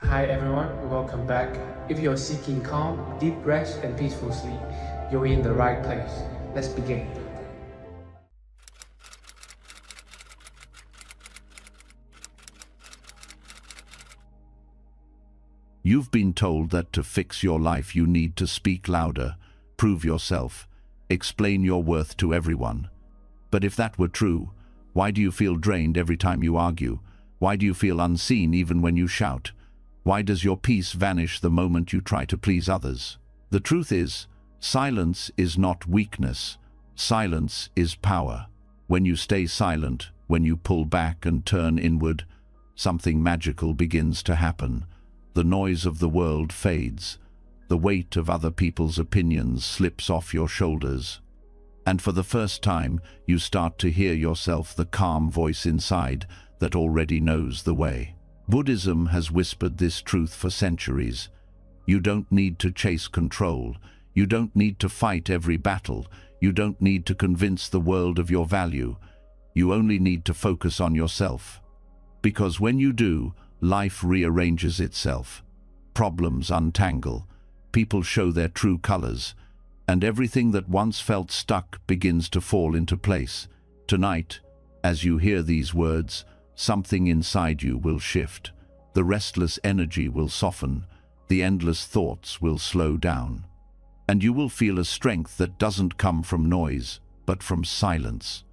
Hi everyone, welcome back. If you're seeking calm, deep rest, and peaceful sleep, you're in the right place. Let's begin. You've been told that to fix your life you need to speak louder, prove yourself, explain your worth to everyone. But if that were true, why do you feel drained every time you argue? Why do you feel unseen even when you shout? Why does your peace vanish the moment you try to please others? The truth is, silence is not weakness. Silence is power. When you stay silent, when you pull back and turn inward, something magical begins to happen. The noise of the world fades. The weight of other people's opinions slips off your shoulders. And for the first time, you start to hear yourself, the calm voice inside that already knows the way. Buddhism has whispered this truth for centuries. You don't need to chase control. You don't need to fight every battle. You don't need to convince the world of your value. You only need to focus on yourself. Because when you do, life rearranges itself. Problems untangle. People show their true colors. And everything that once felt stuck begins to fall into place. Tonight, as you hear these words, something inside you will shift. The restless energy will soften. The endless thoughts will slow down. And you will feel a strength that doesn't come from noise, but from silence.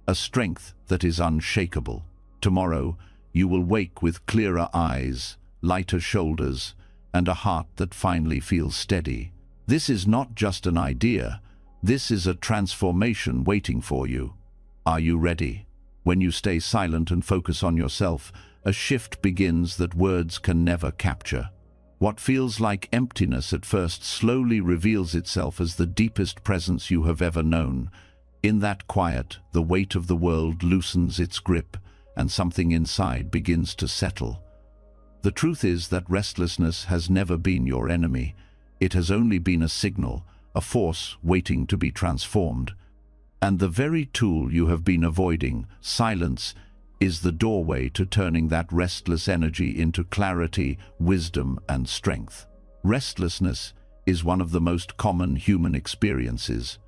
A strength that is unshakable. Tomorrow, you will wake with clearer eyes, lighter shoulders, and a heart that finally feels steady. This is not just an idea. This is a transformation waiting for you. Are you ready? When you stay silent and focus on yourself, a shift begins that words can never capture. What feels like emptiness at first slowly reveals itself as the deepest presence you have ever known. In that quiet, the weight of the world loosens its grip, and something inside begins to settle. The truth is that restlessness has never been your enemy. It has only been a signal, a force waiting to be transformed. And the very tool you have been avoiding, silence, is the doorway to turning that restless energy into clarity, wisdom, and strength. Restlessness is one of the most common human experiences.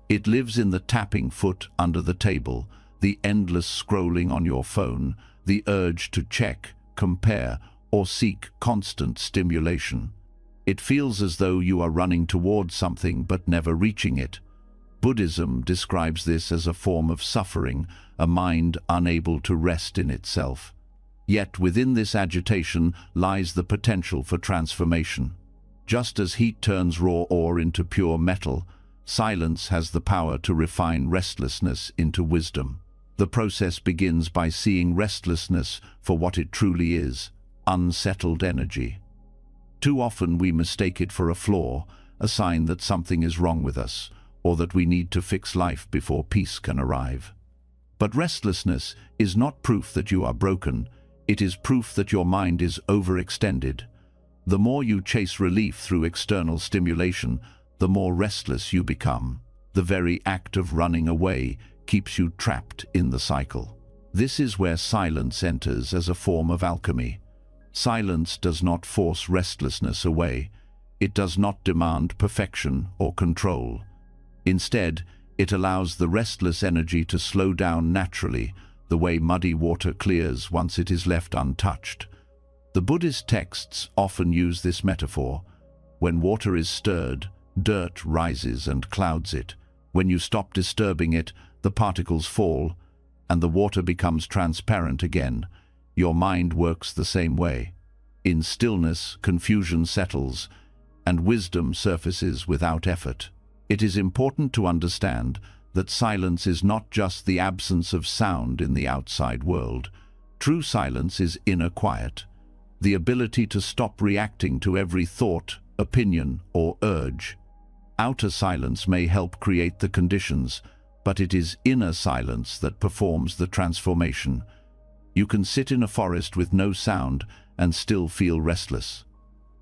It lives in the tapping foot under the table, the endless scrolling on your phone, the urge to check, compare, or seek constant stimulation. It feels as though you are running towards something but never reaching it. Buddhism describes this as a form of suffering, a mind unable to rest in itself. Yet within this agitation lies the potential for transformation. Just as heat turns raw ore into pure metal, silence has the power to refine restlessness into wisdom. The process begins by seeing restlessness for what it truly is, unsettled energy. Too often we mistake it for a flaw, a sign that something is wrong with us, or that we need to fix life before peace can arrive. But restlessness is not proof that you are broken, it is proof that your mind is overextended. The more you chase relief through external stimulation, the more restless you become. The very act of running away keeps you trapped in the cycle. This is where silence enters as a form of alchemy. Silence does not force restlessness away. It does not demand perfection or control. Instead, it allows the restless energy to slow down naturally, the way muddy water clears once it is left untouched. The Buddhist texts often use this metaphor. When water is stirred, dirt rises and clouds it. When you stop disturbing it, the particles fall, and the water becomes transparent again. Your mind works the same way. In stillness, confusion settles, and wisdom surfaces without effort. It is important to understand that silence is not just the absence of sound in the outside world. True silence is inner quiet, the ability to stop reacting to every thought, opinion, or urge. Outer silence may help create the conditions, but it is inner silence that performs the transformation. You can sit in a forest with no sound and still feel restless.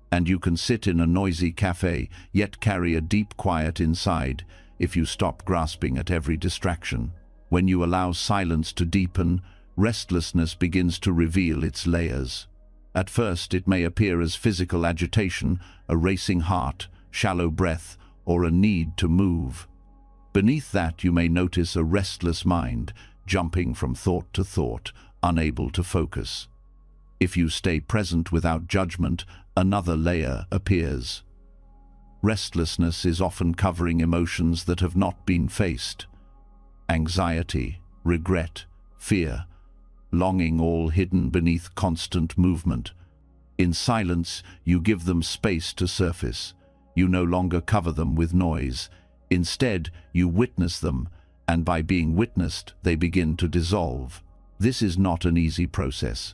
And you can sit in a noisy cafe, yet carry a deep quiet inside if you stop grasping at every distraction. When you allow silence to deepen, restlessness begins to reveal its layers. At first, it may appear as physical agitation, a racing heart, shallow breath, or a need to move. Beneath that, you may notice a restless mind, jumping from thought to thought, unable to focus. If you stay present without judgment, another layer appears. Restlessness is often covering emotions that have not been faced. Anxiety, regret, fear, longing, all hidden beneath constant movement. In silence, you give them space to surface. You no longer cover them with noise. Instead, you witness them, and by being witnessed, they begin to dissolve. This is not an easy process.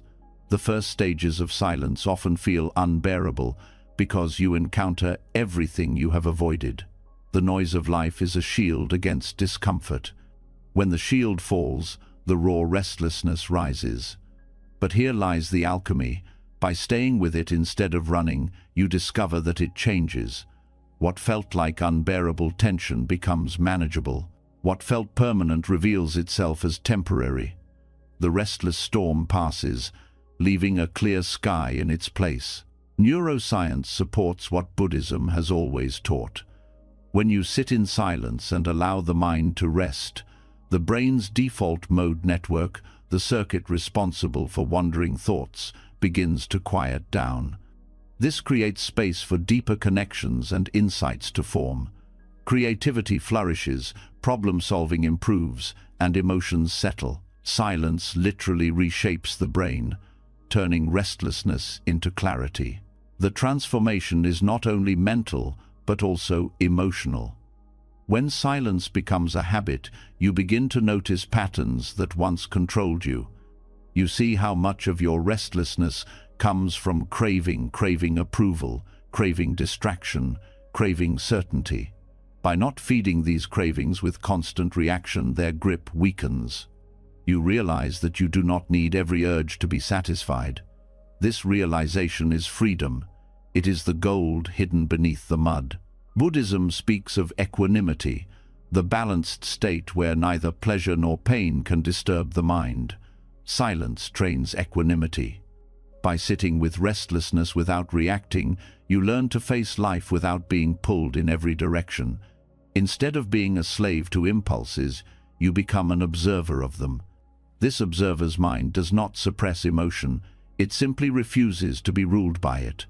The first stages of silence often feel unbearable because you encounter everything you have avoided. The noise of life is a shield against discomfort. When the shield falls, the raw restlessness rises. But here lies the alchemy. By staying with it instead of running, you discover that it changes. What felt like unbearable tension becomes manageable. What felt permanent reveals itself as temporary. The restless storm passes, leaving a clear sky in its place. Neuroscience supports what Buddhism has always taught. When you sit in silence and allow the mind to rest, the brain's default mode network, the circuit responsible for wandering thoughts, begins to quiet down. This creates space for deeper connections and insights to form. Creativity flourishes, problem-solving improves, and emotions settle. Silence literally reshapes the brain, turning restlessness into clarity. The transformation is not only mental, but also emotional. When silence becomes a habit, you begin to notice patterns that once controlled you. You see how much of your restlessness comes from craving approval, craving distraction, craving certainty. By not feeding these cravings with constant reaction, their grip weakens. You realize that you do not need every urge to be satisfied. This realization is freedom. It is the gold hidden beneath the mud. Buddhism speaks of equanimity, the balanced state where neither pleasure nor pain can disturb the mind. Silence trains equanimity. By sitting with restlessness without reacting, you learn to face life without being pulled in every direction. Instead of being a slave to impulses, you become an observer of them. This observer's mind does not suppress emotion, it simply refuses to be ruled by it.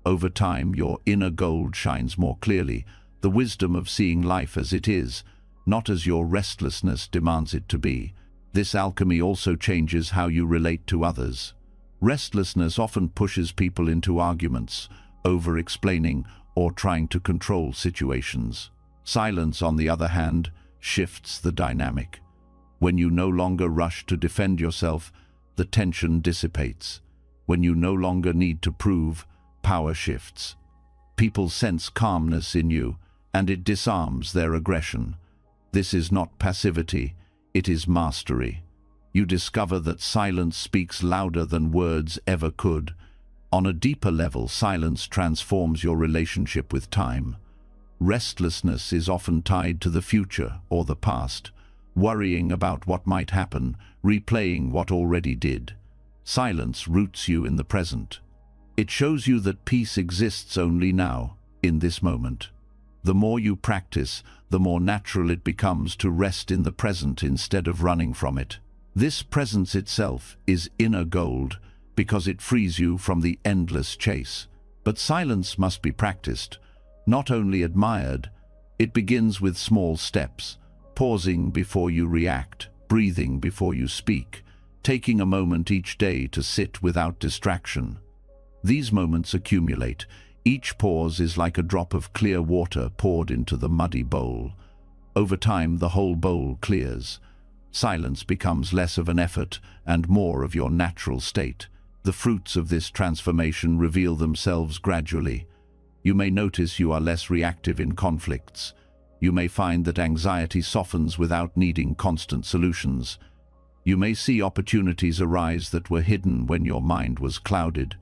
Over time, your inner gold shines more clearly, the wisdom of seeing life as it is, not as your restlessness demands it to be. This alchemy also changes how you relate to others. Restlessness often pushes people into arguments, over-explaining, or trying to control situations. Silence, on the other hand, shifts the dynamic. When you no longer rush to defend yourself, the tension dissipates. When you no longer need to prove, power shifts. People sense calmness in you, and it disarms their aggression. This is not passivity, it is mastery. You discover that silence speaks louder than words ever could. On a deeper level, silence transforms your relationship with time. Restlessness is often tied to the future or the past, worrying about what might happen, replaying what already did. Silence roots you in the present. It shows you that peace exists only now, in this moment. The more you practice, the more natural it becomes to rest in the present instead of running from it. This presence itself is inner gold because it frees you from the endless chase. But silence must be practiced, not only admired. It begins with small steps, pausing before you react, breathing before you speak, taking a moment each day to sit without distraction. These moments accumulate. Each pause is like a drop of clear water poured into the muddy bowl. Over time, the whole bowl clears. Silence becomes less of an effort and more of your natural state. The fruits of this transformation reveal themselves gradually. You may notice you are less reactive in conflicts. You may find that anxiety softens without needing constant solutions. You may see opportunities arise that were hidden when your mind was clouded.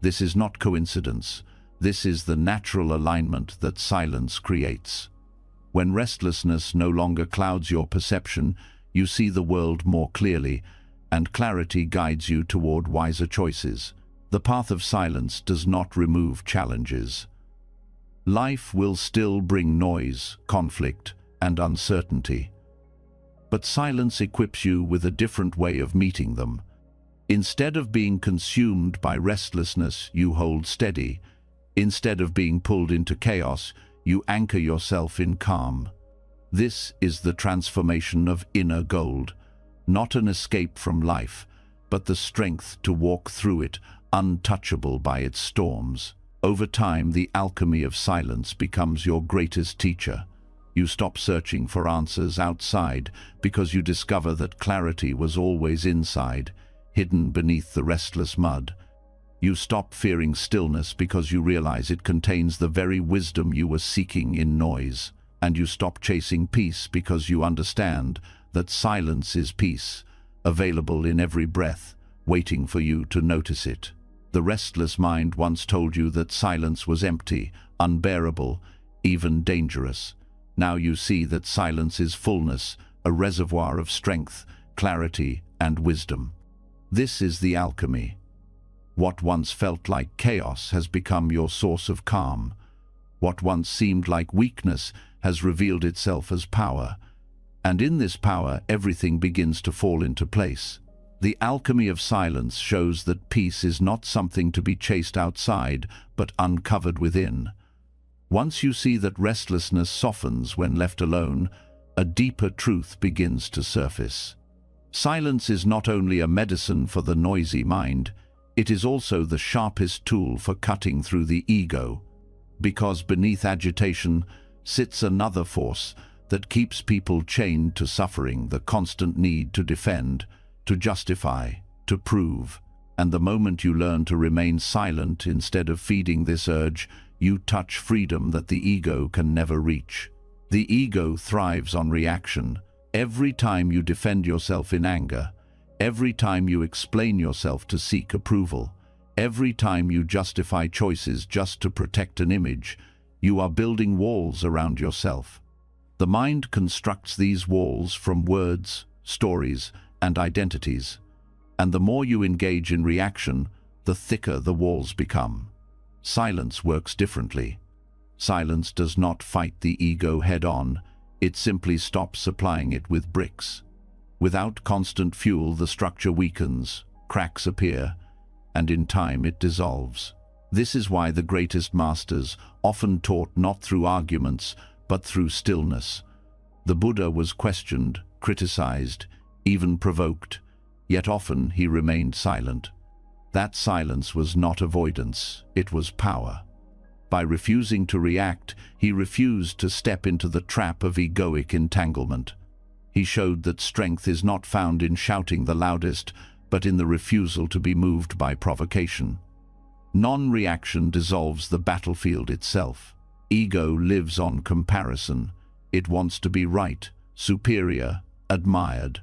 This is not coincidence. This is the natural alignment that silence creates. When restlessness no longer clouds your perception, you see the world more clearly, and clarity guides you toward wiser choices. The path of silence does not remove challenges. Life will still bring noise, conflict, and uncertainty. But silence equips you with a different way of meeting them. Instead of being consumed by restlessness, you hold steady. Instead of being pulled into chaos, you anchor yourself in calm. This is the transformation of inner gold, not an escape from life, but the strength to walk through it, untouchable by its storms. Over time, the alchemy of silence becomes your greatest teacher. You stop searching for answers outside because you discover that clarity was always inside, hidden beneath the restless mud. You stop fearing stillness because you realize it contains the very wisdom you were seeking in noise. And you stop chasing peace because you understand that silence is peace, available in every breath, waiting for you to notice it. The restless mind once told you that silence was empty, unbearable, even dangerous. Now you see that silence is fullness, a reservoir of strength, clarity, and wisdom. This is the alchemy. What once felt like chaos has become your source of calm. What once seemed like weakness has revealed itself as power. And in this power, everything begins to fall into place. The alchemy of silence shows that peace is not something to be chased outside, but uncovered within. Once you see that restlessness softens when left alone, a deeper truth begins to surface. Silence is not only a medicine for the noisy mind, it is also the sharpest tool for cutting through the ego, because beneath agitation sits another force that keeps people chained to suffering, the constant need to defend, to justify, to prove. And the moment you learn to remain silent instead of feeding this urge, you touch freedom that the ego can never reach. The ego thrives on reaction. Every time you defend yourself in anger, every time you explain yourself to seek approval, every time you justify choices just to protect an image, you are building walls around yourself. The mind constructs these walls from words, stories, and identities, and the more you engage in reaction, the thicker the walls become. Silence works differently. Silence does not fight the ego head-on, it simply stops supplying it with bricks. Without constant fuel, the structure weakens, cracks appear, and in time it dissolves. This is why the greatest masters often taught not through arguments, but through stillness. The Buddha was questioned, criticized, even provoked, yet often he remained silent. That silence was not avoidance, it was power. By refusing to react, he refused to step into the trap of egoic entanglement. He showed that strength is not found in shouting the loudest, but in the refusal to be moved by provocation. Non-reaction dissolves the battlefield itself. Ego lives on comparison. It wants to be right, superior, admired.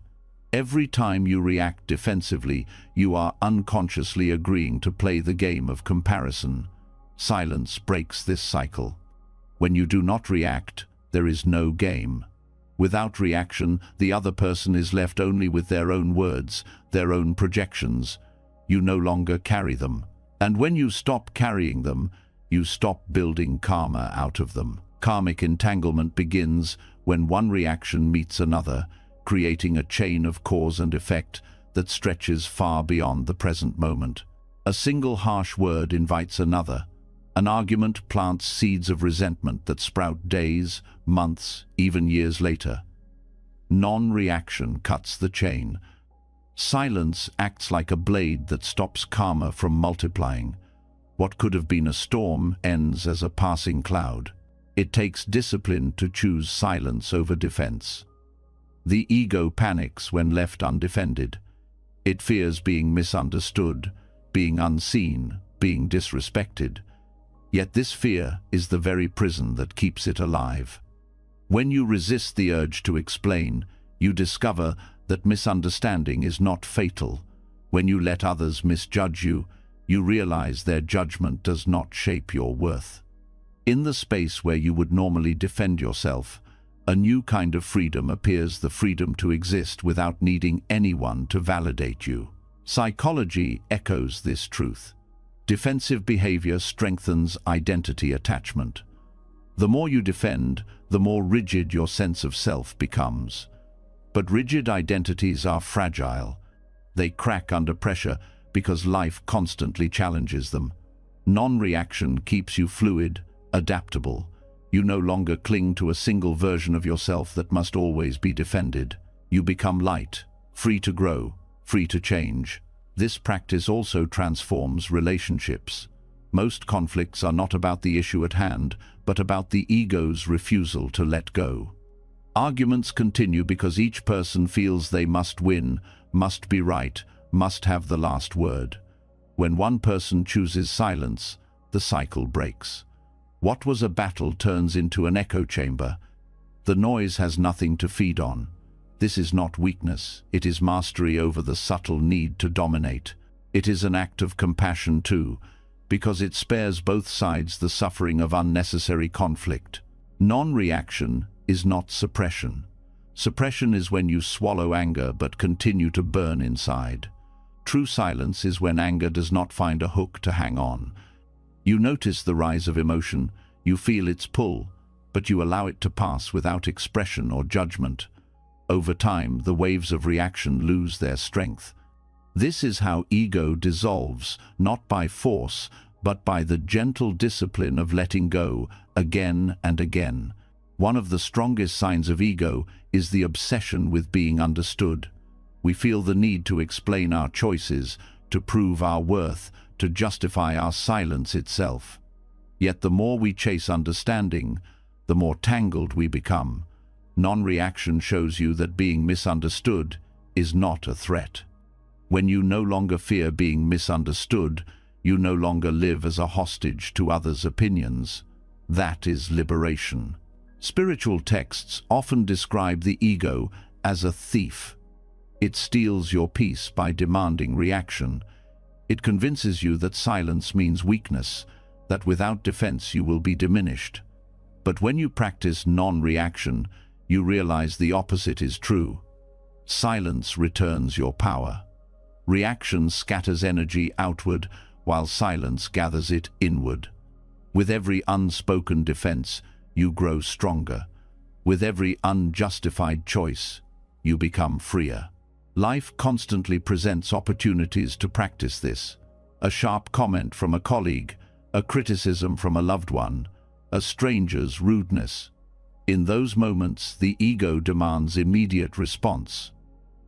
Every time you react defensively, you are unconsciously agreeing to play the game of comparison. Silence breaks this cycle. When you do not react, there is no game. Without reaction, the other person is left only with their own words, their own projections. You no longer carry them. And when you stop carrying them, you stop building karma out of them. Karmic entanglement begins when one reaction meets another, creating a chain of cause and effect that stretches far beyond the present moment. A single harsh word invites another. An argument plants seeds of resentment that sprout days, months, even years later. Non-reaction cuts the chain. Silence acts like a blade that stops karma from multiplying. What could have been a storm ends as a passing cloud. It takes discipline to choose silence over defense. The ego panics when left undefended. It fears being misunderstood, being unseen, being disrespected. Yet this fear is the very prison that keeps it alive. When you resist the urge to explain, you discover that misunderstanding is not fatal. When you let others misjudge you, you realize their judgment does not shape your worth. In the space where you would normally defend yourself, a new kind of freedom appears, the freedom to exist without needing anyone to validate you. Psychology echoes this truth. Defensive behavior strengthens identity attachment. The more you defend, the more rigid your sense of self becomes. But rigid identities are fragile. They crack under pressure because life constantly challenges them. Non-reaction keeps you fluid, adaptable. You no longer cling to a single version of yourself that must always be defended. You become light, free to grow, free to change. This practice also transforms relationships. Most conflicts are not about the issue at hand, but about the ego's refusal to let go. Arguments continue because each person feels they must win, must be right, must have the last word. When one person chooses silence, the cycle breaks. What was a battle turns into an echo chamber. The noise has nothing to feed on. This is not weakness, it is mastery over the subtle need to dominate. It is an act of compassion too, because it spares both sides the suffering of unnecessary conflict. Non-reaction is not suppression. Suppression is when you swallow anger but continue to burn inside. True silence is when anger does not find a hook to hang on. You notice the rise of emotion, you feel its pull, but you allow it to pass without expression or judgment. Over time, the waves of reaction lose their strength. This is how ego dissolves, not by force, but by the gentle discipline of letting go again and again. One of the strongest signs of ego is the obsession with being understood. We feel the need to explain our choices, to prove our worth, to justify our silence itself. Yet the more we chase understanding, the more tangled we become. Non-reaction shows you that being misunderstood is not a threat. When you no longer fear being misunderstood, you no longer live as a hostage to others' opinions. That is liberation. Spiritual texts often describe the ego as a thief. It steals your peace by demanding reaction. It convinces you that silence means weakness, that without defense you will be diminished. But when you practice non-reaction, you realize the opposite is true. Silence returns your power. Reaction scatters energy outward, while silence gathers it inward. With every unspoken defense, you grow stronger. With every unjustified choice, you become freer. Life constantly presents opportunities to practice this. A sharp comment from a colleague, a criticism from a loved one, a stranger's rudeness. In those moments, the ego demands immediate response.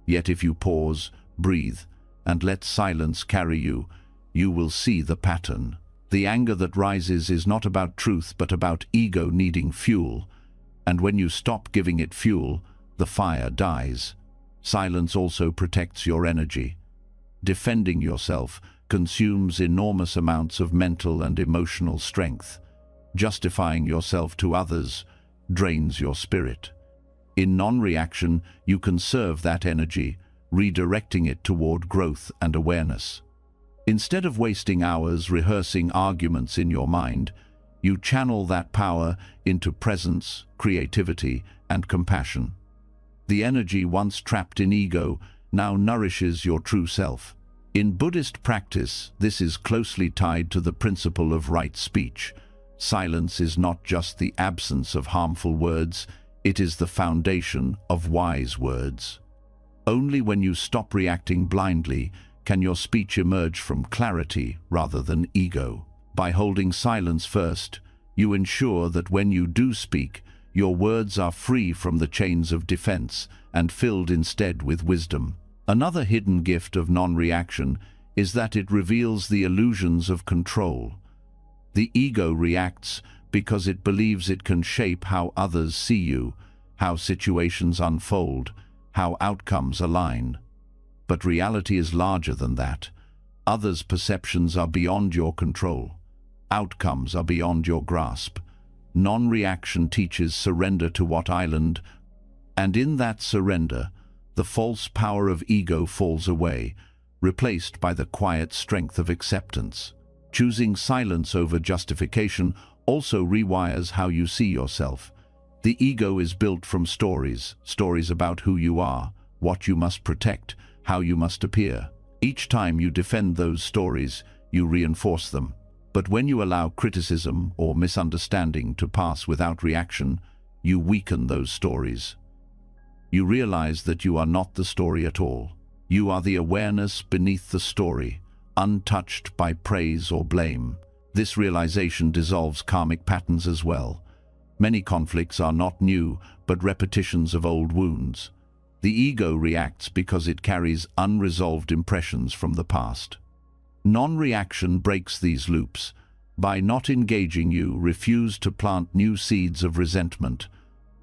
Yet if you pause, breathe, and let silence carry you, you will see the pattern. The anger that rises is not about truth but about ego needing fuel, and when you stop giving it fuel, the fire dies. Silence also protects your energy. Defending yourself consumes enormous amounts of mental and emotional strength. Justifying yourself to others drains your spirit. In non-reaction, you conserve that energy, redirecting it toward growth and awareness. Instead of wasting hours rehearsing arguments in your mind, you channel that power into presence, creativity, and compassion. The energy once trapped in ego now nourishes your true self. In Buddhist practice, this is closely tied to the principle of right speech. Silence is not just the absence of harmful words, it is the foundation of wise words. Only when you stop reacting blindly can your speech emerge from clarity rather than ego. By holding silence first, you ensure that when you do speak, your words are free from the chains of defense and filled instead with wisdom. Another hidden gift of non-reaction is that it reveals the illusions of control. The ego reacts because it believes it can shape how others see you, how situations unfold, how outcomes align. But reality is larger than that. Others' perceptions are beyond your control. Outcomes are beyond your grasp. Non-reaction teaches surrender to what island, and in that surrender, the false power of ego falls away, replaced by the quiet strength of acceptance. Choosing silence over justification also rewires how you see yourself. The ego is built from stories about who you are, what you must protect, how you must appear. Each time you defend those stories, you reinforce them. But when you allow criticism or misunderstanding to pass without reaction, you weaken those stories. You realize that you are not the story at all. You are the awareness beneath the story, untouched by praise or blame. This realization dissolves karmic patterns as well. Many conflicts are not new, but repetitions of old wounds. The ego reacts because it carries unresolved impressions from the past. Non-reaction breaks these loops. By not engaging, you refuse to plant new seeds of resentment.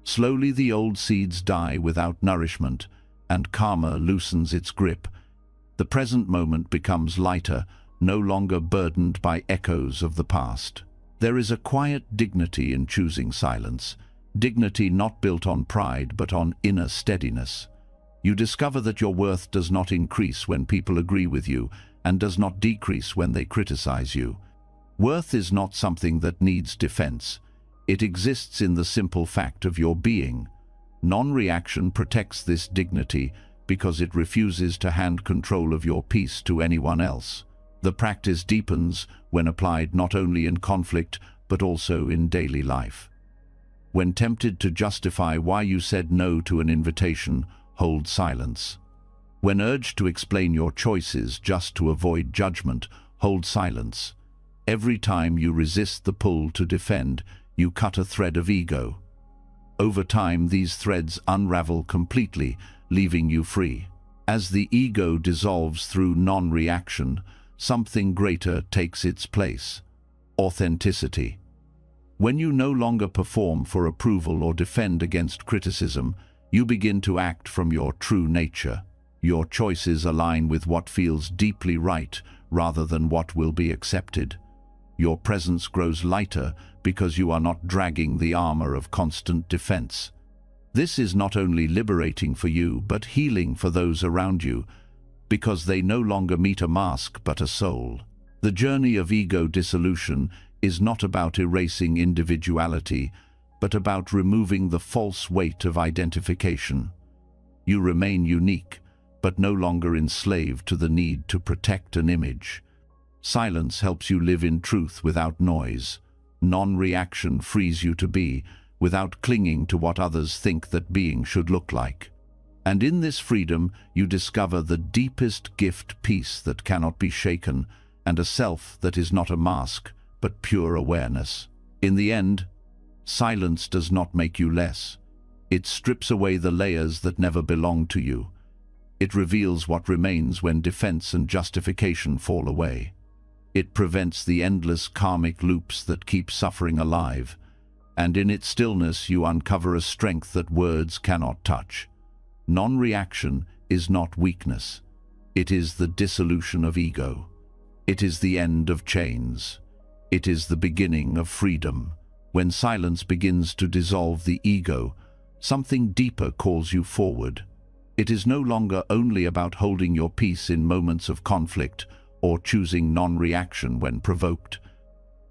Slowly the old seeds die without nourishment, and karma loosens its grip. The present moment becomes lighter, no longer burdened by echoes of the past. There is a quiet dignity in choosing silence, dignity not built on pride but on inner steadiness. You discover that your worth does not increase when people agree with you, and does not decrease when they criticize you. Worth is not something that needs defense. It exists in the simple fact of your being. Non-reaction protects this dignity because it refuses to hand control of your peace to anyone else. The practice deepens when applied not only in conflict but also in daily life. When tempted to justify why you said no to an invitation, hold silence. When urged to explain your choices just to avoid judgment, hold silence. Every time you resist the pull to defend, you cut a thread of ego. Over time, these threads unravel completely, leaving you free. As the ego dissolves through non-reaction, something greater takes its place: authenticity. When you no longer perform for approval or defend against criticism, you begin to act from your true nature. Your choices align with what feels deeply right rather than what will be accepted. Your presence grows lighter because you are not dragging the armor of constant defense. This is not only liberating for you, but healing for those around you, because they no longer meet a mask but a soul. The journey of ego dissolution is not about erasing individuality, but about removing the false weight of identification. You remain unique, but no longer enslaved to the need to protect an image. Silence helps you live in truth without noise. Non-reaction frees you to be, without clinging to what others think that being should look like. And in this freedom, you discover the deepest gift, peace that cannot be shaken, and a self that is not a mask, but pure awareness. In the end, silence does not make you less. It strips away the layers that never belonged to you. It reveals what remains when defense and justification fall away. It prevents the endless karmic loops that keep suffering alive, and in its stillness you uncover a strength that words cannot touch. Non-reaction is not weakness. It is the dissolution of ego. It is the end of chains. It is the beginning of freedom. When silence begins to dissolve the ego, something deeper calls you forward. It is no longer only about holding your peace in moments of conflict or choosing non-reaction when provoked.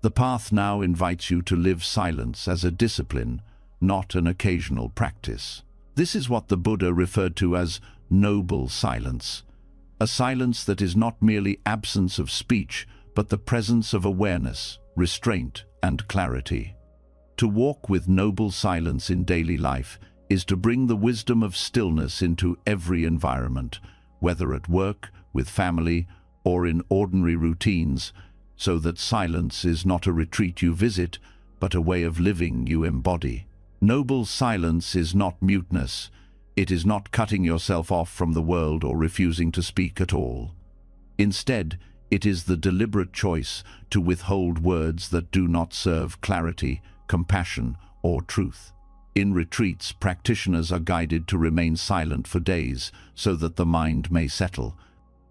The path now invites you to live silence as a discipline, not an occasional practice. This is what the Buddha referred to as noble silence, a silence that is not merely absence of speech, but the presence of awareness, restraint, and clarity. To walk with noble silence in daily life is to bring the wisdom of stillness into every environment, whether at work, with family, or in ordinary routines, so that silence is not a retreat you visit, but a way of living you embody. Noble silence is not muteness. It is not cutting yourself off from the world or refusing to speak at all. Instead, it is the deliberate choice to withhold words that do not serve clarity, compassion, or truth. In retreats, practitioners are guided to remain silent for days so that the mind may settle.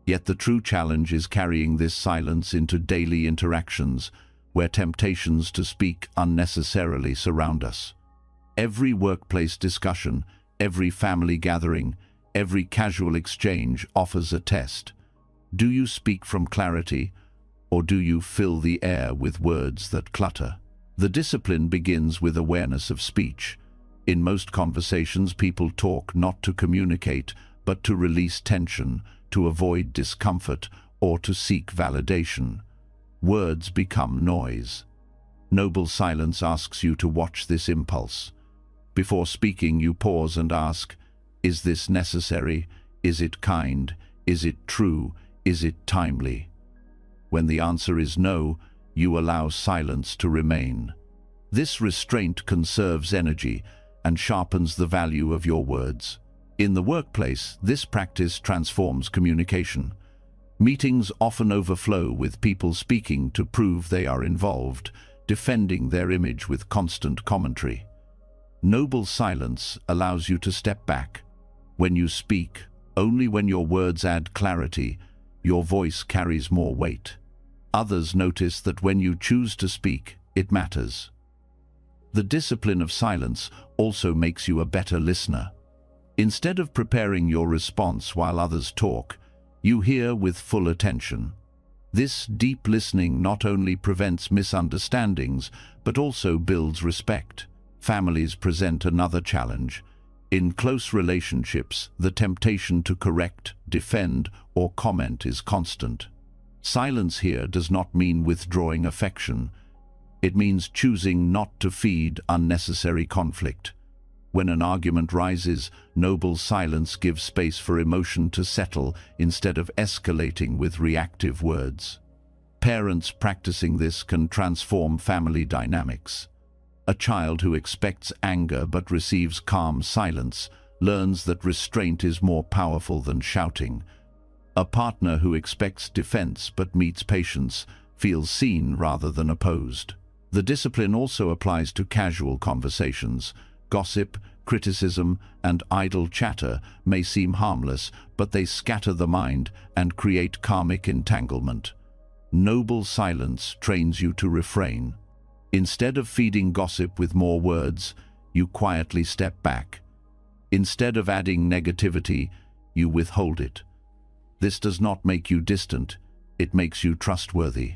Yet the true challenge is carrying this silence into daily interactions, where temptations to speak unnecessarily surround us. Every workplace discussion, every family gathering, every casual exchange offers a test. Do you speak from clarity, or do you fill the air with words that clutter? The discipline begins with awareness of speech. In most conversations, people talk not to communicate, but to release tension, to avoid discomfort, or to seek validation. words become noise. Noble silence asks you to watch this impulse. Before speaking, you pause and ask, is this necessary? Is it kind? Is it true? Is it timely? When the answer is no, you allow silence to remain. This restraint conserves energy and sharpens the value of your words. In the workplace, this practice transforms communication. Meetings often overflow with people speaking to prove they are involved, defending their image with constant commentary. Noble silence allows you to step back. When you speak, only when your words add clarity, your voice carries more weight. Others notice that when you choose to speak, it matters. The discipline of silence also makes you a better listener. Instead of preparing your response while others talk, you hear with full attention. This deep listening not only prevents misunderstandings, but also builds respect. Families present another challenge. In close relationships, the temptation to correct, defend, or comment is constant. Silence here does not mean withdrawing affection. It means choosing not to feed unnecessary conflict. When an argument rises, noble silence gives space for emotion to settle instead of escalating with reactive words. Parents practicing this can transform family dynamics. A child who expects anger but receives calm silence learns that restraint is more powerful than shouting. A partner who expects defense but meets patience feels seen rather than opposed. The discipline also applies to casual conversations. Gossip, criticism, and idle chatter may seem harmless, but they scatter the mind and create karmic entanglement. Noble silence trains you to refrain. Instead of feeding gossip with more words, you quietly step back. Instead of adding negativity, you withhold it. This does not make you distant, it makes you trustworthy.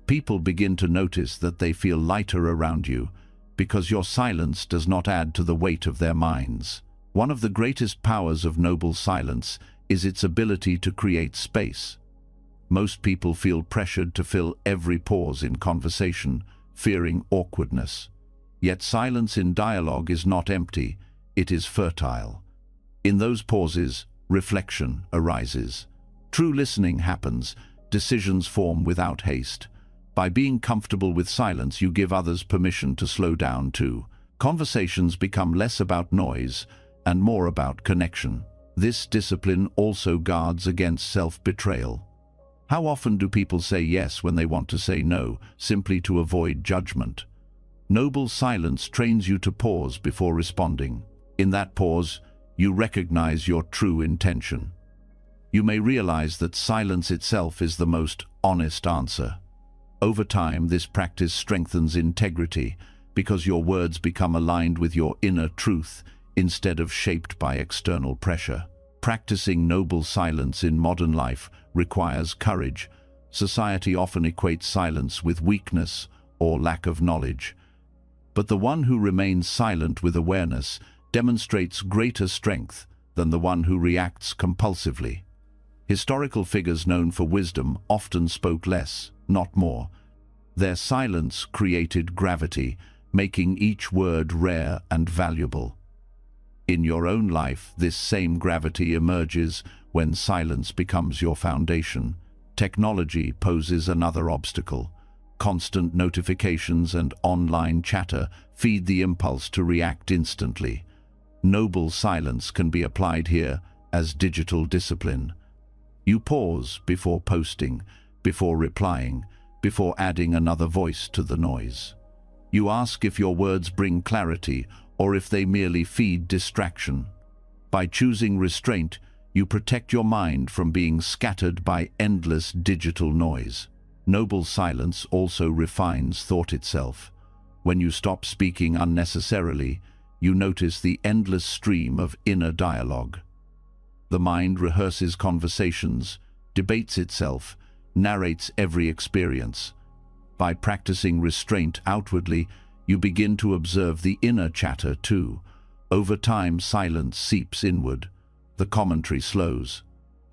People begin to notice that they feel lighter around you, because your silence does not add to the weight of their minds. One of the greatest powers of noble silence is its ability to create space. Most people feel pressured to fill every pause in conversation, fearing awkwardness. Yet silence in dialogue is not empty, it is fertile. In those pauses, reflection arises. True listening happens, decisions form without haste. By being comfortable with silence, you give others permission to slow down too. Conversations become less about noise and more about connection. This discipline also guards against self-betrayal. How often do people say yes when they want to say no, simply to avoid judgment? Noble silence trains you to pause before responding. In that pause, you recognize your true intention. You may realize that silence itself is the most honest answer. Over time, this practice strengthens integrity because your words become aligned with your inner truth instead of shaped by external pressure. Practicing noble silence in modern life requires courage. Society often equates silence with weakness or lack of knowledge. But the one who remains silent with awareness demonstrates greater strength than the one who reacts compulsively. Historical figures known for wisdom often spoke less, not more. Their silence created gravity, making each word rare and valuable. In your own life, this same gravity emerges when silence becomes your foundation. Technology poses another obstacle. Constant notifications and online chatter feed the impulse to react instantly. Noble silence can be applied here as digital discipline. You pause before posting, before replying, before adding another voice to the noise. You ask if your words bring clarity or if they merely feed distraction. By choosing restraint, you protect your mind from being scattered by endless digital noise. Noble silence also refines thought itself. When you stop speaking unnecessarily, you notice the endless stream of inner dialogue. The mind rehearses conversations, debates itself, narrates every experience. By practicing restraint outwardly, you begin to observe the inner chatter too. Over time, silence seeps inward. The commentary slows.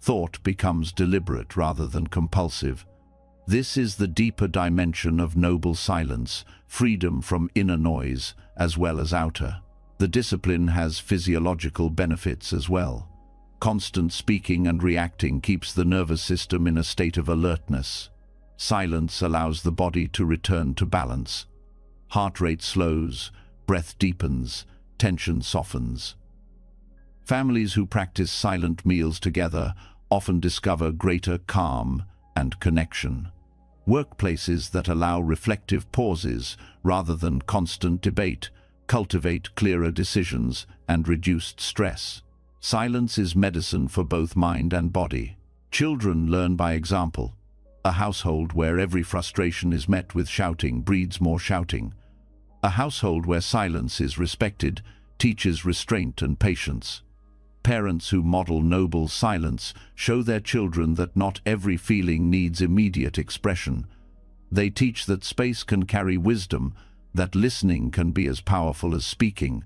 Thought becomes deliberate rather than compulsive. This is the deeper dimension of noble silence, freedom from inner noise as well as outer. The discipline has physiological benefits as well. Constant speaking and reacting keeps the nervous system in a state of alertness. Silence allows the body to return to balance. Heart rate slows, breath deepens, tension softens. Families who practice silent meals together often discover greater calm and connection. Workplaces that allow reflective pauses rather than constant debate cultivate clearer decisions and reduced stress. Silence is medicine for both mind and body. Children learn by example. A household where every frustration is met with shouting breeds more shouting. A household where silence is respected teaches restraint and patience. Parents who model noble silence show their children that not every feeling needs immediate expression. They teach that space can carry wisdom, that listening can be as powerful as speaking.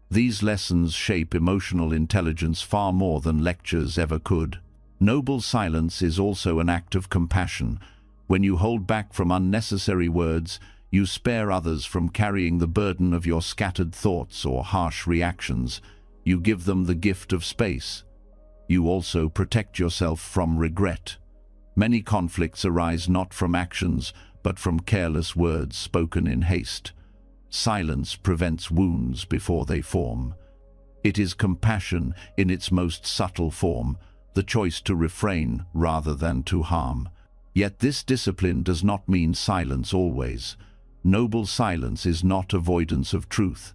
These lessons shape emotional intelligence far more than lectures ever could. Noble silence is also an act of compassion. When you hold back from unnecessary words, you spare others from carrying the burden of your scattered thoughts or harsh reactions. You give them the gift of space. You also protect yourself from regret. Many conflicts arise not from actions, but from careless words spoken in haste. Silence prevents wounds before they form. It is compassion in its most subtle form, the choice to refrain rather than to harm. Yet this discipline does not mean silence always. Noble silence is not avoidance of truth.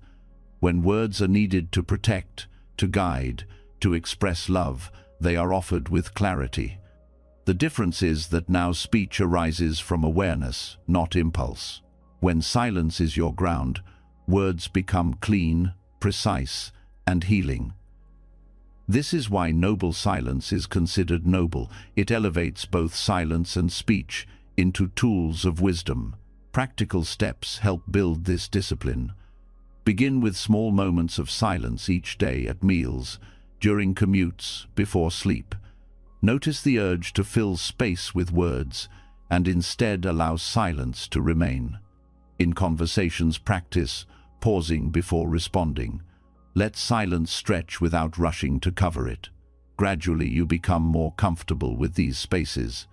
When words are needed to protect, to guide, to express love, they are offered with clarity. The difference is that now speech arises from awareness, not impulse. When silence is your ground, words become clean, precise, and healing. This is why noble silence is considered noble. It elevates both silence and speech into tools of wisdom. Practical steps help build this discipline. Begin with small moments of silence each day at meals, during commutes, before sleep. Notice the urge to fill space with words, and instead allow silence to remain. In conversations, practice pausing before responding. Let silence stretch without rushing to cover it. Gradually, you become more comfortable with these spaces.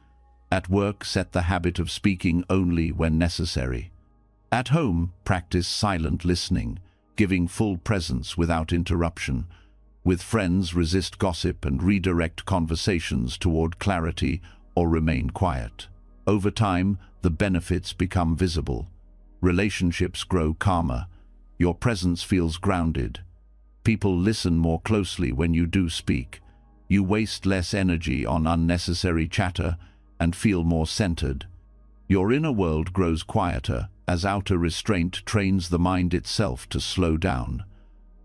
At work, set the habit of speaking only when necessary. At home, practice silent listening, giving full presence without interruption. With friends, resist gossip and redirect conversations toward clarity or remain quiet. Over time, the benefits become visible. Relationships grow calmer. Your presence feels grounded. People listen more closely when you do speak. You waste less energy on unnecessary chatter and feel more centered. Your inner world grows quieter as outer restraint trains the mind itself to slow down.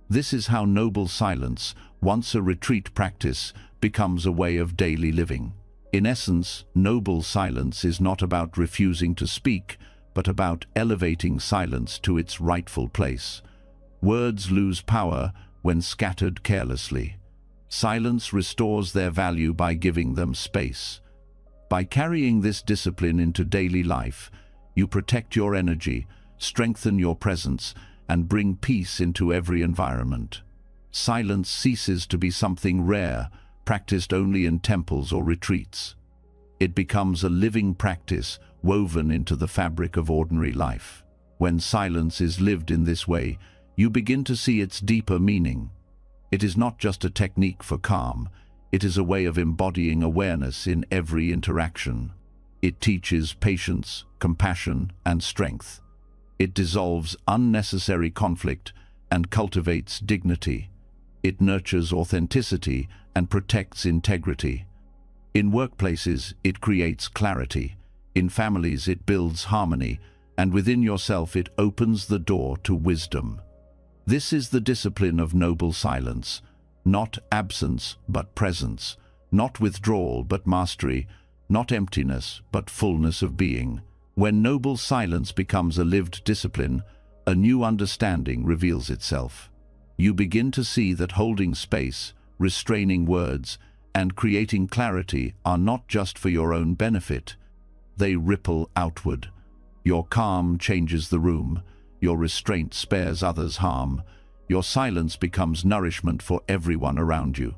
This is how noble silence, once a retreat practice, becomes a way of daily living. In essence, noble silence is not about refusing to speak, but about elevating silence to its rightful place. Words lose power when scattered carelessly. Silence restores their value by giving them space. By carrying this discipline into daily life, you protect your energy, strengthen your presence, and bring peace into every environment. Silence ceases to be something rare, practiced only in temples or retreats. It becomes a living practice woven into the fabric of ordinary life. When silence is lived in this way, you begin to see its deeper meaning. It is not just a technique for calm, it is a way of embodying awareness in every interaction. It teaches patience, compassion, and strength. It dissolves unnecessary conflict and cultivates dignity. It nurtures authenticity and protects integrity. In workplaces, it creates clarity. In families, it builds harmony. And within yourself, it opens the door to wisdom. This is the discipline of noble silence. Not absence, but presence. Not withdrawal, but mastery. Not emptiness, but fullness of being. When noble silence becomes a lived discipline, a new understanding reveals itself. You begin to see that holding space, restraining words, and creating clarity are not just for your own benefit. they ripple outward. Your calm changes the room. Your restraint spares others harm. Your silence becomes nourishment for everyone around you.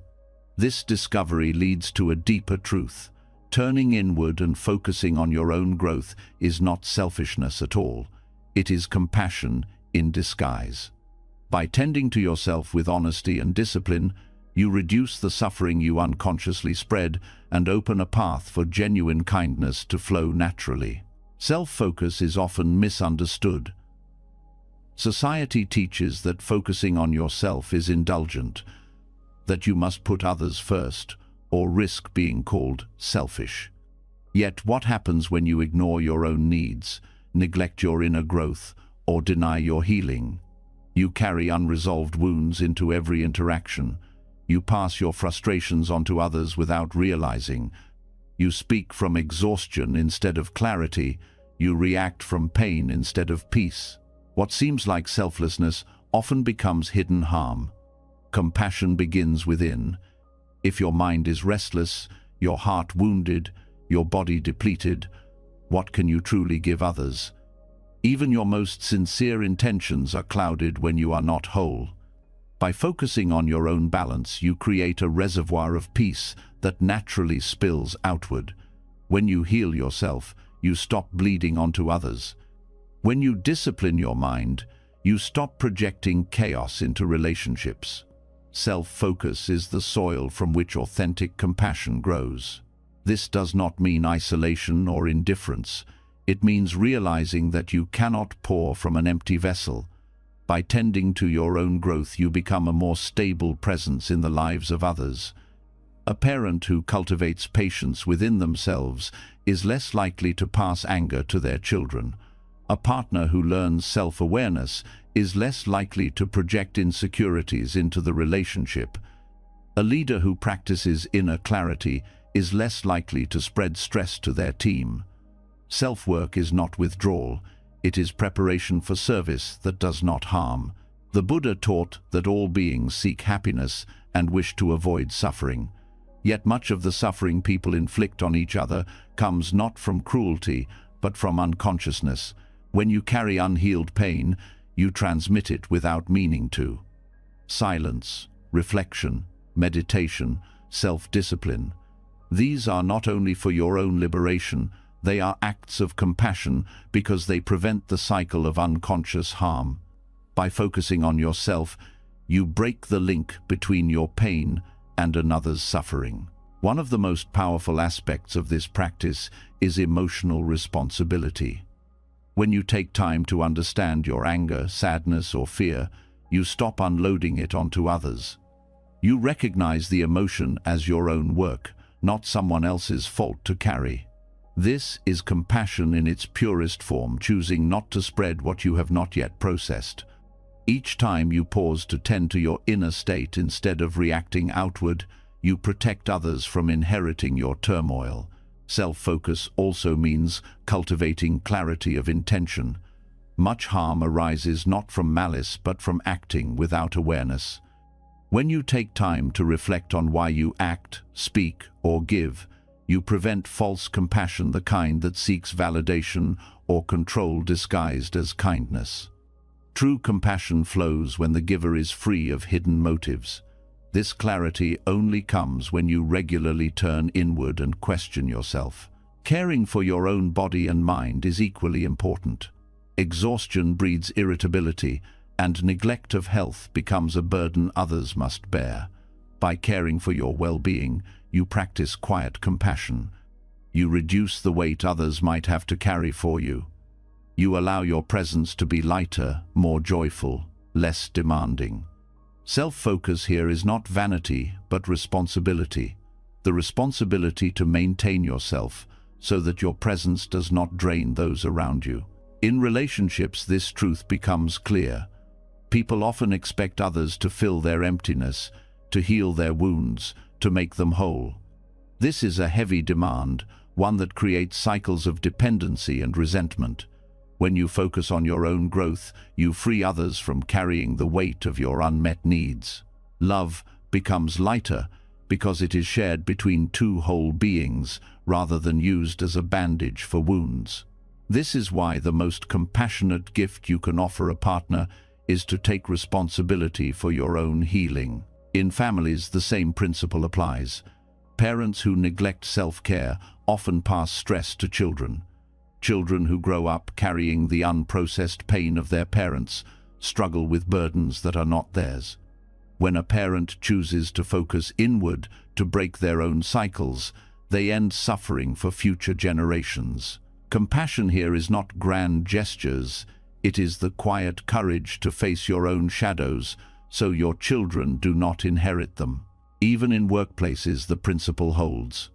This discovery leads to a deeper truth. Turning inward and focusing on your own growth is not selfishness at all. It is compassion in disguise. By tending to yourself with honesty and discipline, you reduce the suffering you unconsciously spread and open a path for genuine kindness to flow naturally. Self-focus is often misunderstood. Society teaches that focusing on yourself is indulgent, that you must put others first, or risk being called selfish. Yet what happens when you ignore your own needs, neglect your inner growth, or deny your healing? You carry unresolved wounds into every interaction. You pass your frustrations onto others without realizing. You speak from exhaustion instead of clarity. You react from pain instead of peace. What seems like selflessness often becomes hidden harm. Compassion begins within. If your mind is restless, your heart wounded, your body depleted, what can you truly give others? Even your most sincere intentions are clouded when you are not whole. By focusing on your own balance, you create a reservoir of peace that naturally spills outward. When you heal yourself, you stop bleeding onto others. When you discipline your mind, you stop projecting chaos into relationships. Self-focus is the soil from which authentic compassion grows. This does not mean isolation or indifference. It means realizing that you cannot pour from an empty vessel. By tending to your own growth, you become a more stable presence in the lives of others. A parent who cultivates patience within themselves is less likely to pass anger to their children. A partner who learns self-awareness is less likely to project insecurities into the relationship. A leader who practices inner clarity is less likely to spread stress to their team. Self-work is not withdrawal. It is preparation for service that does not harm. The Buddha taught that all beings seek happiness and wish to avoid suffering. Yet much of the suffering people inflict on each other comes not from cruelty, but from unconsciousness. When you carry unhealed pain, you transmit it without meaning to. Silence, reflection, meditation, self-discipline. These are not only for your own liberation, they are acts of compassion because they prevent the cycle of unconscious harm. By focusing on yourself, you break the link between your pain and another's suffering. One of the most powerful aspects of this practice is emotional responsibility. When you take time to understand your anger, sadness, or fear, you stop unloading it onto others. You recognize the emotion as your own work, not someone else's fault to carry. This is compassion in its purest form, choosing not to spread what you have not yet processed. Each time you pause to tend to your inner state instead of reacting outward, you protect others from inheriting your turmoil. Self-focus also means cultivating clarity of intention. Much harm arises not from malice but from acting without awareness. When you take time to reflect on why you act, speak, or give, you prevent false compassion, the kind that seeks validation or control disguised as kindness. True compassion flows when the giver is free of hidden motives. This clarity only comes when you regularly turn inward and question yourself. Caring for your own body and mind is equally important. Exhaustion breeds irritability, and neglect of health becomes a burden others must bear. By caring for your well-being, you practice quiet compassion. You reduce the weight others might have to carry for you. You allow your presence to be lighter, more joyful, less demanding. Self-focus here is not vanity, but responsibility. The responsibility to maintain yourself so that your presence does not drain those around you. In relationships, this truth becomes clear. People often expect others to fill their emptiness, to heal their wounds, to make them whole. This is a heavy demand, one that creates cycles of dependency and resentment. When you focus on your own growth, you free others from carrying the weight of your unmet needs. Love becomes lighter because it is shared between two whole beings rather than used as a bandage for wounds. This is why the most compassionate gift you can offer a partner is to take responsibility for your own healing. In families, the same principle applies. Parents who neglect self-care often pass stress to children. Children who grow up carrying the unprocessed pain of their parents struggle with burdens that are not theirs. When a parent chooses to focus inward to break their own cycles, they end suffering for future generations. Compassion here is not grand gestures, it is the quiet courage to face your own shadows so your children do not inherit them. Even in workplaces, the principle holds.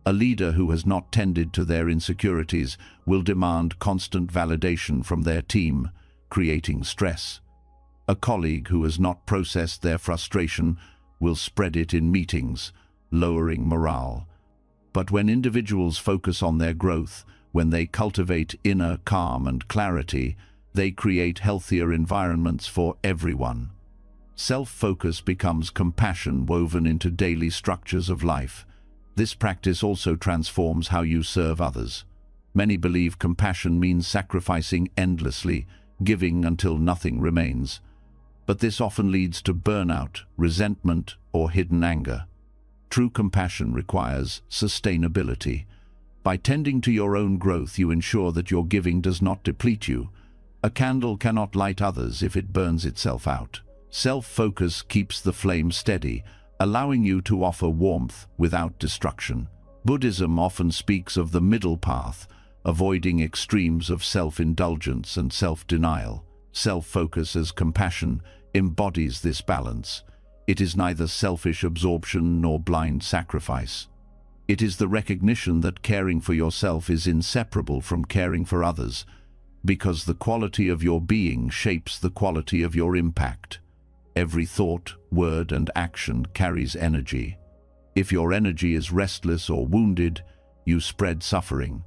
A leader who has not tended to their insecurities will demand constant validation from their team, creating stress. A colleague who has not processed their frustration will spread it in meetings, lowering morale. But when individuals focus on their growth, when they cultivate inner calm and clarity, they create healthier environments for everyone. Self-focus becomes compassion woven into daily structures of life. This practice also transforms how you serve others. Many believe compassion means sacrificing endlessly, giving until nothing remains. But this often leads to burnout, resentment, or hidden anger. True compassion requires sustainability. By tending to your own growth, you ensure that your giving does not deplete you. A candle cannot light others if it burns itself out. Self-focus keeps the flame steady, allowing you to offer warmth without destruction. Buddhism often speaks of the middle path, avoiding extremes of self-indulgence and self-denial. Self-focus as compassion embodies this balance. It is neither selfish absorption nor blind sacrifice. It is the recognition that caring for yourself is inseparable from caring for others, because the quality of your being shapes the quality of your impact. Every thought, word, and action carries energy. If your energy is restless or wounded, you spread suffering.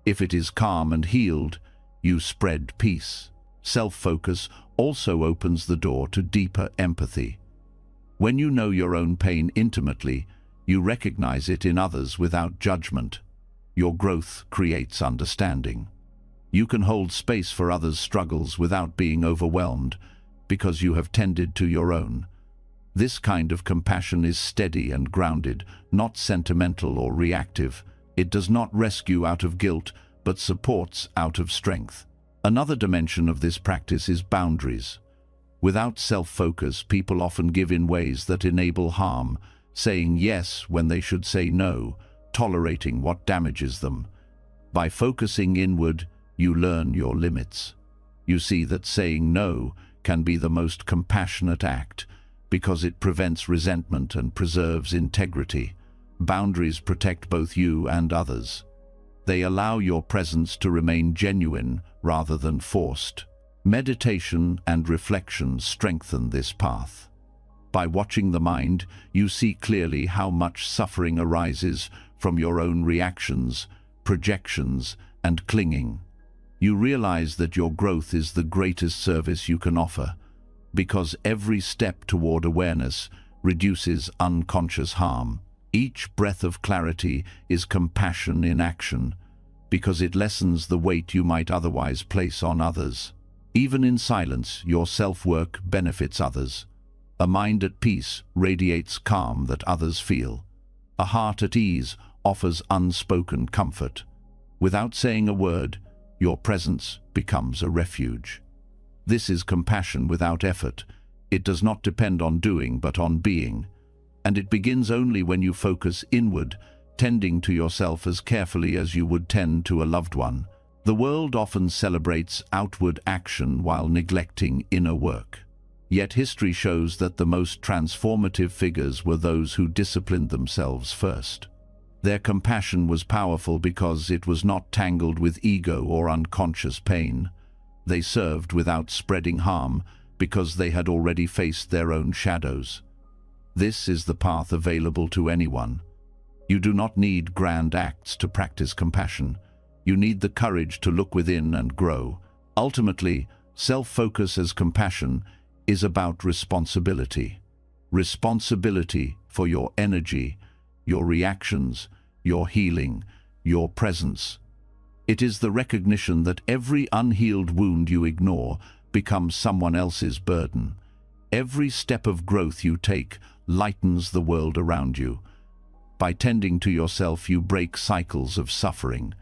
If it is calm and healed, you spread peace. Self-focus also opens the door to deeper empathy. When you know your own pain intimately, you recognize it in others without judgment. Your growth creates understanding. You can hold space for others' struggles without being overwhelmed, because you have tended to your own. This kind of compassion is steady and grounded, not sentimental or reactive. It does not rescue out of guilt, but supports out of strength. Another dimension of this practice is boundaries. Without self-focus, people often give in ways that enable harm, saying yes when they should say no, tolerating what damages them. By focusing inward, you learn your limits. You see that saying no can be the most compassionate act, because it prevents resentment and preserves integrity. Boundaries protect both you and others. They allow your presence to remain genuine rather than forced. Meditation and reflection strengthen this path. By watching the mind, you see clearly how much suffering arises from your own reactions, projections, and clinging. You realize that your growth is the greatest service you can offer, because every step toward awareness reduces unconscious harm. Each breath of clarity is compassion in action, because it lessens the weight you might otherwise place on others. Even in silence, your self-work benefits others. A mind at peace radiates calm that others feel. A heart at ease offers unspoken comfort. Without saying a word, your presence becomes a refuge. This is compassion without effort. It does not depend on doing, but on being. And it begins only when you focus inward, tending to yourself as carefully as you would tend to a loved one. The world often celebrates outward action while neglecting inner work. Yet history shows that the most transformative figures were those who disciplined themselves first. Their compassion was powerful because it was not tangled with ego or unconscious pain. They served without spreading harm because they had already faced their own shadows. This is the path available to anyone. You do not need grand acts to practice compassion. You need the courage to look within and grow. Ultimately, self-focus as compassion is about responsibility. Responsibility for your energy, your reactions, your healing, your presence. It is the recognition that every unhealed wound you ignore becomes someone else's burden. Every step of growth you take lightens the world around you. By tending to yourself, you break cycles of suffering.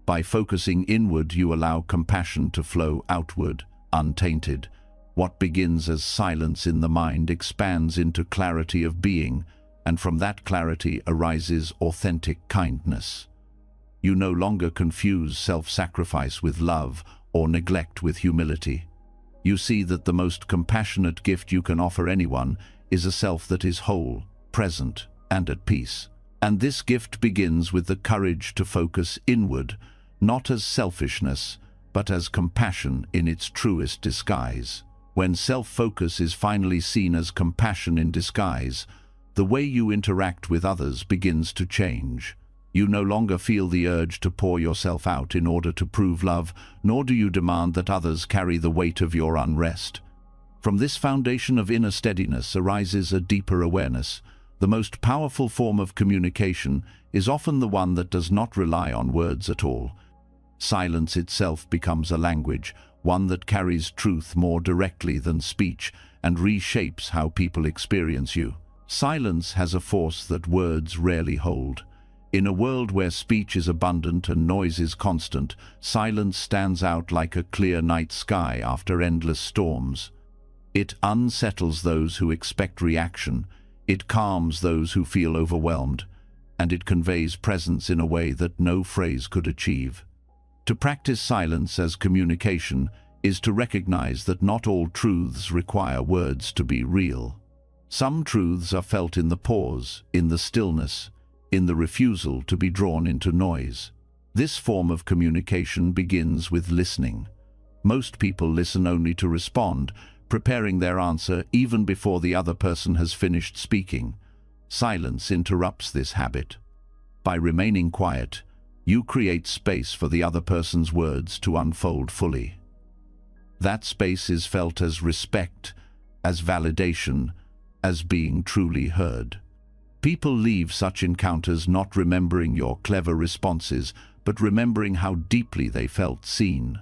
By focusing inward, you allow compassion to flow outward, untainted. What begins as silence in the mind expands into clarity of being, and from that clarity arises authentic kindness. You no longer confuse self-sacrifice with love or neglect with humility. You see that the most compassionate gift you can offer anyone is a self that is whole, present, and at peace. And this gift begins with the courage to focus inward, not as selfishness, but as compassion in its truest disguise. When self-focus is finally seen as compassion in disguise, the way you interact with others begins to change. You no longer feel the urge to pour yourself out in order to prove love, nor do you demand that others carry the weight of your unrest. From this foundation of inner steadiness arises a deeper awareness. The most powerful form of communication is often the one that does not rely on words at all. Silence itself becomes a language, one that carries truth more directly than speech and reshapes how people experience you. Silence has a force that words rarely hold. In a world where speech is abundant and noise is constant, silence stands out like a clear night sky after endless storms. It unsettles those who expect reaction, it calms those who feel overwhelmed, and it conveys presence in a way that no phrase could achieve. To practice silence as communication is to recognize that not all truths require words to be real. Some truths are felt in the pause, in the stillness, in the refusal to be drawn into noise. This form of communication begins with listening. Most people listen only to respond, preparing their answer even before the other person has finished speaking. Silence interrupts this habit. By remaining quiet, you create space for the other person's words to unfold fully. That space is felt as respect, as validation, as being truly heard. People leave such encounters not remembering your clever responses, but remembering how deeply they felt seen.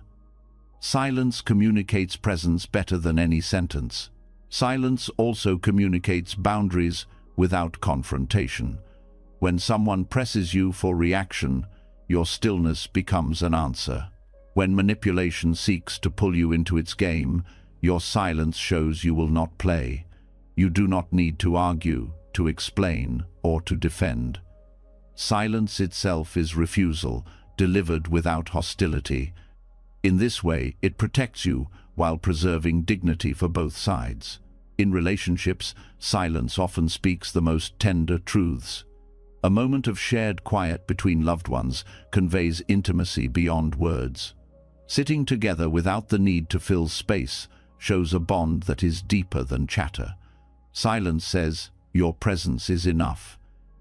Silence communicates presence better than any sentence. Silence also communicates boundaries without confrontation. When someone presses you for reaction, your stillness becomes an answer. When manipulation seeks to pull you into its game, your silence shows you will not play. You do not need to argue, to explain, or to defend. Silence itself is refusal, delivered without hostility. In this way, it protects you while preserving dignity for both sides. In relationships, silence often speaks the most tender truths. A moment of shared quiet between loved ones conveys intimacy beyond words. Sitting together without the need to fill space shows a bond that is deeper than chatter. Silence says, "Your presence is enough."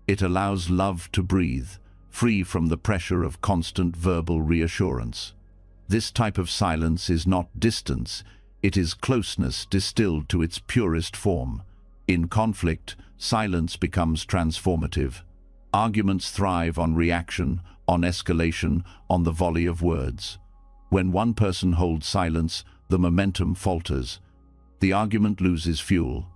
It allows love to breathe, free from the pressure of constant verbal reassurance. This type of silence is not distance, it is closeness distilled to its purest form. In conflict, silence becomes transformative. Arguments thrive on reaction, on escalation, on the volley of words. When one person holds silence, the momentum falters. The argument loses fuel.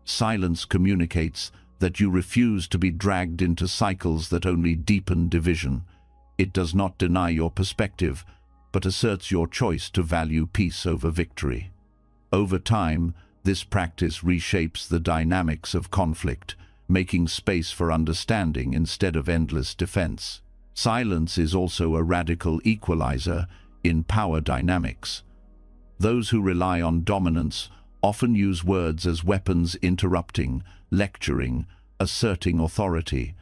Silence communicates that you refuse to be dragged into cycles that only deepen division. It does not deny your perspective, but asserts your choice to value peace over victory. Over time, this practice reshapes the dynamics of conflict, making space for understanding instead of endless defense. Silence is also a radical equalizer in power dynamics. Those who rely on dominance often use words as weapons, interrupting, lecturing, asserting authority.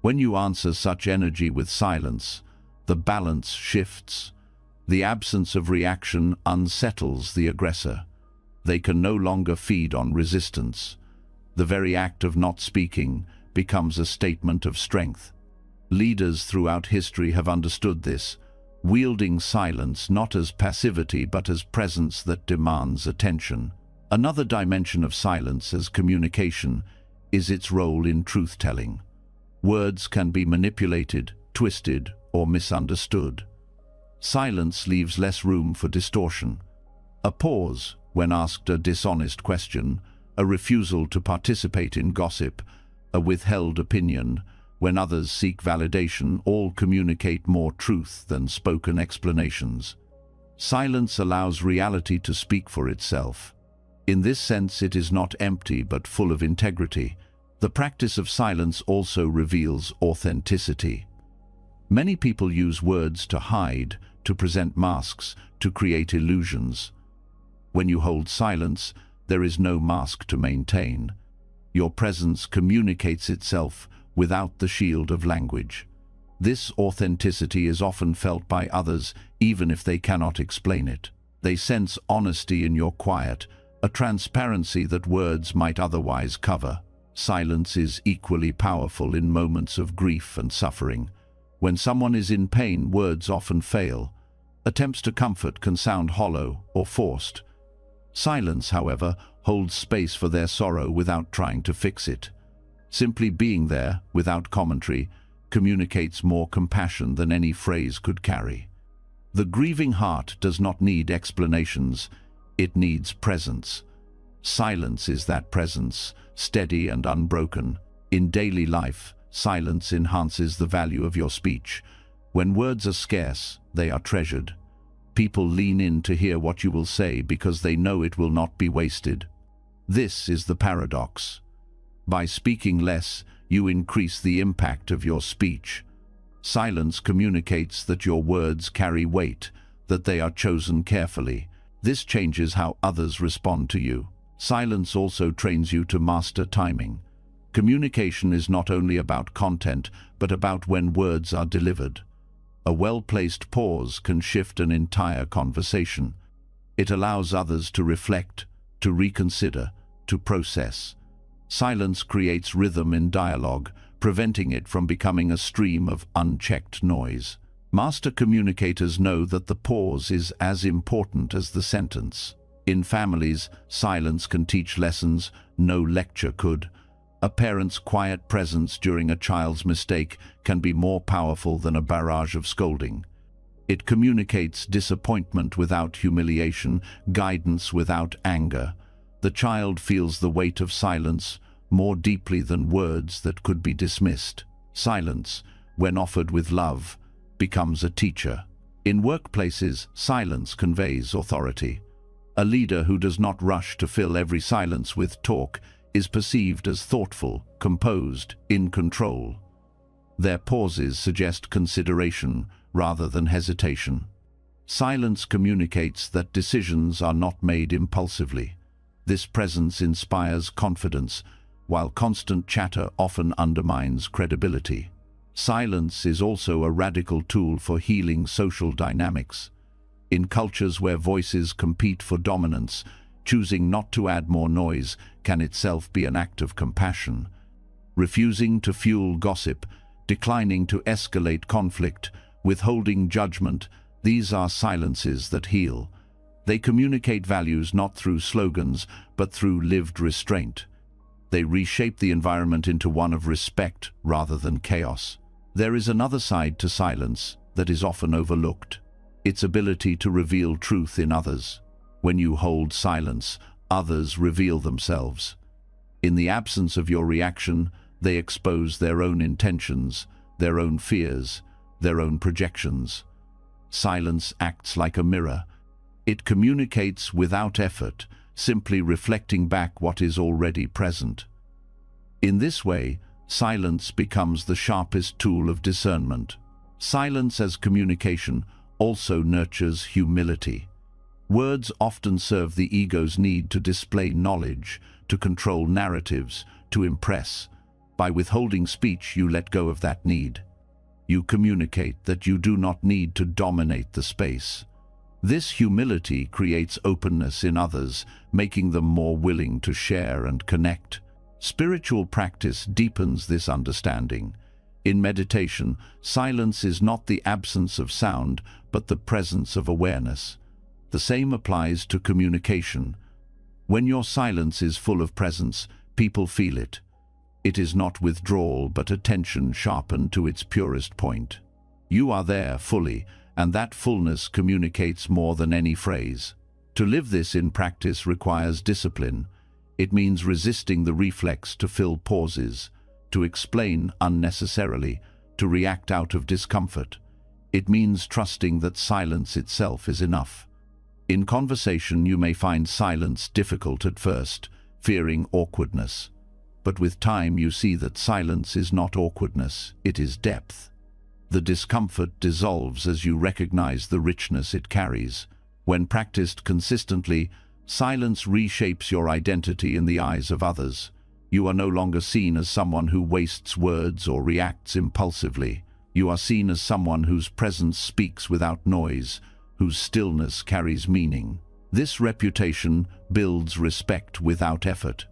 When you answer such energy with silence, the balance shifts. The absence of reaction unsettles the aggressor. They can no longer feed on resistance. The very act of not speaking becomes a statement of strength. Leaders throughout history have understood this, wielding silence not as passivity but as presence that demands attention. Another dimension of silence as communication is its role in truth-telling. Words can be manipulated, twisted, or misunderstood. Silence leaves less room for distortion. A pause when asked a dishonest question, a refusal to participate in gossip, a withheld opinion, when others seek validation, all communicate more truth than spoken explanations. Silence allows reality to speak for itself. In this sense, it is not empty but full of integrity. The practice of silence also reveals authenticity. Many people use words to hide, to present masks, to create illusions. When you hold silence, there is no mask to maintain. Your presence communicates itself without the shield of language. This authenticity is often felt by others, even if they cannot explain it. They sense honesty in your quiet, a transparency that words might otherwise cover. Silence is equally powerful in moments of grief and suffering. When someone is in pain, words often fail. Attempts to comfort can sound hollow or forced. Silence, however, holds space for their sorrow without trying to fix it. Simply being there, without commentary, communicates more compassion than any phrase could carry. The grieving heart does not need explanations, it needs presence. Silence is that presence, steady and unbroken. In daily life, silence enhances the value of your speech. When words are scarce, they are treasured. People lean in to hear what you will say because they know it will not be wasted. This is the paradox. By speaking less, you increase the impact of your speech. Silence communicates that your words carry weight, that they are chosen carefully. This changes how others respond to you. Silence also trains you to master timing. Communication is not only about content, but about when words are delivered. A well-placed pause can shift an entire conversation. It allows others to reflect, to reconsider, to process. Silence creates rhythm in dialogue, preventing it from becoming a stream of unchecked noise. Master communicators know that the pause is as important as the sentence. In families, silence can teach lessons no lecture could. A parent's quiet presence during a child's mistake can be more powerful than a barrage of scolding. It communicates disappointment without humiliation, guidance without anger. The child feels the weight of silence more deeply than words that could be dismissed. Silence, when offered with love, becomes a teacher. In workplaces, silence conveys authority. A leader who does not rush to fill every silence with talk is perceived as thoughtful, composed, in control. Their pauses suggest consideration rather than hesitation. Silence communicates that decisions are not made impulsively. This presence inspires confidence, while constant chatter often undermines credibility. Silence is also a radical tool for healing social dynamics. In cultures where voices compete for dominance, choosing not to add more noise can itself be an act of compassion. Refusing to fuel gossip, declining to escalate conflict, withholding judgment, these are silences that heal. They communicate values not through slogans, but through lived restraint. They reshape the environment into one of respect rather than chaos. There is another side to silence that is often overlooked: its ability to reveal truth in others. When you hold silence, others reveal themselves. In the absence of your reaction, they expose their own intentions, their own fears, their own projections. Silence acts like a mirror. It communicates without effort, simply reflecting back what is already present. In this way, silence becomes the sharpest tool of discernment. Silence as communication also nurtures humility. Words often serve the ego's need to display knowledge, to control narratives, to impress. By withholding speech, you let go of that need. You communicate that you do not need to dominate the space. This humility creates openness in others, making them more willing to share and connect. Spiritual practice deepens this understanding. In meditation, silence is not the absence of sound, but the presence of awareness. The same applies to communication. When your silence is full of presence, people feel it. It is not withdrawal, but attention sharpened to its purest point. You are there fully, and that fullness communicates more than any phrase. To live this in practice requires discipline. It means resisting the reflex to fill pauses, to explain unnecessarily, to react out of discomfort. It means trusting that silence itself is enough. In conversation, you may find silence difficult at first, fearing awkwardness. But with time, you see that silence is not awkwardness, it is depth. The discomfort dissolves as you recognize the richness it carries. When practiced consistently, silence reshapes your identity in the eyes of others. You are no longer seen as someone who wastes words or reacts impulsively. You are seen as someone whose presence speaks without noise, whose stillness carries meaning. This reputation builds respect without effort.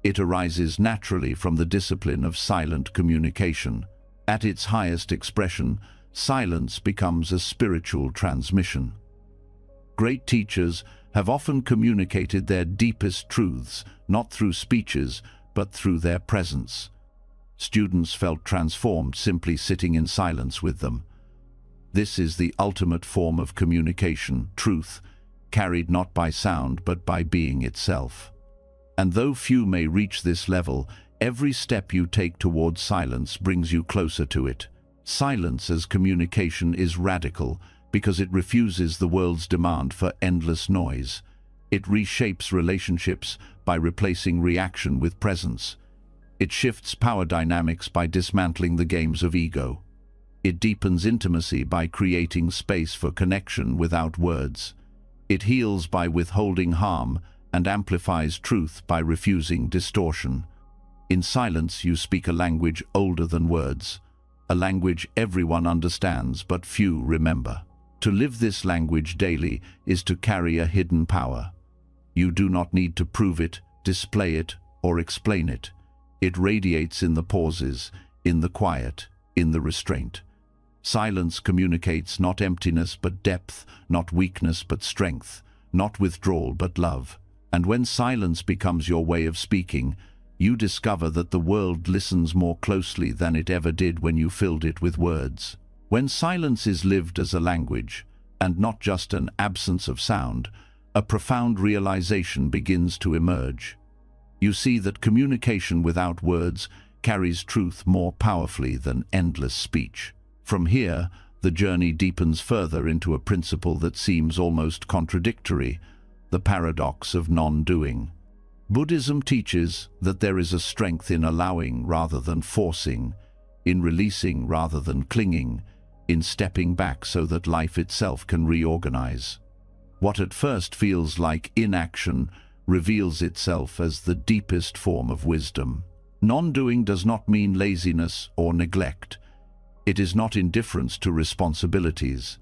It arises naturally from the discipline of silent communication. At its highest expression, silence becomes a spiritual transmission. Great teachers have often communicated their deepest truths, not through speeches, but through their presence. Students felt transformed simply sitting in silence with them. This is the ultimate form of communication, truth, carried not by sound but by being itself. And though few may reach this level, every step you take towards silence brings you closer to it. Silence as communication is radical because it refuses the world's demand for endless noise. It reshapes relationships by replacing reaction with presence. It shifts power dynamics by dismantling the games of ego. It deepens intimacy by creating space for connection without words. It heals by withholding harm and amplifies truth by refusing distortion. In silence, you speak a language older than words, a language everyone understands but few remember. To live this language daily is to carry a hidden power. You do not need to prove it, display it, or explain it. It radiates in the pauses, in the quiet, in the restraint. Silence communicates not emptiness but depth, not weakness but strength, not withdrawal but love. And when silence becomes your way of speaking, you discover that the world listens more closely than it ever did when you filled it with words. When silence is lived as a language, and not just an absence of sound, a profound realization begins to emerge. You see that communication without words carries truth more powerfully than endless speech. From here, the journey deepens further into a principle that seems almost contradictory, the paradox of non-doing. Buddhism teaches that there is a strength in allowing rather than forcing, in releasing rather than clinging, in stepping back so that life itself can reorganize. What at first feels like inaction reveals itself as the deepest form of wisdom. Non-doing does not mean laziness or neglect. It is not indifference to responsibilities.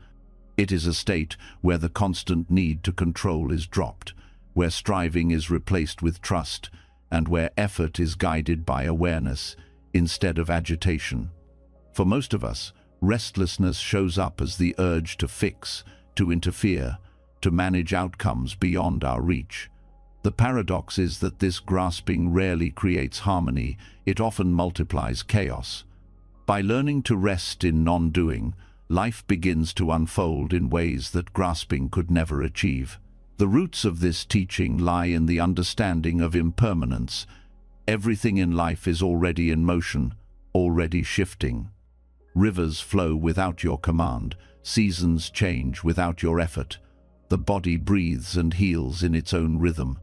It is a state where the constant need to control is dropped, where striving is replaced with trust, and where effort is guided by awareness instead of agitation. For most of us, restlessness shows up as the urge to fix, to interfere, to manage outcomes beyond our reach. The paradox is that this grasping rarely creates harmony, it often multiplies chaos. By learning to rest in non-doing, life begins to unfold in ways that grasping could never achieve. The roots of this teaching lie in the understanding of impermanence. Everything in life is already in motion, already shifting. Rivers flow without your command, seasons change without your effort. The body breathes and heals in its own rhythm.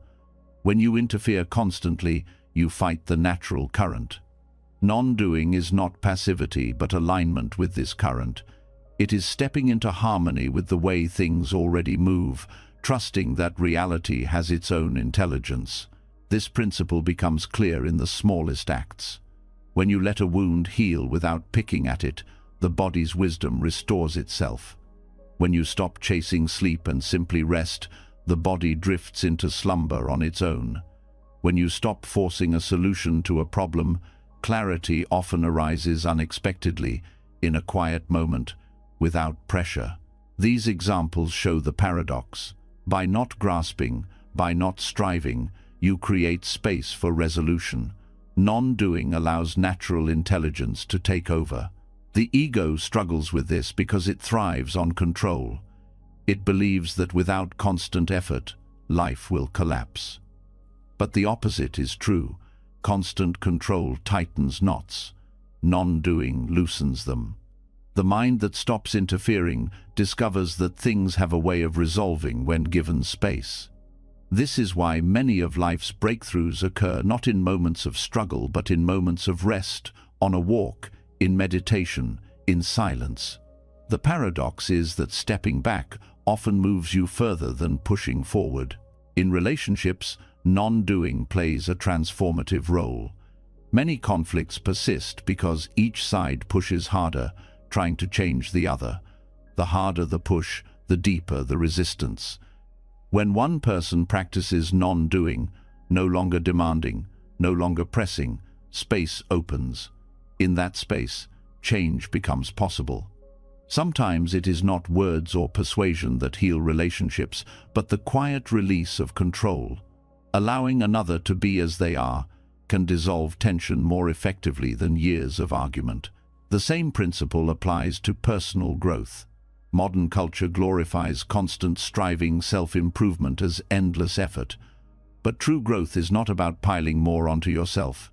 When you interfere constantly, you fight the natural current. Non-doing is not passivity, but alignment with this current. It is stepping into harmony with the way things already move, trusting that reality has its own intelligence. This principle becomes clear in the smallest acts. When you let a wound heal without picking at it, the body's wisdom restores itself. When you stop chasing sleep and simply rest, the body drifts into slumber on its own. When you stop forcing a solution to a problem, clarity often arises unexpectedly, in a quiet moment, without pressure. These examples show the paradox. By not grasping, by not striving, you create space for resolution. Non-doing allows natural intelligence to take over. The ego struggles with this because it thrives on control. It believes that without constant effort, life will collapse. But the opposite is true. Constant control tightens knots. Non-doing loosens them. The mind that stops interfering discovers that things have a way of resolving when given space. This is why many of life's breakthroughs occur not in moments of struggle, but in moments of rest, on a walk, in meditation, in silence. The paradox is that stepping back often moves you further than pushing forward. In relationships, non-doing plays a transformative role. Many conflicts persist because each side pushes harder, trying to change the other. The harder the push, the deeper the resistance. When one person practices non-doing, no longer demanding, no longer pressing, space opens. In that space, change becomes possible. Sometimes it is not words or persuasion that heal relationships, but the quiet release of control. Allowing another to be as they are can dissolve tension more effectively than years of argument. The same principle applies to personal growth. Modern culture glorifies constant striving, self-improvement as endless effort. But true growth is not about piling more onto yourself.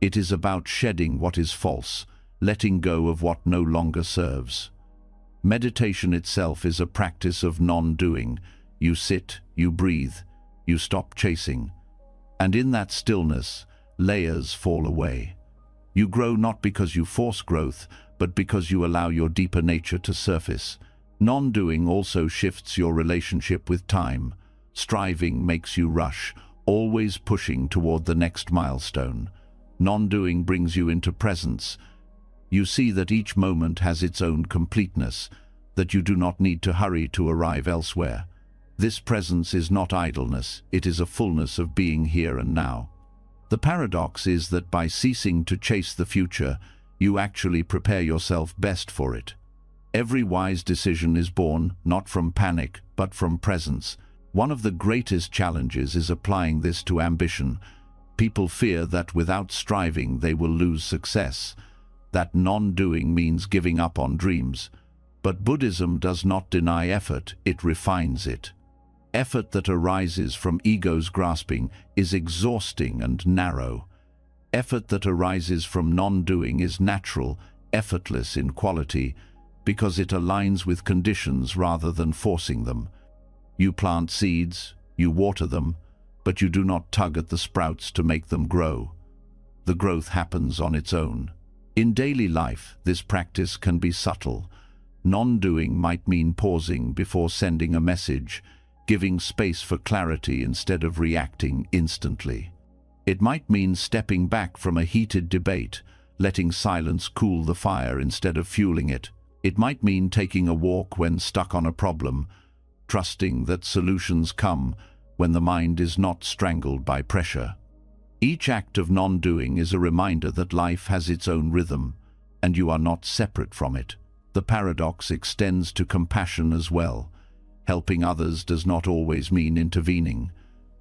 It is about shedding what is false, letting go of what no longer serves. Meditation itself is a practice of non-doing. You sit, you breathe, you stop chasing. And in that stillness, layers fall away. You grow not because you force growth, but because you allow your deeper nature to surface. Non-doing also shifts your relationship with time. Striving makes you rush, always pushing toward the next milestone. Non-doing brings you into presence. You see that each moment has its own completeness, that you do not need to hurry to arrive elsewhere. This presence is not idleness, it is a fullness of being here and now. The paradox is that by ceasing to chase the future, you actually prepare yourself best for it. Every wise decision is born not from panic, but from presence. One of the greatest challenges is applying this to ambition. People fear that without striving they will lose success. That non-doing means giving up on dreams. But Buddhism does not deny effort, it refines it. Effort that arises from ego's grasping is exhausting and narrow. Effort that arises from non-doing is natural, effortless in quality, because it aligns with conditions rather than forcing them. You plant seeds, you water them, but you do not tug at the sprouts to make them grow. The growth happens on its own. In daily life, this practice can be subtle. Non-doing might mean pausing before sending a message, giving space for clarity instead of reacting instantly. It might mean stepping back from a heated debate, letting silence cool the fire instead of fueling it. It might mean taking a walk when stuck on a problem, trusting that solutions come when the mind is not strangled by pressure. Each act of non-doing is a reminder that life has its own rhythm, and you are not separate from it. The paradox extends to compassion as well. Helping others does not always mean intervening.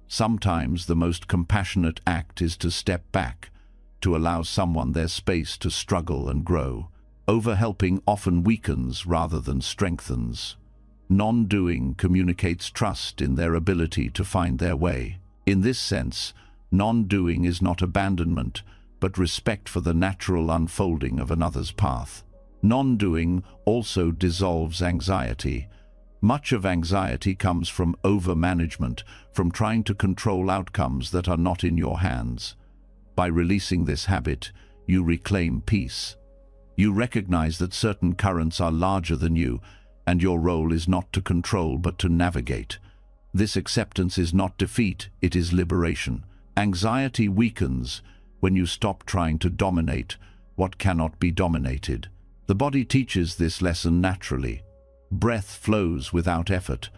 Sometimes the most compassionate act is to step back, to allow someone their space to struggle and grow. Overhelping often weakens rather than strengthens. Non-doing communicates trust in their ability to find their way. In this sense, non-doing is not abandonment, but respect for the natural unfolding of another's path. Non-doing also dissolves anxiety. Much of anxiety comes from over-management, from trying to control outcomes that are not in your hands. By releasing this habit, you reclaim peace. You recognize that certain currents are larger than you, and your role is not to control but to navigate. This acceptance is not defeat, it is liberation. Anxiety weakens when you stop trying to dominate what cannot be dominated. The body teaches this lesson naturally. Breath flows without effort.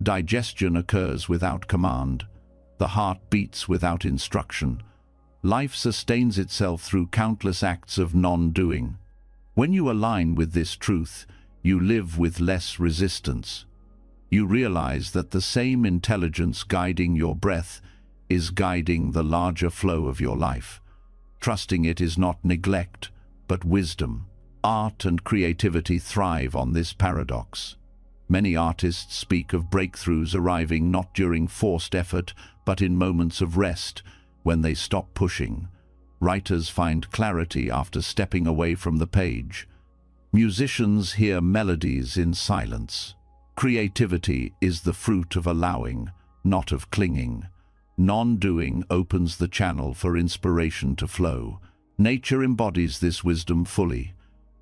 Digestion occurs without command. The heart beats without instruction. Life sustains itself through countless acts of non-doing. When you align with this truth, you live with less resistance. You realize that the same intelligence guiding your breath is guiding the larger flow of your life. Trusting it is not neglect, but wisdom. Art and creativity thrive on this paradox. Many artists speak of breakthroughs arriving not during forced effort, but in moments of rest, when they stop pushing. Writers find clarity after stepping away from the page. Musicians hear melodies in silence. Creativity is the fruit of allowing, not of clinging. Non-doing opens the channel for inspiration to flow. Nature embodies this wisdom fully.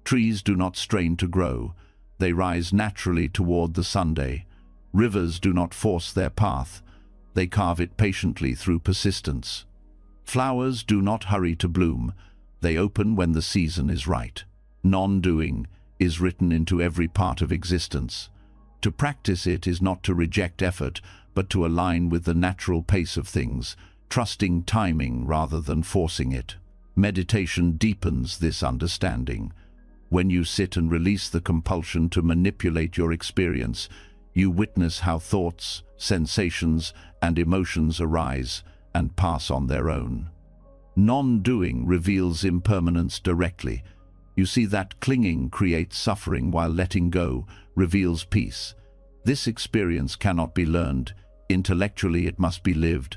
Trees do not strain to grow. They rise naturally toward the sunday. Rivers do not force their path. They carve it patiently through persistence. Flowers do not hurry to bloom. They open when the season is right. Non-doing is written into every part of existence. To practice it is not to reject effort, but to align with the natural pace of things, trusting timing rather than forcing it. Meditation deepens this understanding. When you sit and release the compulsion to manipulate your experience, you witness how thoughts, sensations, and emotions arise and pass on their own. Non-doing reveals impermanence directly. You see that clinging creates suffering while letting go reveals peace. This experience cannot be learned. Intellectually, it must be lived.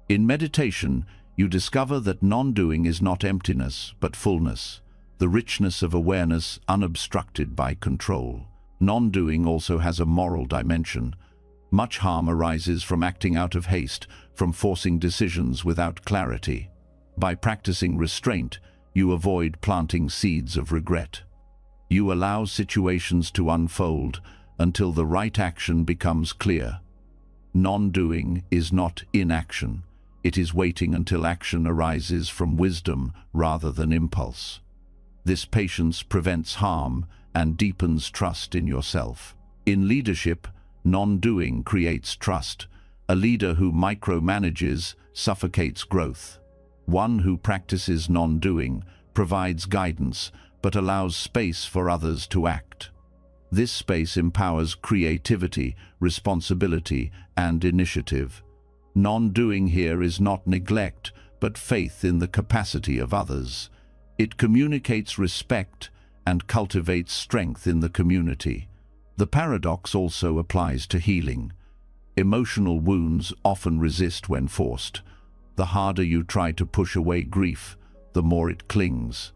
In meditation, you discover that non-doing is not emptiness, but fullness, the richness of awareness unobstructed by control. Non-doing also has a moral dimension. Much harm arises from acting out of haste, from forcing decisions without clarity. By practicing restraint, you avoid planting seeds of regret. You allow situations to unfold until the right action becomes clear. Non-doing is not inaction. It is waiting until action arises from wisdom rather than impulse. This patience prevents harm and deepens trust in yourself. In leadership, non-doing creates trust. A leader who micromanages suffocates growth. One who practices non-doing provides guidance, but allows space for others to act. This space empowers creativity, responsibility, and initiative. Non-doing here is not neglect, but faith in the capacity of others. It communicates respect and cultivates strength in the community. The paradox also applies to healing. Emotional wounds often resist when forced. The harder you try to push away grief, the more it clings.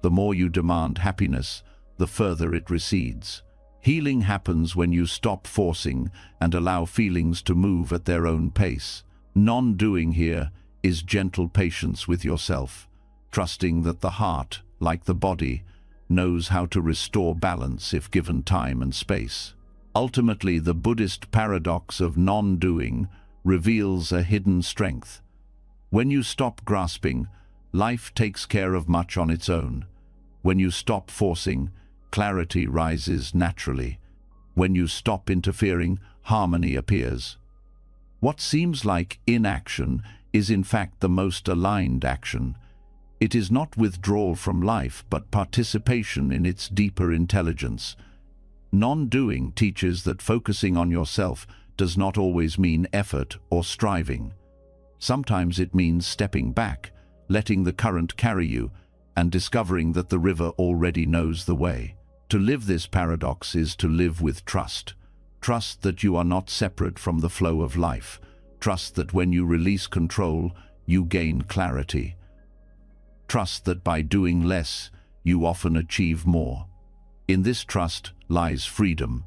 The more you demand happiness, the further it recedes. Healing happens when you stop forcing and allow feelings to move at their own pace. Non-doing here is gentle patience with yourself, trusting that the heart, like the body, knows how to restore balance if given time and space. Ultimately, the Buddhist paradox of non-doing reveals a hidden strength. When you stop grasping, life takes care of much on its own. When you stop forcing, clarity rises naturally. When you stop interfering, harmony appears. What seems like inaction is in fact the most aligned action. It is not withdrawal from life, but participation in its deeper intelligence. Non-doing teaches that focusing on yourself does not always mean effort or striving. Sometimes it means stepping back, letting the current carry you, and discovering that the river already knows the way. To live this paradox is to live with trust. Trust that you are not separate from the flow of life. Trust that when you release control, you gain clarity. Trust that by doing less, you often achieve more. In this trust lies freedom.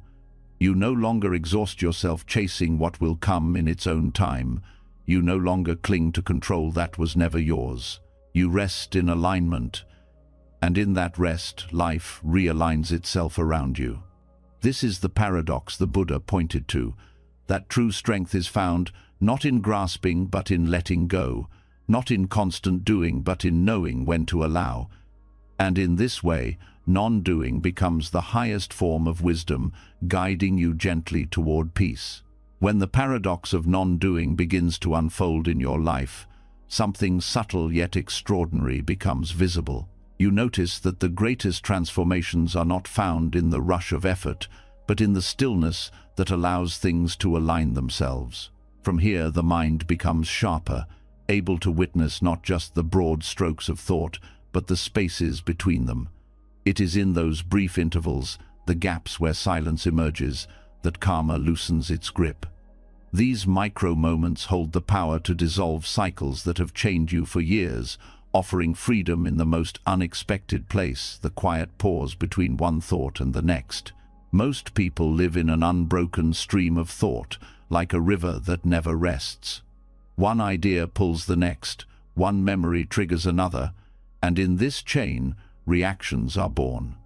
You no longer exhaust yourself chasing what will come in its own time. You no longer cling to control that was never yours. You rest in alignment, and in that rest, life realigns itself around you. This is the paradox the Buddha pointed to, that true strength is found not in grasping but in letting go, not in constant doing but in knowing when to allow. And in this way, non-doing becomes the highest form of wisdom, guiding you gently toward peace. When the paradox of non-doing begins to unfold in your life, something subtle yet extraordinary becomes visible. You notice that the greatest transformations are not found in the rush of effort, but in the stillness that allows things to align themselves. From here, the mind becomes sharper, able to witness not just the broad strokes of thought, but the spaces between them. It is in those brief intervals, the gaps where silence emerges, that karma loosens its grip. These micro-moments hold the power to dissolve cycles that have chained you for years, offering freedom in the most unexpected place, the quiet pause between one thought and the next. Most people live in an unbroken stream of thought, like a river that never rests. One idea pulls the next, one memory triggers another, and in this chain, reactions are born.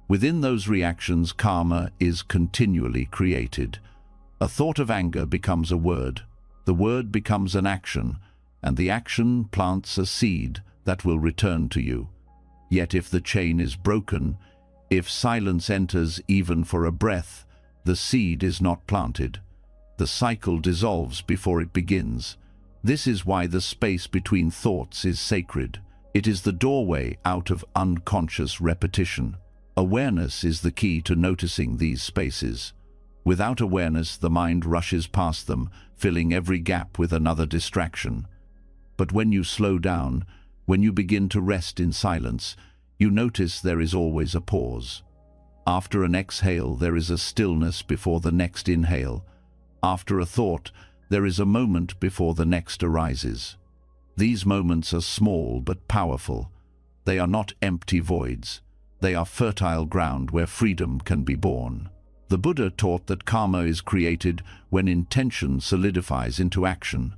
Within those reactions, karma is continually created. A thought of anger becomes a word, the word becomes an action, and the action plants a seed that will return to you. Yet if the chain is broken, if silence enters even for a breath, the seed is not planted. The cycle dissolves before it begins. This is why the space between thoughts is sacred. It is the doorway out of unconscious repetition. Awareness is the key to noticing these spaces. Without awareness, the mind rushes past them, filling every gap with another distraction. But when you slow down, when you begin to rest in silence, you notice there is always a pause. After an exhale, there is a stillness before the next inhale. After a thought, there is a moment before the next arises. These moments are small but powerful. They are not empty voids. They are fertile ground where freedom can be born. The Buddha taught that karma is created when intention solidifies into action.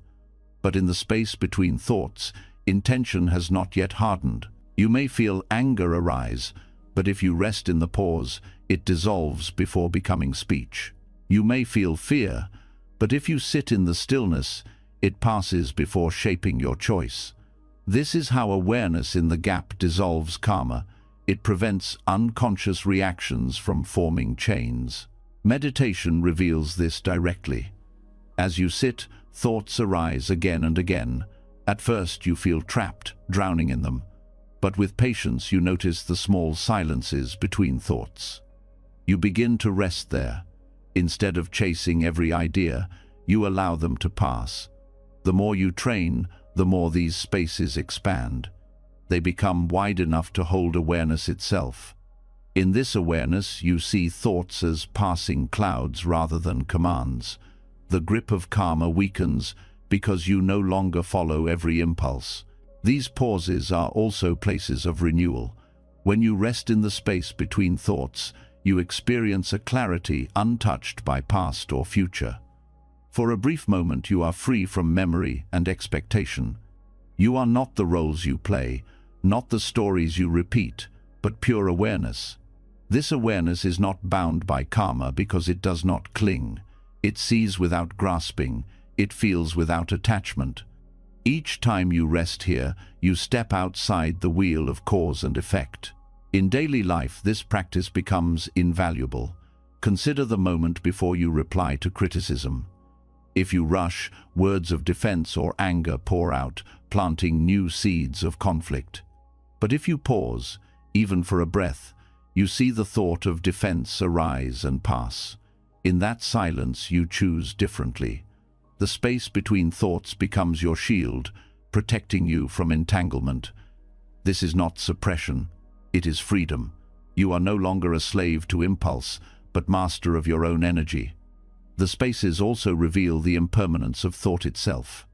But in the space between thoughts, intention has not yet hardened. You may feel anger arise, but if you rest in the pause, it dissolves before becoming speech. You may feel fear, but if you sit in the stillness, it passes before shaping your choice. This is how awareness in the gap dissolves karma. It prevents unconscious reactions from forming chains. Meditation reveals this directly. As you sit, thoughts arise again and again. At first you feel trapped, drowning in them. But with patience you notice the small silences between thoughts. You begin to rest there. Instead of chasing every idea, you allow them to pass. The more you train, the more these spaces expand. They become wide enough to hold awareness itself. In this awareness, you see thoughts as passing clouds rather than commands. The grip of karma weakens because you no longer follow every impulse. These pauses are also places of renewal. When you rest in the space between thoughts, you experience a clarity untouched by past or future. For a brief moment, you are free from memory and expectation. You are not the roles you play, not the stories you repeat, but pure awareness. This awareness is not bound by karma because it does not cling. It sees without grasping, it feels without attachment. Each time you rest here, you step outside the wheel of cause and effect. In daily life, this practice becomes invaluable. Consider the moment before you reply to criticism. If you rush, words of defense or anger pour out, planting new seeds of conflict. But if you pause, even for a breath, you see the thought of defense arise and pass. In that silence, you choose differently. The space between thoughts becomes your shield, protecting you from entanglement. This is not suppression, it is freedom. You are no longer a slave to impulse, but master of your own energy. The spaces also reveal the impermanence of thought itself.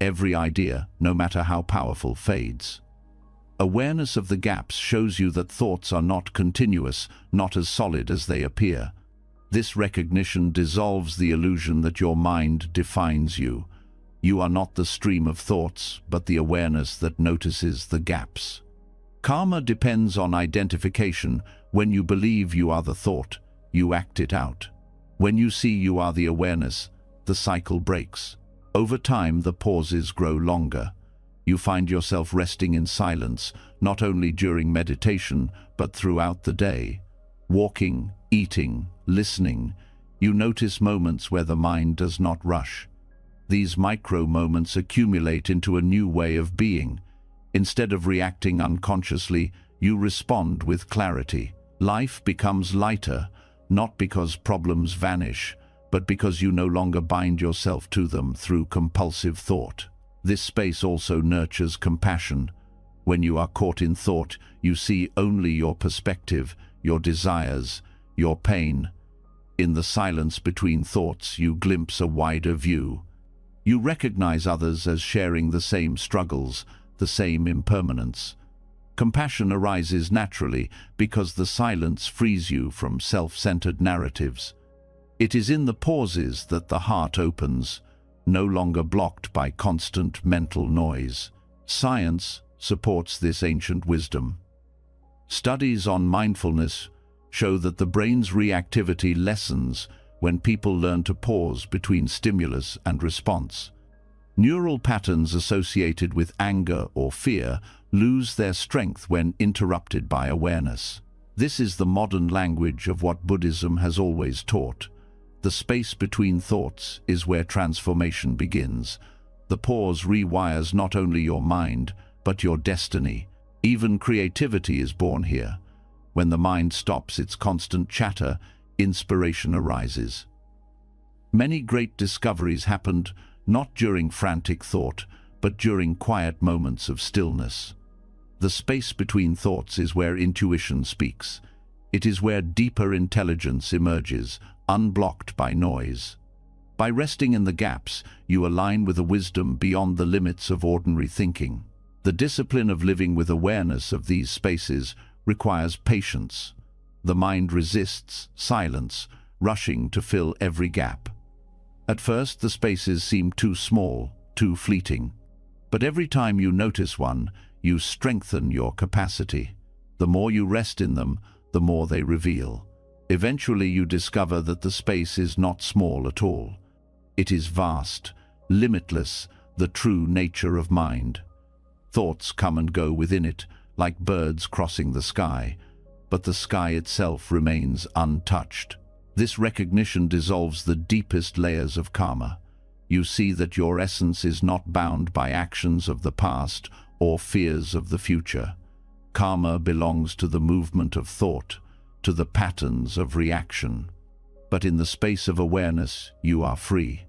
Every idea, no matter how powerful, fades. Awareness of the gaps shows you that thoughts are not continuous, not as solid as they appear. This recognition dissolves the illusion that your mind defines you. You are not the stream of thoughts, but the awareness that notices the gaps. Karma depends on identification. When you believe you are the thought, you act it out. When you see you are the awareness, the cycle breaks. Over time, the pauses grow longer. You find yourself resting in silence, not only during meditation, but throughout the day. Walking, eating, listening, you notice moments where the mind does not rush. These micro-moments accumulate into a new way of being. Instead of reacting unconsciously, you respond with clarity. Life becomes lighter, not because problems vanish, but because you no longer bind yourself to them through compulsive thought. This space also nurtures compassion. When you are caught in thought, you see only your perspective, your desires, your pain. In the silence between thoughts, you glimpse a wider view. You recognize others as sharing the same struggles, the same impermanence. Compassion arises naturally because the silence frees you from self-centered narratives. It is in the pauses that the heart opens, no longer blocked by constant mental noise. Science supports this ancient wisdom. Studies on mindfulness show that the brain's reactivity lessens when people learn to pause between stimulus and response. Neural patterns associated with anger or fear lose their strength when interrupted by awareness. This is the modern language of what Buddhism has always taught. The space between thoughts is where transformation begins. The pause rewires not only your mind, but your destiny. Even creativity is born here. When the mind stops its constant chatter, inspiration arises. Many great discoveries happened not during frantic thought, but during quiet moments of stillness. The space between thoughts is where intuition speaks. It is where deeper intelligence emerges, unblocked by noise. By resting in the gaps, you align with a wisdom beyond the limits of ordinary thinking. The discipline of living with awareness of these spaces requires patience. The mind resists silence, rushing to fill every gap. At first, the spaces seem too small, too fleeting. But every time you notice one, you strengthen your capacity. The more you rest in them, the more they reveal. Eventually, you discover that the space is not small at all. It is vast, limitless, the true nature of mind. Thoughts come and go within it, like birds crossing the sky, but the sky itself remains untouched. This recognition dissolves the deepest layers of karma. You see that your essence is not bound by actions of the past or fears of the future. Karma belongs to the movement of thought, to the patterns of reaction. But in the space of awareness, you are free.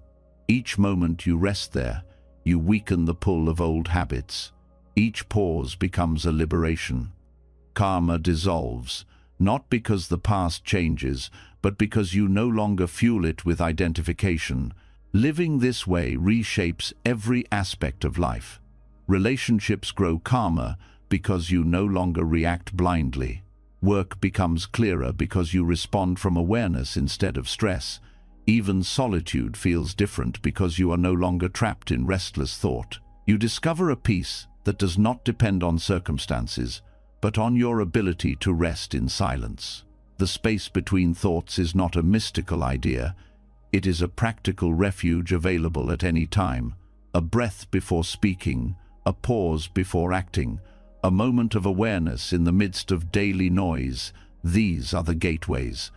Each moment you rest there, you weaken the pull of old habits. Each pause becomes a liberation. Karma dissolves, not because the past changes, but because you no longer fuel it with identification. Living this way reshapes every aspect of life. Relationships grow calmer because you no longer react blindly. Work becomes clearer because you respond from awareness instead of stress. Even solitude feels different because you are no longer trapped in restless thought. You discover a peace that does not depend on circumstances, but on your ability to rest in silence. The space between thoughts is not a mystical idea. It is a practical refuge available at any time. A breath before speaking, a pause before acting, a moment of awareness in the midst of daily noise. These are the gateways.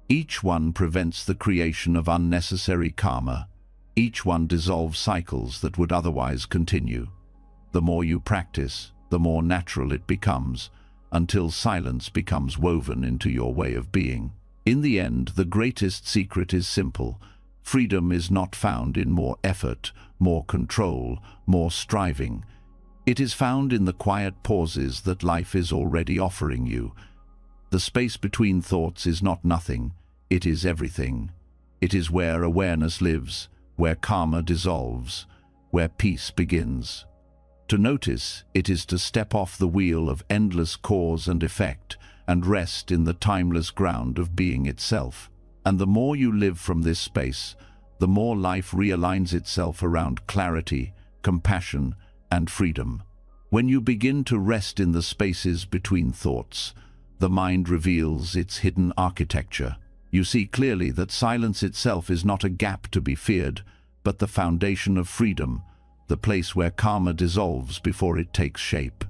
Each one prevents the creation of unnecessary karma. Each one dissolves cycles that would otherwise continue. The more you practice, the more natural it becomes, until silence becomes woven into your way of being. In the end, the greatest secret is simple. Freedom is not found in more effort, more control, more striving. It is found in the quiet pauses that life is already offering you. The space between thoughts is not nothing, it is everything. It is where awareness lives, where karma dissolves, where peace begins. To notice it is to step off the wheel of endless cause and effect and rest in the timeless ground of being itself. And the more you live from this space, the more life realigns itself around clarity, compassion, and freedom. When you begin to rest in the spaces between thoughts, the mind reveals its hidden architecture. You see clearly that silence itself is not a gap to be feared, but the foundation of freedom, the place where karma dissolves before it takes shape.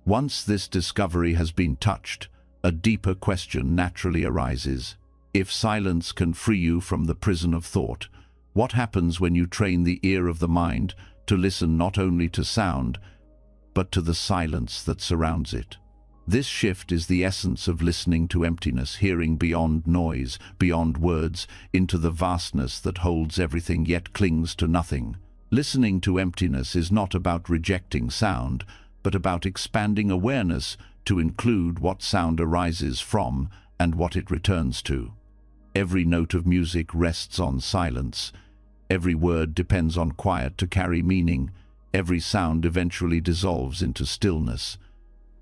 Once this discovery has been touched, a deeper question naturally arises. If silence can free you from the prison of thought, what happens when you train the ear of the mind to listen not only to sound, but to the silence that surrounds it? This shift is the essence of listening to emptiness, hearing beyond noise, beyond words, into the vastness that holds everything yet clings to nothing. Listening to emptiness is not about rejecting sound, but about expanding awareness to include what sound arises from and what it returns to. Every note of music rests on silence. Every word depends on quiet to carry meaning. Every sound eventually dissolves into stillness.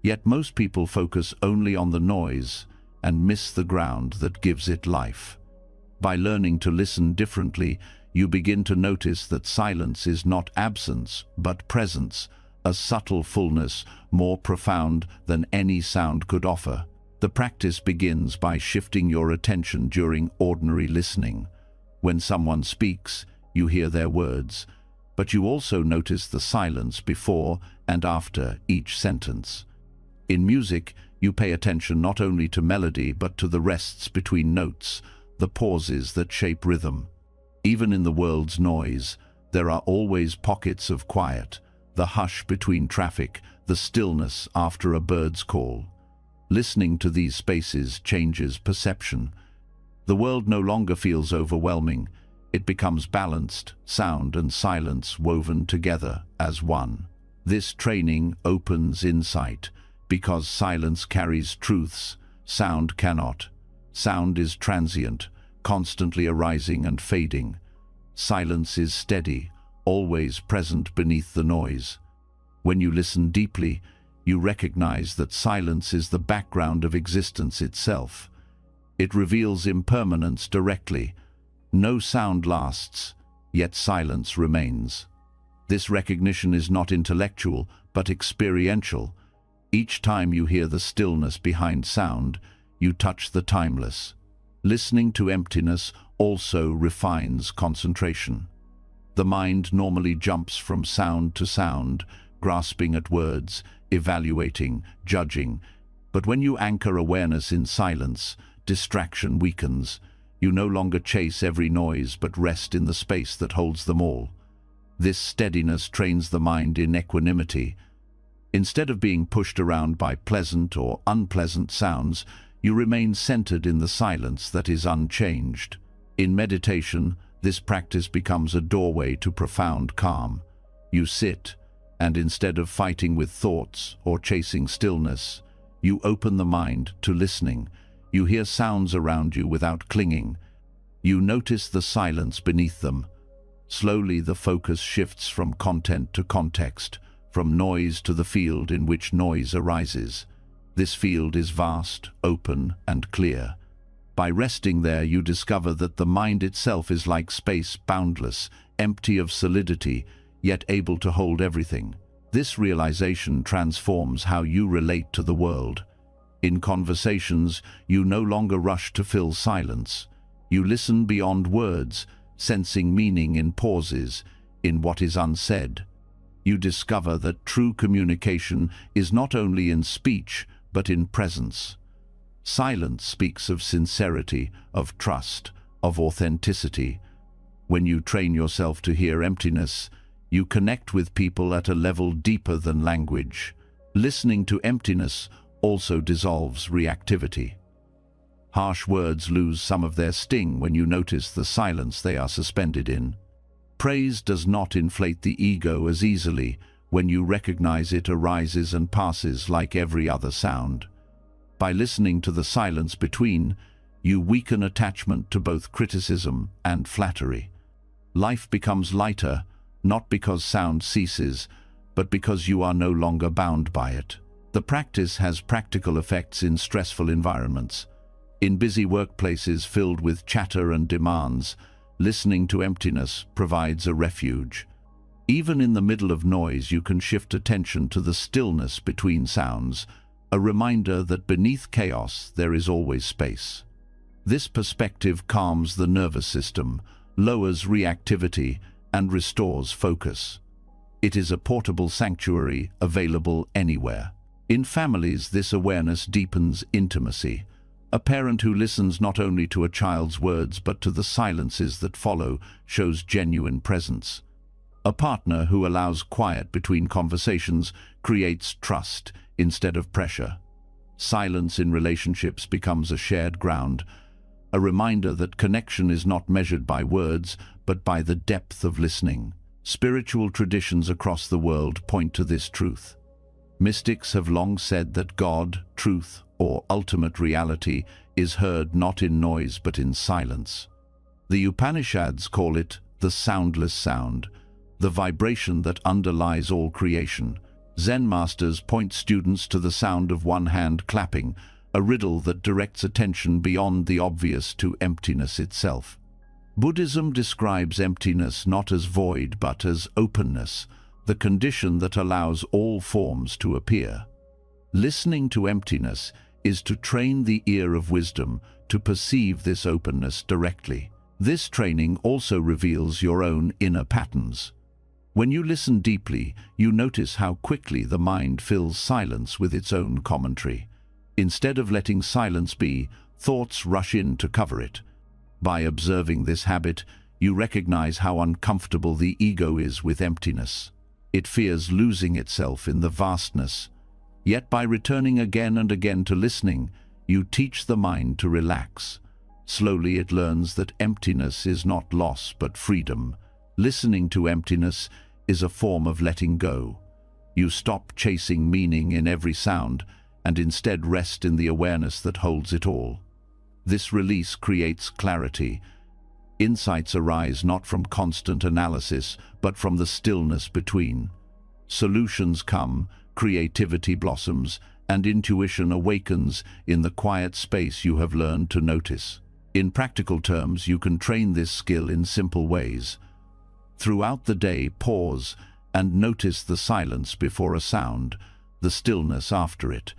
Yet most people focus only on the noise and miss the ground that gives it life. By learning to listen differently, you begin to notice that silence is not absence, but presence, a subtle fullness more profound than any sound could offer. The practice begins by shifting your attention during ordinary listening. When someone speaks, you hear their words, but you also notice the silence before and after each sentence. In music, you pay attention not only to melody but to the rests between notes, the pauses that shape rhythm. Even in the world's noise, there are always pockets of quiet, the hush between traffic, the stillness after a bird's call. Listening to these spaces changes perception. The world no longer feels overwhelming. It becomes balanced, sound and silence woven together as one. This training opens insight, because silence carries truths, sound cannot. Sound is transient, constantly arising and fading. Silence is steady, always present beneath the noise. When you listen deeply, you recognize that silence is the background of existence itself. It reveals impermanence directly. No sound lasts, yet silence remains. This recognition is not intellectual, but experiential. Each time you hear the stillness behind sound, you touch the timeless. Listening to emptiness also refines concentration. The mind normally jumps from sound to sound, grasping at words, evaluating, judging. But when you anchor awareness in silence, distraction weakens. You no longer chase every noise but rest in the space that holds them all. This steadiness trains the mind in equanimity. Instead of being pushed around by pleasant or unpleasant sounds, you remain centered in the silence that is unchanged. In meditation, this practice becomes a doorway to profound calm. You sit, and instead of fighting with thoughts or chasing stillness, you open the mind to listening. You hear sounds around you without clinging. You notice the silence beneath them. Slowly the focus shifts from content to context, from noise to the field in which noise arises. This field is vast, open, and clear. By resting there, you discover that the mind itself is like space, boundless, empty of solidity, yet able to hold everything. This realization transforms how you relate to the world. In conversations, you no longer rush to fill silence. You listen beyond words, sensing meaning in pauses, in what is unsaid. You discover that true communication is not only in speech, but in presence. Silence speaks of sincerity, of trust, of authenticity. When you train yourself to hear emptiness, you connect with people at a level deeper than language. Listening to emptiness also dissolves reactivity. Harsh words lose some of their sting when you notice the silence they are suspended in. Praise does not inflate the ego as easily when you recognize it arises and passes like every other sound. By listening to the silence between, you weaken attachment to both criticism and flattery. Life becomes lighter, not because sound ceases, but because you are no longer bound by it. The practice has practical effects in stressful environments. In busy workplaces filled with chatter and demands, listening to emptiness provides a refuge. Even in the middle of noise, you can shift attention to the stillness between sounds, a reminder that beneath chaos there is always space. This perspective calms the nervous system, lowers reactivity, and restores focus. It is a portable sanctuary available anywhere. In families, this awareness deepens intimacy. A parent who listens not only to a child's words but to the silences that follow shows genuine presence. A partner who allows quiet between conversations creates trust instead of pressure. Silence in relationships becomes a shared ground, a reminder that connection is not measured by words but by the depth of listening. Spiritual traditions across the world point to this truth. Mystics have long said that God, truth, or ultimate reality is heard not in noise but in silence. The Upanishads call it the soundless sound, the vibration that underlies all creation. Zen masters point students to the sound of one hand clapping, a riddle that directs attention beyond the obvious to emptiness itself. Buddhism describes emptiness not as void but as openness, the condition that allows all forms to appear. Listening to emptiness is to train the ear of wisdom to perceive this openness directly. This training also reveals your own inner patterns. When you listen deeply, you notice how quickly the mind fills silence with its own commentary. Instead of letting silence be, thoughts rush in to cover it. By observing this habit, you recognize how uncomfortable the ego is with emptiness. It fears losing itself in the vastness. Yet by returning again and again to listening, you teach the mind to relax. Slowly it learns that emptiness is not loss but freedom. Listening to emptiness is a form of letting go. You stop chasing meaning in every sound and instead rest in the awareness that holds it all. This release creates clarity. Insights arise not from constant analysis, but from the stillness between. Solutions come, creativity blossoms, and intuition awakens in the quiet space you have learned to notice. In practical terms, you can train this skill in simple ways. Throughout the day, pause and notice the silence before a sound, the stillness after it.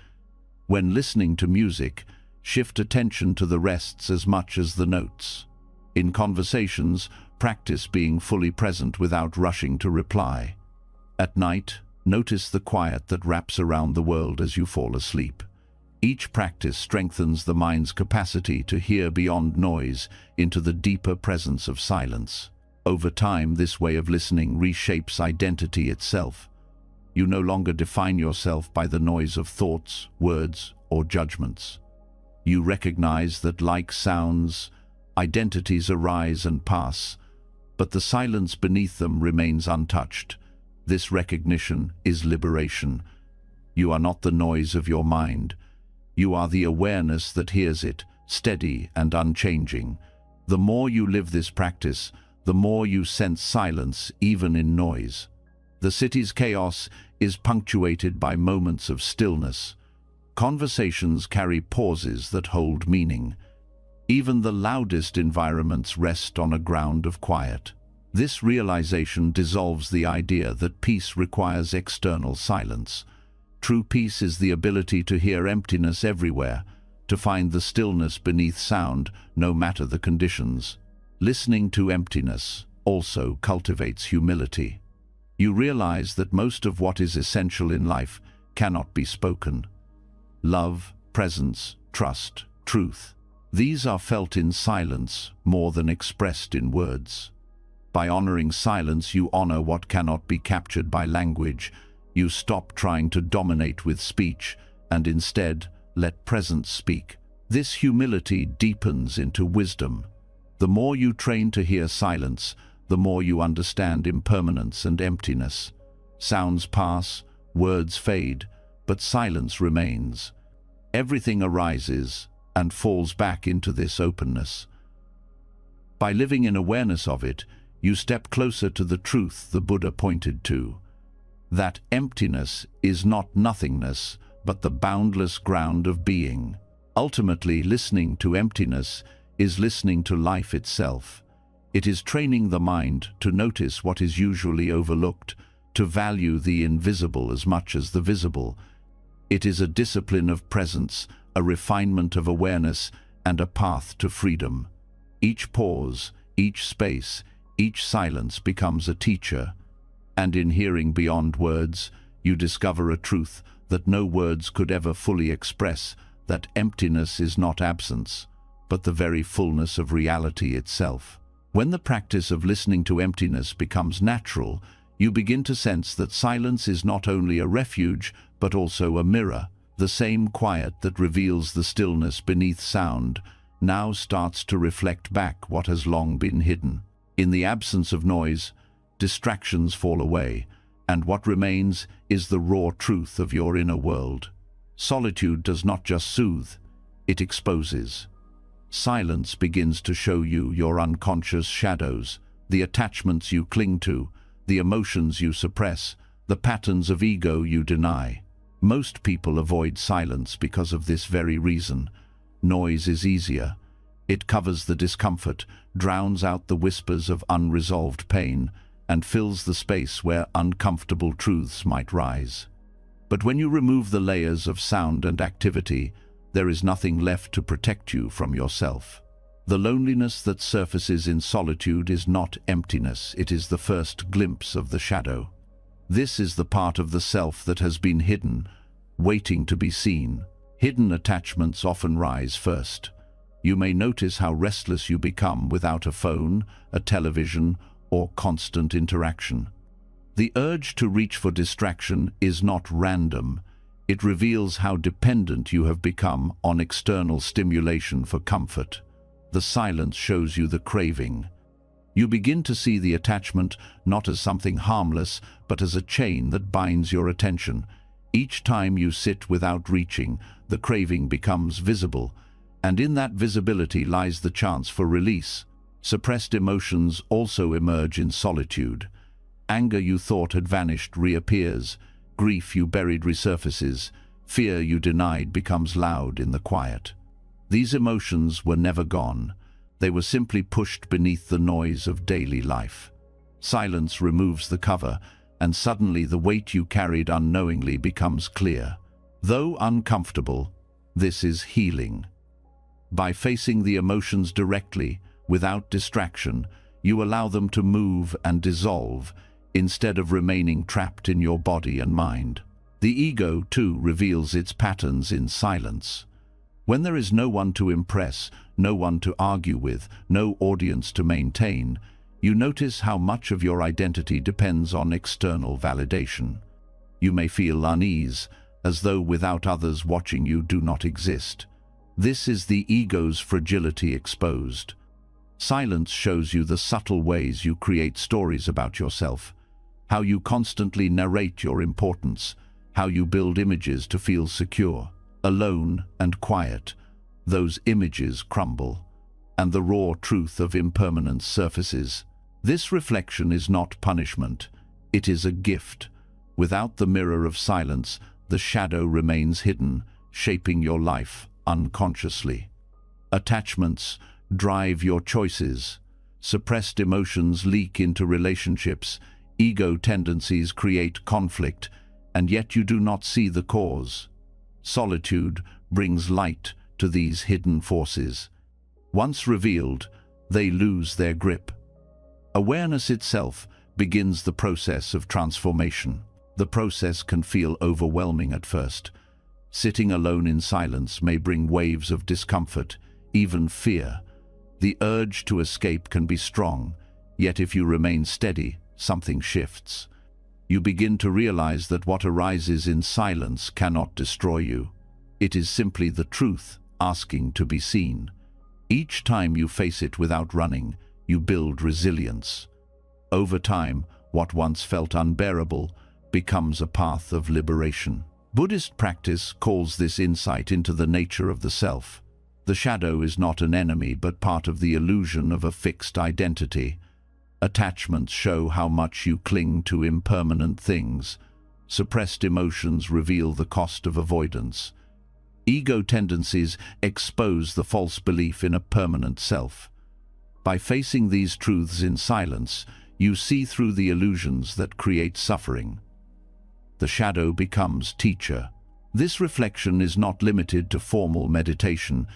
When listening to music, shift attention to the rests as much as the notes. In conversations, practice being fully present without rushing to reply. At night, notice the quiet that wraps around the world as you fall asleep. Each practice strengthens the mind's capacity to hear beyond noise into the deeper presence of silence. Over time, this way of listening reshapes identity itself. You no longer define yourself by the noise of thoughts, words, or judgments. You recognize that, like sounds, identities arise and pass, but the silence beneath them remains untouched. This recognition is liberation. You are not the noise of your mind. You are the awareness that hears it, steady and unchanging. The more you live this practice, the more you sense silence, even in noise. The city's chaos is punctuated by moments of stillness. Conversations carry pauses that hold meaning. Even the loudest environments rest on a ground of quiet. This realization dissolves the idea that peace requires external silence. True peace is the ability to hear emptiness everywhere, to find the stillness beneath sound, no matter the conditions. Listening to emptiness also cultivates humility. You realize that most of what is essential in life cannot be spoken. Love, presence, trust, truth. These are felt in silence more than expressed in words. By honoring silence, you honor what cannot be captured by language. You stop trying to dominate with speech and instead let presence speak. This humility deepens into wisdom. The more you train to hear silence, the more you understand impermanence and emptiness. Sounds pass, words fade, but silence remains. Everything arises and falls back into this openness. By living in awareness of it, you step closer to the truth the Buddha pointed to. That emptiness is not nothingness, but the boundless ground of being. Ultimately, listening to emptiness is listening to life itself. It is training the mind to notice what is usually overlooked, to value the invisible as much as the visible. It is a discipline of presence, a refinement of awareness, and a path to freedom. Each pause, each space, each silence becomes a teacher, and in hearing beyond words, you discover a truth that no words could ever fully express, that emptiness is not absence, but the very fullness of reality itself. When the practice of listening to emptiness becomes natural, you begin to sense that silence is not only a refuge, but also a mirror. The same quiet that reveals the stillness beneath sound now starts to reflect back what has long been hidden. In the absence of noise, distractions fall away, and what remains is the raw truth of your inner world. Solitude does not just soothe, it exposes. Silence begins to show you your unconscious shadows, the attachments you cling to, the emotions you suppress, the patterns of ego you deny. Most people avoid silence because of this very reason. Noise is easier. It covers the discomfort, drowns out the whispers of unresolved pain, and fills the space where uncomfortable truths might rise. But when you remove the layers of sound and activity, there is nothing left to protect you from yourself. The loneliness that surfaces in solitude is not emptiness, it is the first glimpse of the shadow. This is the part of the self that has been hidden, waiting to be seen. Hidden attachments often rise first. You may notice how restless you become without a phone, a television, or constant interaction. The urge to reach for distraction is not random. It reveals how dependent you have become on external stimulation for comfort. The silence shows you the craving. You begin to see the attachment not as something harmless, but as a chain that binds your attention. Each time you sit without reaching, the craving becomes visible, and in that visibility lies the chance for release. Suppressed emotions also emerge in solitude. Anger you thought had vanished reappears. Grief you buried resurfaces. Fear you denied becomes loud in the quiet. These emotions were never gone. They were simply pushed beneath the noise of daily life. Silence removes the cover, and suddenly the weight you carried unknowingly becomes clear. Though uncomfortable, this is healing. By facing the emotions directly, without distraction, you allow them to move and dissolve, instead of remaining trapped in your body and mind. The ego, too, reveals its patterns in silence. When there is no one to impress, no one to argue with, no audience to maintain, you notice how much of your identity depends on external validation. You may feel unease, as though without others watching you do not exist. This is the ego's fragility exposed. Silence shows you the subtle ways you create stories about yourself, how you constantly narrate your importance, how you build images to feel secure. Alone and quiet, those images crumble, and the raw truth of impermanence surfaces. This reflection is not punishment, it is a gift. Without the mirror of silence, the shadow remains hidden, shaping your life unconsciously. Attachments drive your choices. Suppressed emotions leak into relationships. Ego tendencies create conflict, and yet you do not see the cause. Solitude brings light to these hidden forces. Once revealed, they lose their grip. Awareness itself begins the process of transformation. The process can feel overwhelming at first. Sitting alone in silence may bring waves of discomfort, even fear. The urge to escape can be strong, yet if you remain steady, something shifts. You begin to realize that what arises in silence cannot destroy you. It is simply the truth asking to be seen. Each time you face it without running, you build resilience. Over time, what once felt unbearable becomes a path of liberation. Buddhist practice calls this insight into the nature of the self. The shadow is not an enemy, but part of the illusion of a fixed identity. Attachments show how much you cling to impermanent things. Suppressed emotions reveal the cost of avoidance. Ego tendencies expose the false belief in a permanent self. By facing these truths in silence, you see through the illusions that create suffering. The shadow becomes teacher. This reflection is not limited to formal meditation.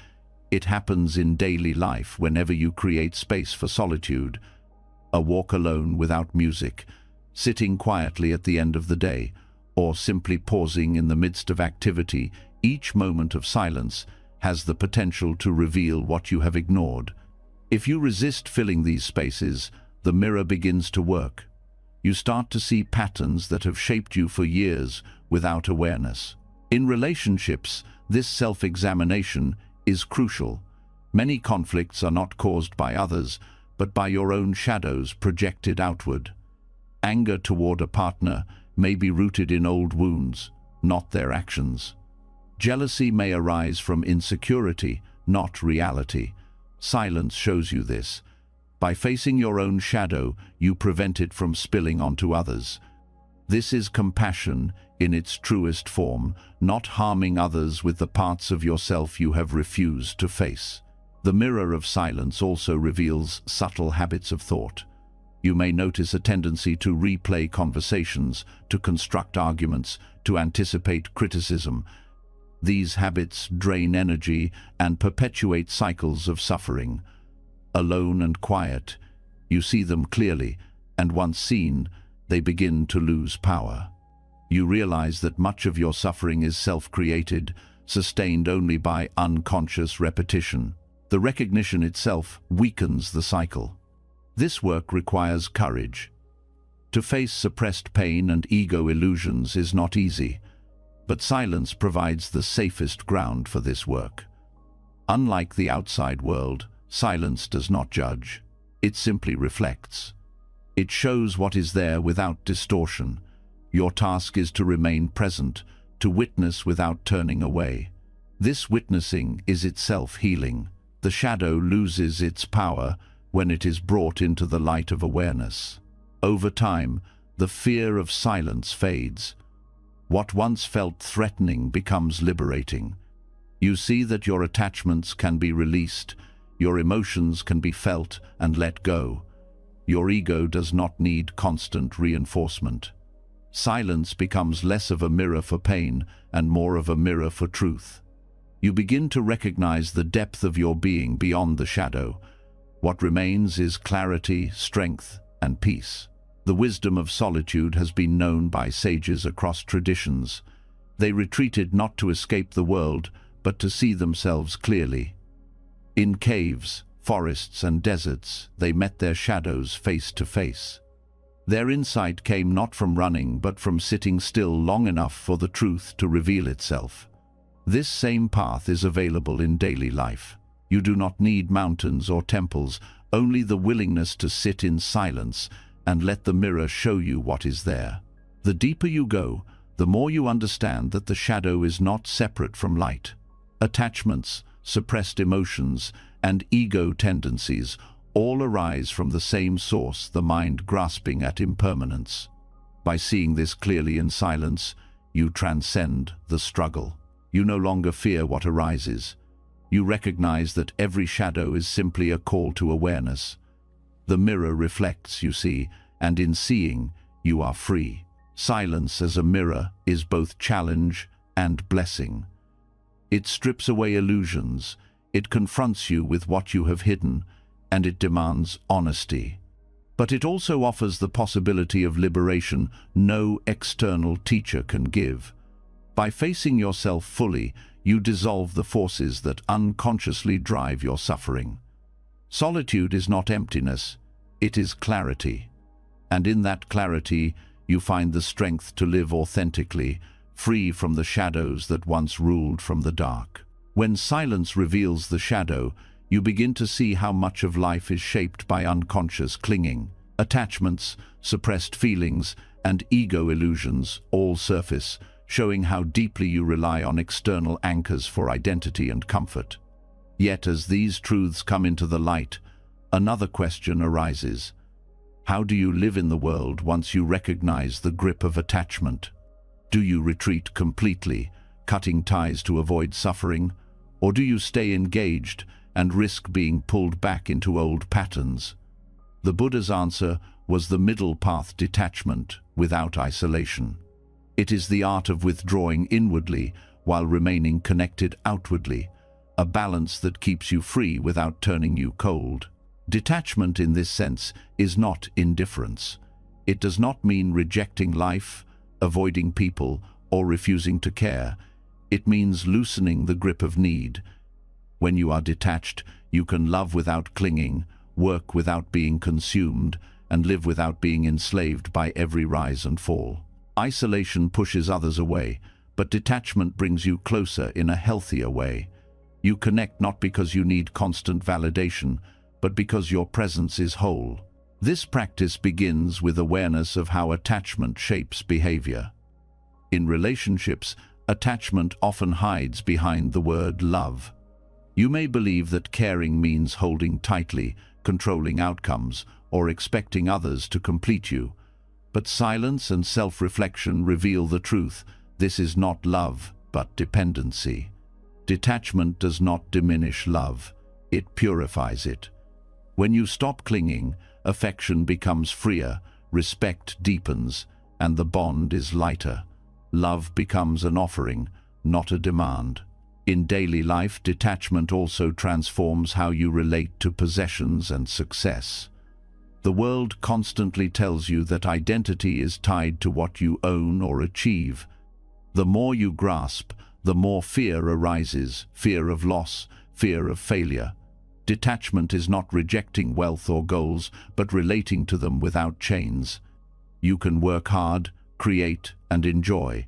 It happens in daily life whenever you create space for solitude. A walk alone without music, sitting quietly at the end of the day, or simply pausing in the midst of activity. Each moment of silence has the potential to reveal what you have ignored. If you resist filling these spaces, the mirror begins to work. You start to see patterns that have shaped you for years without awareness. In relationships, this self-examination is crucial. Many conflicts are not caused by others, but by your own shadows projected outward. Anger toward a partner may be rooted in old wounds, not their actions. Jealousy may arise from insecurity, not reality. Silence shows you this. By facing your own shadow, you prevent it from spilling onto others. This is compassion in its truest form, not harming others with the parts of yourself you have refused to face. The mirror of silence also reveals subtle habits of thought. You may notice a tendency to replay conversations, to construct arguments, to anticipate criticism. These habits drain energy and perpetuate cycles of suffering. Alone and quiet, you see them clearly, and once seen, they begin to lose power. You realize that much of your suffering is self-created, sustained only by unconscious repetition. The recognition itself weakens the cycle. This work requires courage. To face suppressed pain and ego illusions is not easy, but silence provides the safest ground for this work. Unlike the outside world, silence does not judge. It simply reflects. It shows what is there without distortion. Your task is to remain present, to witness without turning away. This witnessing is itself healing. The shadow loses its power when it is brought into the light of awareness. Over time, the fear of silence fades. What once felt threatening becomes liberating. You see that your attachments can be released, your emotions can be felt and let go. Your ego does not need constant reinforcement. Silence becomes less of a mirror for pain and more of a mirror for truth. You begin to recognize the depth of your being beyond the shadow. What remains is clarity, strength, and peace. The wisdom of solitude has been known by sages across traditions. They retreated not to escape the world, but to see themselves clearly. In caves, forests, and deserts, they met their shadows face to face. Their insight came not from running, but from sitting still long enough for the truth to reveal itself. This same path is available in daily life. You do not need mountains or temples, only the willingness to sit in silence and let the mirror show you what is there. The deeper you go, the more you understand that the shadow is not separate from light. Attachments, suppressed emotions, and ego tendencies all arise from the same source, the mind grasping at impermanence. By seeing this clearly in silence, you transcend the struggle. You no longer fear what arises. You recognize that every shadow is simply a call to awareness. The mirror reflects, you see, and in seeing, you are free. Silence as a mirror is both challenge and blessing. It strips away illusions, it confronts you with what you have hidden, and it demands honesty. But it also offers the possibility of liberation no external teacher can give. By facing yourself fully, you dissolve the forces that unconsciously drive your suffering. Solitude is not emptiness, it is clarity. And in that clarity, you find the strength to live authentically, free from the shadows that once ruled from the dark. When silence reveals the shadow, you begin to see how much of life is shaped by unconscious clinging. Attachments, suppressed feelings, and ego illusions all surface, showing how deeply you rely on external anchors for identity and comfort. Yet as these truths come into the light, another question arises. How do you live in the world once you recognize the grip of attachment? Do you retreat completely, cutting ties to avoid suffering? Or do you stay engaged and risk being pulled back into old patterns? The Buddha's answer was the middle path: detachment without isolation. It is the art of withdrawing inwardly while remaining connected outwardly, a balance that keeps you free without turning you cold. Detachment in this sense is not indifference. It does not mean rejecting life, avoiding people, or refusing to care. It means loosening the grip of need. When you are detached, you can love without clinging, work without being consumed, and live without being enslaved by every rise and fall. Isolation pushes others away, but detachment brings you closer in a healthier way. You connect not because you need constant validation, but because your presence is whole. This practice begins with awareness of how attachment shapes behavior. In relationships, attachment often hides behind the word love. You may believe that caring means holding tightly, controlling outcomes, or expecting others to complete you. But silence and self-reflection reveal the truth. This is not love, but dependency. Detachment does not diminish love. It purifies it. When you stop clinging, affection becomes freer, respect deepens, and the bond is lighter. Love becomes an offering, not a demand. In daily life, detachment also transforms how you relate to possessions and success. The world constantly tells you that identity is tied to what you own or achieve. The more you grasp, the more fear arises, fear of loss, fear of failure. Detachment is not rejecting wealth or goals, but relating to them without chains. You can work hard, create, and enjoy,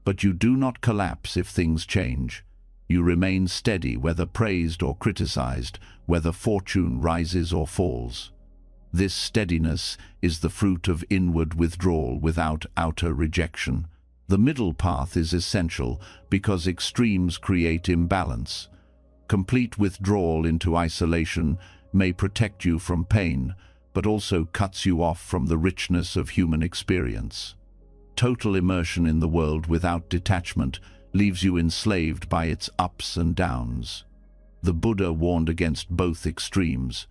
but you do not collapse if things change. You remain steady, whether praised or criticized, whether fortune rises or falls. This steadiness is the fruit of inward withdrawal without outer rejection. The middle path is essential because extremes create imbalance. Complete withdrawal into isolation may protect you from pain, but also cuts you off from the richness of human experience. Total immersion in the world without detachment leaves you enslaved by its ups and downs. The Buddha warned against both extremes.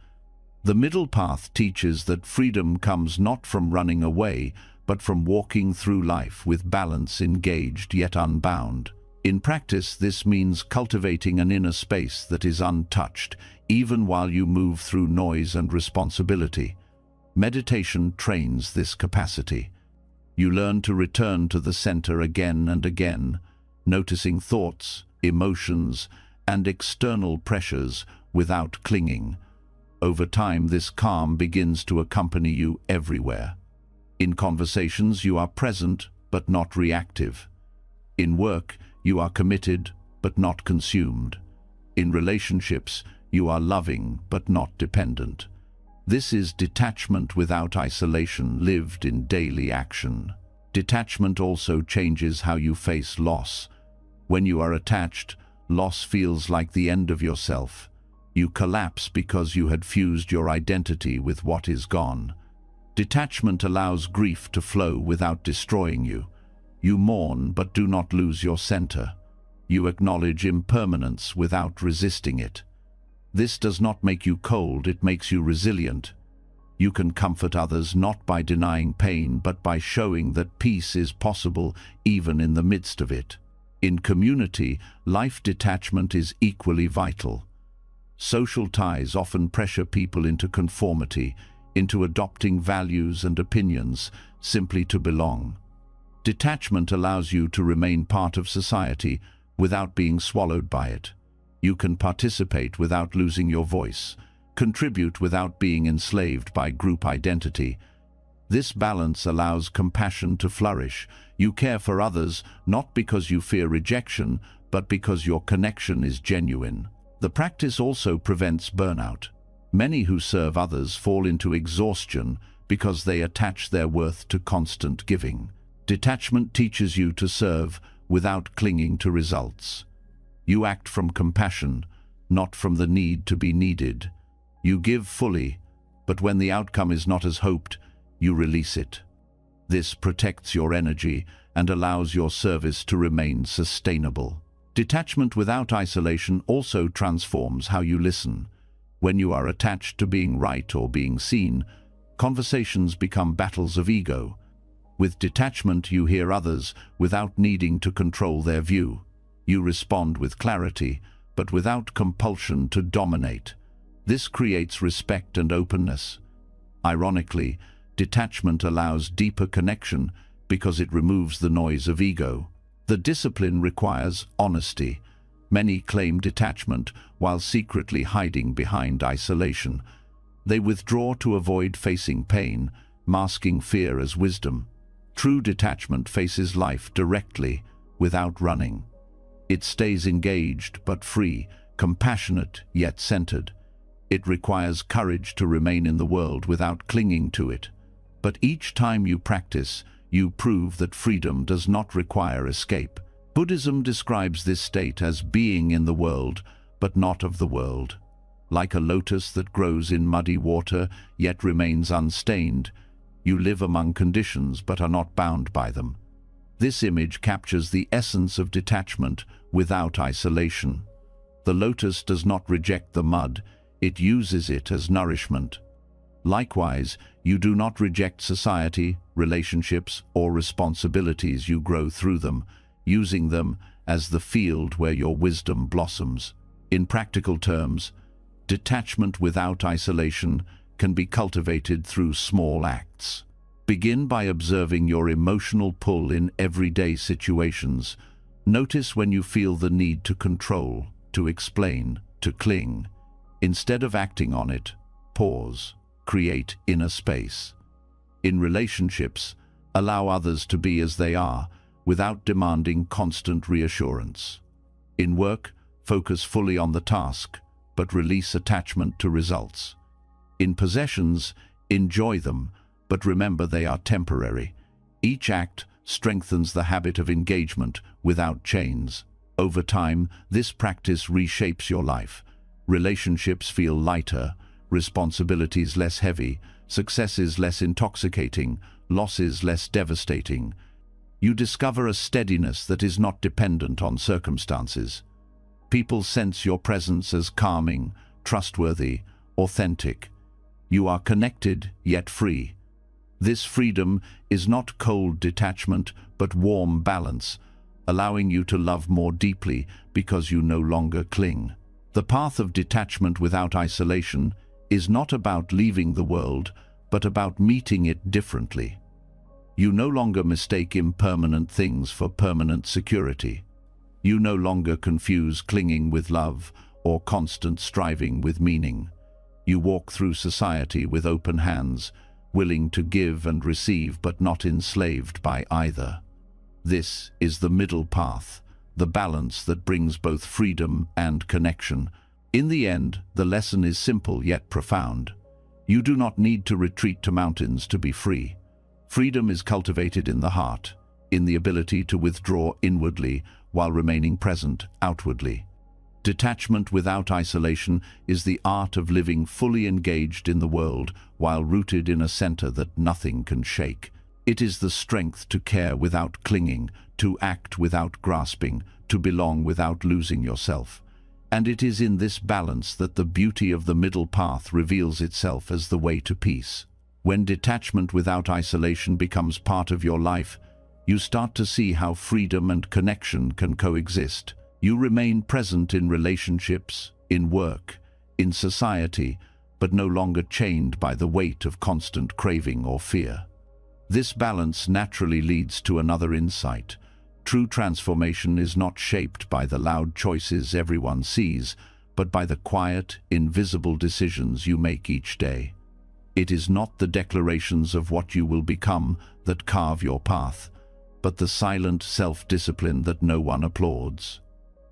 The middle path teaches that freedom comes not from running away, but from walking through life with balance, engaged yet unbound. In practice, this means cultivating an inner space that is untouched, even while you move through noise and responsibility. Meditation trains this capacity. You learn to return to the center again and again, noticing thoughts, emotions, and external pressures without clinging. Over time, this calm begins to accompany you everywhere. In conversations, you are present but not reactive. In work, you are committed but not consumed. In relationships, you are loving but not dependent. This is detachment without isolation, lived in daily action. Detachment also changes how you face loss. When you are attached, loss feels like the end of yourself. You collapse because you had fused your identity with what is gone. Detachment allows grief to flow without destroying you. You mourn but do not lose your center. You acknowledge impermanence without resisting it. This does not make you cold, it makes you resilient. You can comfort others not by denying pain, but by showing that peace is possible even in the midst of it. In community, life detachment is equally vital. Social ties often pressure people into conformity, into adopting values and opinions simply to belong. Detachment allows you to remain part of society without being swallowed by it. You can participate without losing your voice, contribute without being enslaved by group identity. This balance allows compassion to flourish. You care for others not because you fear rejection, but because your connection is genuine. The practice also prevents burnout. Many who serve others fall into exhaustion because they attach their worth to constant giving. Detachment teaches you to serve without clinging to results. You act from compassion, not from the need to be needed. You give fully, but when the outcome is not as hoped, you release it. This protects your energy and allows your service to remain sustainable. Detachment without isolation also transforms how you listen. When you are attached to being right or being seen, conversations become battles of ego. With detachment, you hear others without needing to control their view. You respond with clarity, but without compulsion to dominate. This creates respect and openness. Ironically, detachment allows deeper connection because it removes the noise of ego. The discipline requires honesty. Many claim detachment while secretly hiding behind isolation. They withdraw to avoid facing pain, masking fear as wisdom. True detachment faces life directly, without running. It stays engaged but free, compassionate yet centered. It requires courage to remain in the world without clinging to it. But each time you practice, you prove that freedom does not require escape. Buddhism describes this state as being in the world, but not of the world. Like a lotus that grows in muddy water, yet remains unstained, you live among conditions but are not bound by them. This image captures the essence of detachment without isolation. The lotus does not reject the mud, it uses it as nourishment. Likewise, you do not reject society, relationships, or responsibilities. You grow through them, using them as the field where your wisdom blossoms. In practical terms, detachment without isolation can be cultivated through small acts. Begin by observing your emotional pull in everyday situations. Notice when you feel the need to control, to explain, to cling. Instead of acting on it, pause, create inner space. In relationships, allow others to be as they are, without demanding constant reassurance. In work, focus fully on the task, but release attachment to results. In possessions, enjoy them, but remember they are temporary. Each act strengthens the habit of engagement without chains. Over time, this practice reshapes your life. Relationships feel lighter, responsibilities less heavy, successes less intoxicating, losses less devastating. You discover a steadiness that is not dependent on circumstances. People sense your presence as calming, trustworthy, authentic. You are connected, yet free. This freedom is not cold detachment, but warm balance, allowing you to love more deeply because you no longer cling. The path of detachment without isolation is not about leaving the world, but about meeting it differently. You no longer mistake impermanent things for permanent security. You no longer confuse clinging with love or constant striving with meaning. You walk through society with open hands, willing to give and receive but not enslaved by either. This is the middle path, the balance that brings both freedom and connection. In the end, the lesson is simple yet profound. You do not need to retreat to mountains to be free. Freedom is cultivated in the heart, in the ability to withdraw inwardly while remaining present outwardly. Detachment without isolation is the art of living fully engaged in the world while rooted in a center that nothing can shake. It is the strength to care without clinging, to act without grasping, to belong without losing yourself. And it is in this balance that the beauty of the middle path reveals itself as the way to peace. When detachment without isolation becomes part of your life, you start to see how freedom and connection can coexist. You remain present in relationships, in work, in society, but no longer chained by the weight of constant craving or fear. This balance naturally leads to another insight. True transformation is not shaped by the loud choices everyone sees, but by the quiet, invisible decisions you make each day. It is not the declarations of what you will become that carve your path, but the silent self-discipline that no one applauds.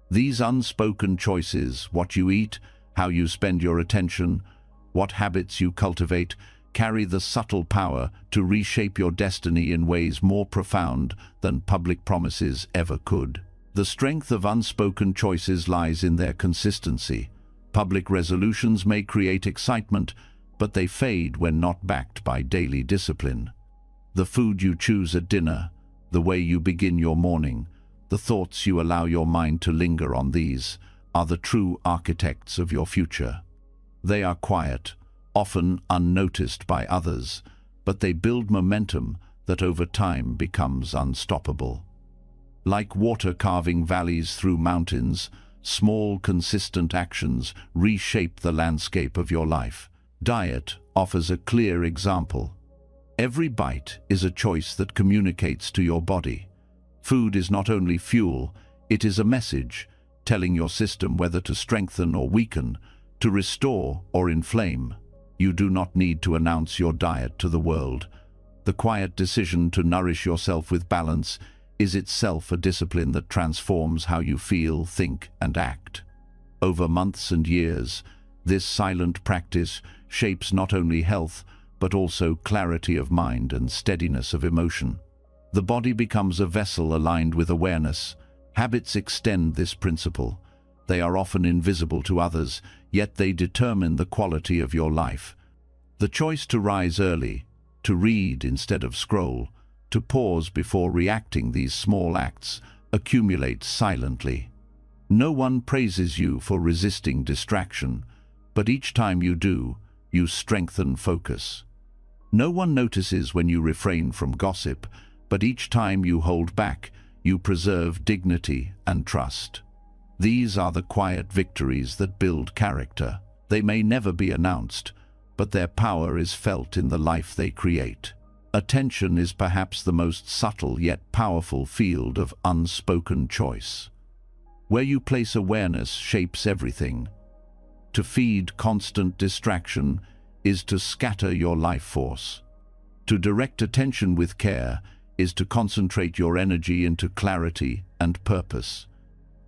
These unspoken choices, what you eat, how you spend your attention, what habits you cultivate, carry the subtle power to reshape your destiny in ways more profound than public promises ever could. The strength of unspoken choices lies in their consistency. Public resolutions may create excitement, but they fade when not backed by daily discipline. The food you choose at dinner, the way you begin your morning, the thoughts you allow your mind to linger on, these are the true architects of your future. They are quiet, often unnoticed by others, but they build momentum that over time becomes unstoppable. Like water carving valleys through mountains, small, consistent actions reshape the landscape of your life. Diet offers a clear example. Every bite is a choice that communicates to your body. Food is not only fuel, it is a message, telling your system whether to strengthen or weaken, to restore or inflame. You do not need to announce your diet to the world. The quiet decision to nourish yourself with balance is itself a discipline that transforms how you feel, think, and act. Over months and years, This silent practice shapes not only health, but also clarity of mind and steadiness of emotion. The body becomes a vessel aligned with awareness. Habits extend this principle. They are often invisible to others, yet they determine the quality of your life. The choice to rise early, to read instead of scroll, to pause before reacting, these small acts accumulate silently. No one praises you for resisting distraction, but each time you do, you strengthen focus. No one notices when you refrain from gossip, but each time you hold back, you preserve dignity and trust. These are the quiet victories that build character. They may never be announced, but their power is felt in the life they create. Attention is perhaps the most subtle yet powerful field of unspoken choice. Where you place awareness shapes everything. To feed constant distraction is to scatter your life force. To direct attention with care is to concentrate your energy into clarity and purpose.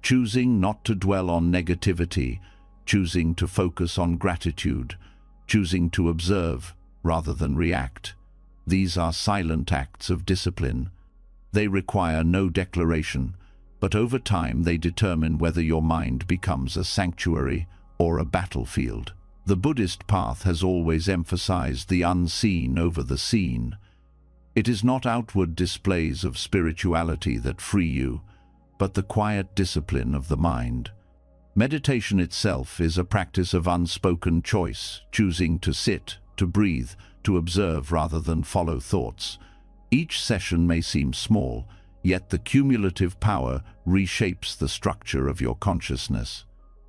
Choosing not to dwell on negativity, choosing to focus on gratitude, choosing to observe rather than react. These are silent acts of discipline. They require no declaration, but over time they determine whether your mind becomes a sanctuary or a battlefield. The Buddhist path has always emphasized the unseen over the seen. It is not outward displays of spirituality that free you, but the quiet discipline of the mind. Meditation itself is a practice of unspoken choice, choosing to sit, to breathe, to observe rather than follow thoughts. Each session may seem small, yet the cumulative power reshapes the structure of your consciousness.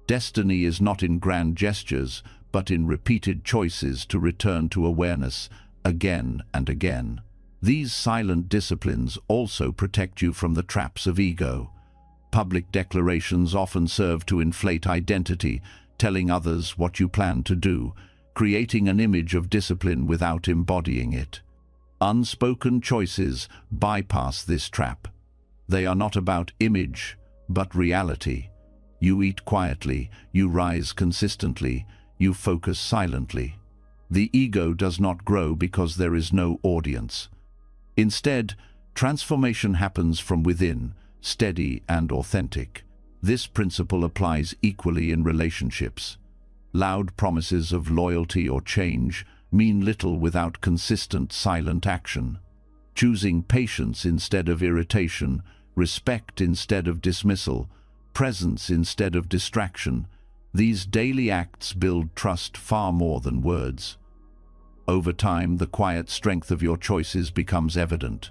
Destiny is not in grand gestures, but in repeated choices to return to awareness again and again. These silent disciplines also protect you from the traps of ego. Public declarations often serve to inflate identity, telling others what you plan to do, creating an image of discipline without embodying it. Unspoken choices bypass this trap. They are not about image, but reality. You eat quietly, you rise consistently, you focus silently. The ego does not grow because there is no audience. Instead, transformation happens from within, steady and authentic. This principle applies equally in relationships. Loud promises of loyalty or change mean little without consistent silent action. Choosing patience instead of irritation, respect instead of dismissal, presence instead of distraction, these daily acts build trust far more than words. Over time, the quiet strength of your choices becomes evident.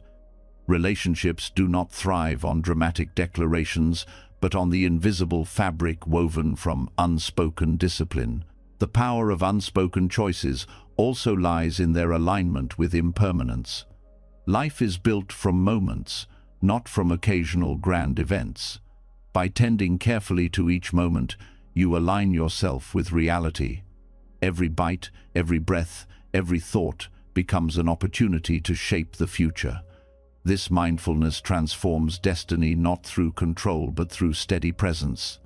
Relationships do not thrive on dramatic declarations, but on the invisible fabric woven from unspoken discipline. The power of unspoken choices also lies in their alignment with impermanence. Life is built from moments, not from occasional grand events. By tending carefully to each moment, you align yourself with reality. Every bite, every breath, every thought becomes an opportunity to shape the future. This mindfulness transforms destiny not through control but through steady presence.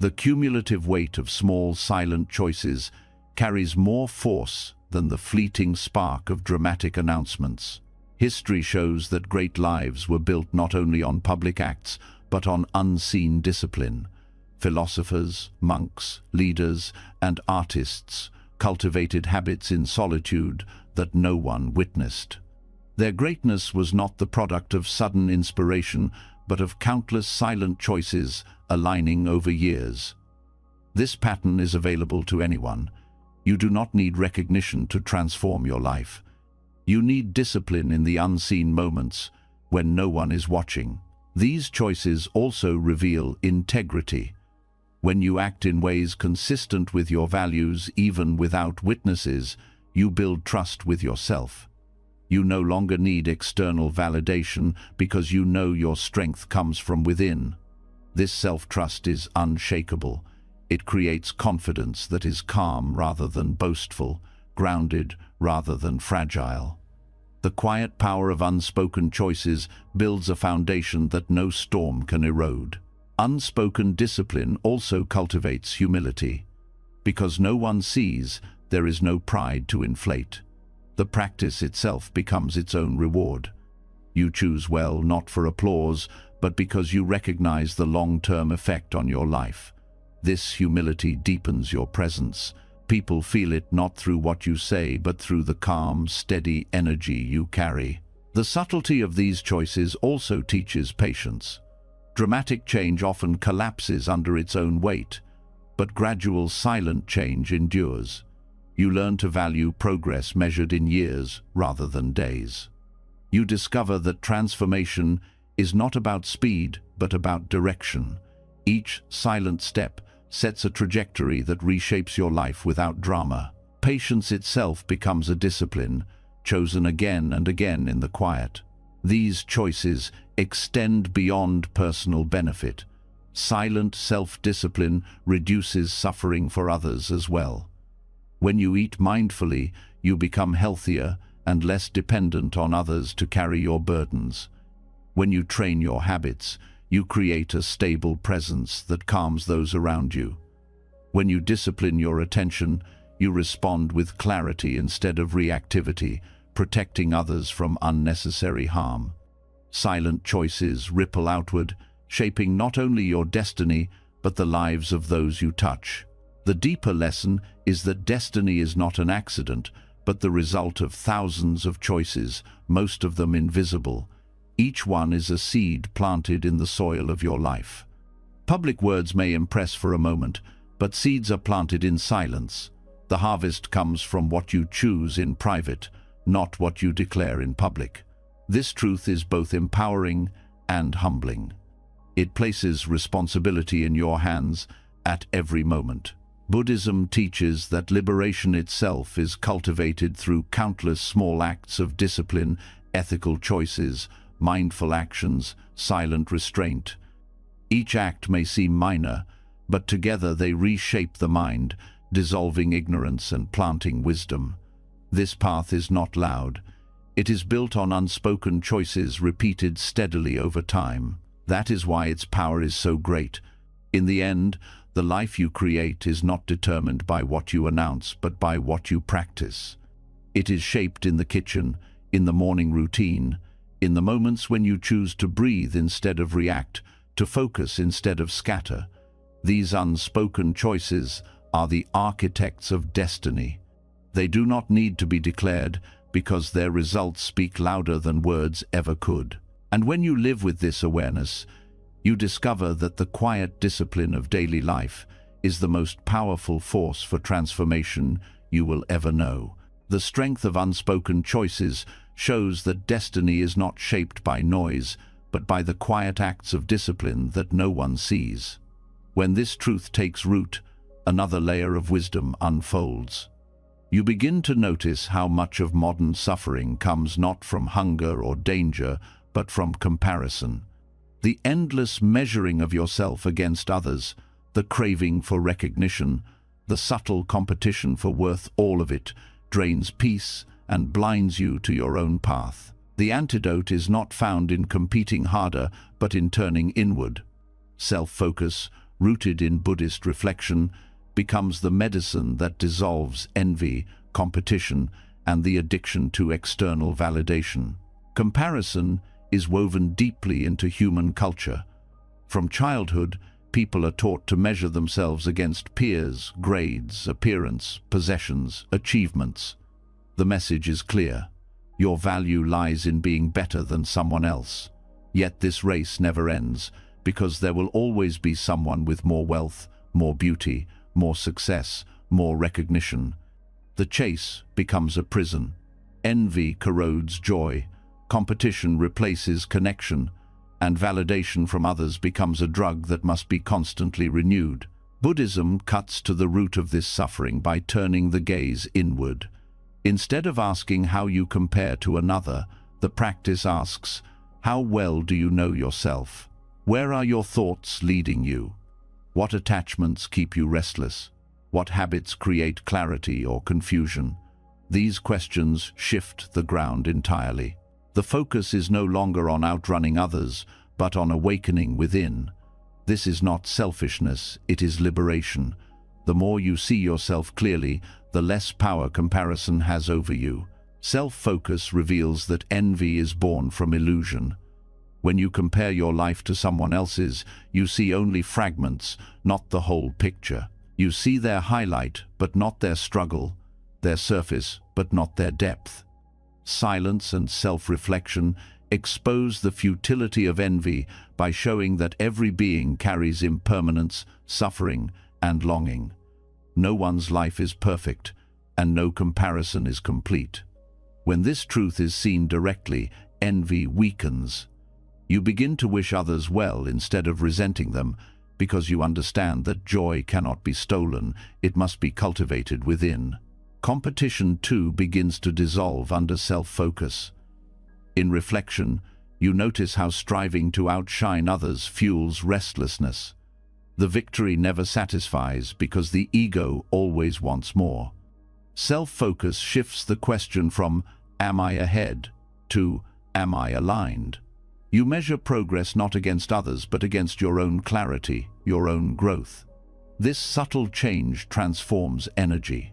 The cumulative weight of small, silent choices carries more force than the fleeting spark of dramatic announcements. History shows that great lives were built not only on public acts, but on unseen discipline. Philosophers, monks, leaders, and artists cultivated habits in solitude that no one witnessed. Their greatness was not the product of sudden inspiration, but of countless silent choices aligning over years. This pattern is available to anyone. You do not need recognition to transform your life. You need discipline in the unseen moments when no one is watching. These choices also reveal integrity. When you act in ways consistent with your values, even without witnesses, you build trust with yourself. You no longer need external validation because you know your strength comes from within. This self-trust is unshakable. It creates confidence that is calm rather than boastful, grounded rather than fragile. The quiet power of unspoken choices builds a foundation that no storm can erode. Unspoken discipline also cultivates humility. Because no one sees, there is no pride to inflate. The practice itself becomes its own reward. You choose well not for applause, but because you recognize the long-term effect on your life. This humility deepens your presence. People feel it not through what you say, but through the calm, steady energy you carry. The subtlety of these choices also teaches patience. Dramatic change often collapses under its own weight, but gradual, silent change endures. You learn to value progress measured in years rather than days. You discover that transformation is not about speed, but about direction. Each silent step sets a trajectory that reshapes your life without drama. Patience itself becomes a discipline, chosen again and again in the quiet. These choices extend beyond personal benefit. Silent self-discipline reduces suffering for others as well. When you eat mindfully, you become healthier and less dependent on others to carry your burdens. When you train your habits, you create a stable presence that calms those around you. When you discipline your attention, you respond with clarity instead of reactivity, protecting others from unnecessary harm. Silent choices ripple outward, shaping not only your destiny, but the lives of those you touch. The deeper lesson is that destiny is not an accident, but the result of thousands of choices, most of them invisible. Each one is a seed planted in the soil of your life. Public words may impress for a moment, but seeds are planted in silence. The harvest comes from what you choose in private, not what you declare in public. This truth is both empowering and humbling. It places responsibility in your hands at every moment. Buddhism teaches that liberation itself is cultivated through countless small acts of discipline, ethical choices, mindful actions, silent restraint. Each act may seem minor, but together they reshape the mind, dissolving ignorance and planting wisdom. This path is not loud. It is built on unspoken choices repeated steadily over time. That is why its power is so great. In the end, the life you create is not determined by what you announce, but by what you practice. It is shaped in the kitchen, in the morning routine, in the moments when you choose to breathe instead of react, to focus instead of scatter. These unspoken choices are the architects of destiny. They do not need to be declared because their results speak louder than words ever could. And when you live with this awareness, you discover that the quiet discipline of daily life is the most powerful force for transformation you will ever know. The strength of unspoken choices shows that destiny is not shaped by noise, but by the quiet acts of discipline that no one sees. When this truth takes root, another layer of wisdom unfolds. You begin to notice how much of modern suffering comes not from hunger or danger, but from comparison. The endless measuring of yourself against others, the craving for recognition, the subtle competition for worth, all of it drains peace and blinds you to your own path. The antidote is not found in competing harder, but in turning inward. Self-focus, rooted in Buddhist reflection, becomes the medicine that dissolves envy, competition, and the addiction to external validation. Comparison is woven deeply into human culture. From childhood, people are taught to measure themselves against peers, grades, appearance, possessions, achievements. The message is clear. Your value lies in being better than someone else. Yet this race never ends, because there will always be someone with more wealth, more beauty, more success, more recognition. The chase becomes a prison. Envy corrodes joy. Competition replaces connection, and validation from others becomes a drug that must be constantly renewed. Buddhism cuts to the root of this suffering by turning the gaze inward. Instead of asking how you compare to another, the practice asks, how well do you know yourself? Where are your thoughts leading you? What attachments keep you restless? What habits create clarity or confusion? These questions shift the ground entirely. The focus is no longer on outrunning others, but on awakening within. This is not selfishness, it is liberation. The more you see yourself clearly, the less power comparison has over you. Self-focus reveals that envy is born from illusion. When you compare your life to someone else's, you see only fragments, not the whole picture. You see their highlight, but not their struggle, their surface, but not their depth. Silence and self-reflection expose the futility of envy by showing that every being carries impermanence, suffering, and longing. No one's life is perfect, and no comparison is complete. When this truth is seen directly, envy weakens. You begin to wish others well instead of resenting them, because you understand that joy cannot be stolen, it must be cultivated within. Competition, too, begins to dissolve under self-focus. In reflection, you notice how striving to outshine others fuels restlessness. The victory never satisfies because the ego always wants more. Self-focus shifts the question from "Am I ahead?" to "Am I aligned?" You measure progress not against others but against your own clarity, your own growth. This subtle change transforms energy.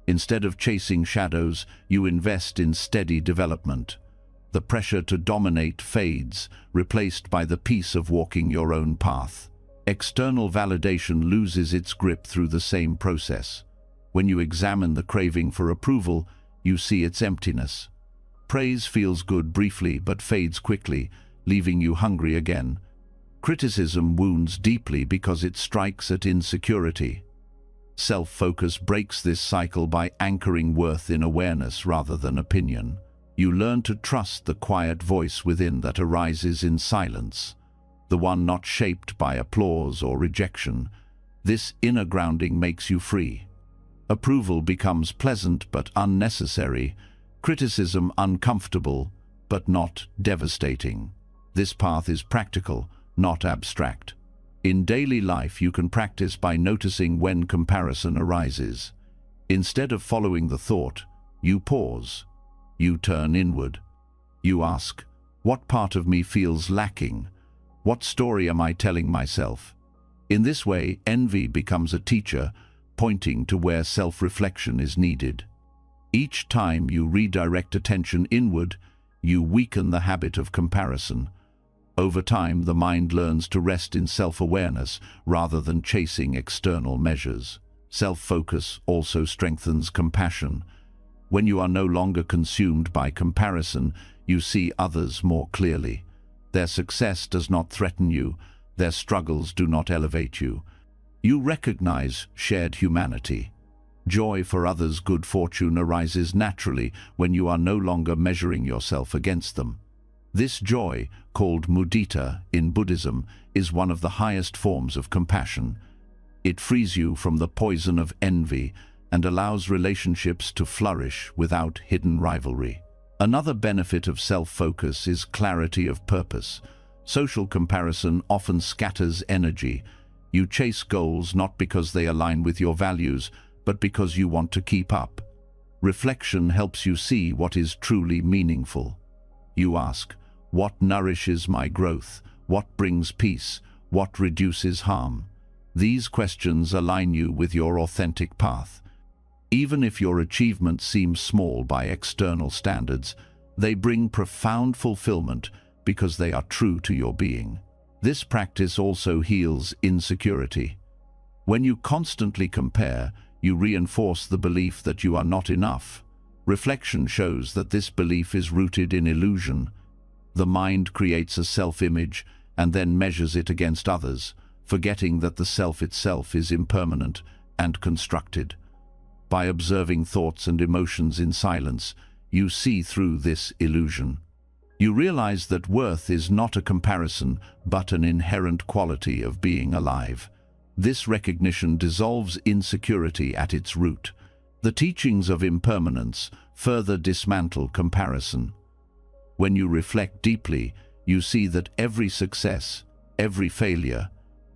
Instead of chasing shadows, you invest in steady development. The pressure to dominate fades, replaced by the peace of walking your own path. External validation loses its grip through the same process. When you examine the craving for approval, you see its emptiness. Praise feels good briefly but fades quickly, leaving you hungry again. Criticism wounds deeply because it strikes at insecurity. Self-focus breaks this cycle by anchoring worth in awareness rather than opinion. You learn to trust the quiet voice within that arises in silence, the one not shaped by applause or rejection. This inner grounding makes you free. Approval becomes pleasant but unnecessary, criticism uncomfortable but not devastating. This path is practical, not abstract. In daily life, you can practice by noticing when comparison arises. Instead of following the thought, you pause. You turn inward. You ask, what part of me feels lacking? What story am I telling myself? In this way, envy becomes a teacher, pointing to where self-reflection is needed. Each time you redirect attention inward, you weaken the habit of comparison. Over time, the mind learns to rest in self-awareness rather than chasing external measures. Self-focus also strengthens compassion. When you are no longer consumed by comparison, you see others more clearly. Their success does not threaten you, their struggles do not elevate you. You recognize shared humanity. Joy for others' good fortune arises naturally when you are no longer measuring yourself against them. This joy, called mudita in Buddhism, is one of the highest forms of compassion. It frees you from the poison of envy and allows relationships to flourish without hidden rivalry. Another benefit of self-focus is clarity of purpose. Social comparison often scatters energy. You chase goals not because they align with your values, but because you want to keep up. Reflection helps you see what is truly meaningful. You ask, what nourishes my growth? What brings peace? What reduces harm? These questions align you with your authentic path. Even if your achievements seem small by external standards, they bring profound fulfillment because they are true to your being. This practice also heals insecurity. When you constantly compare, you reinforce the belief that you are not enough. Reflection shows that this belief is rooted in illusion. The mind creates a self-image and then measures it against others, forgetting that the self itself is impermanent and constructed. By observing thoughts and emotions in silence, you see through this illusion. You realize that worth is not a comparison, but an inherent quality of being alive. This recognition dissolves insecurity at its root. The teachings of impermanence further dismantle comparison. When you reflect deeply, you see that every success, every failure,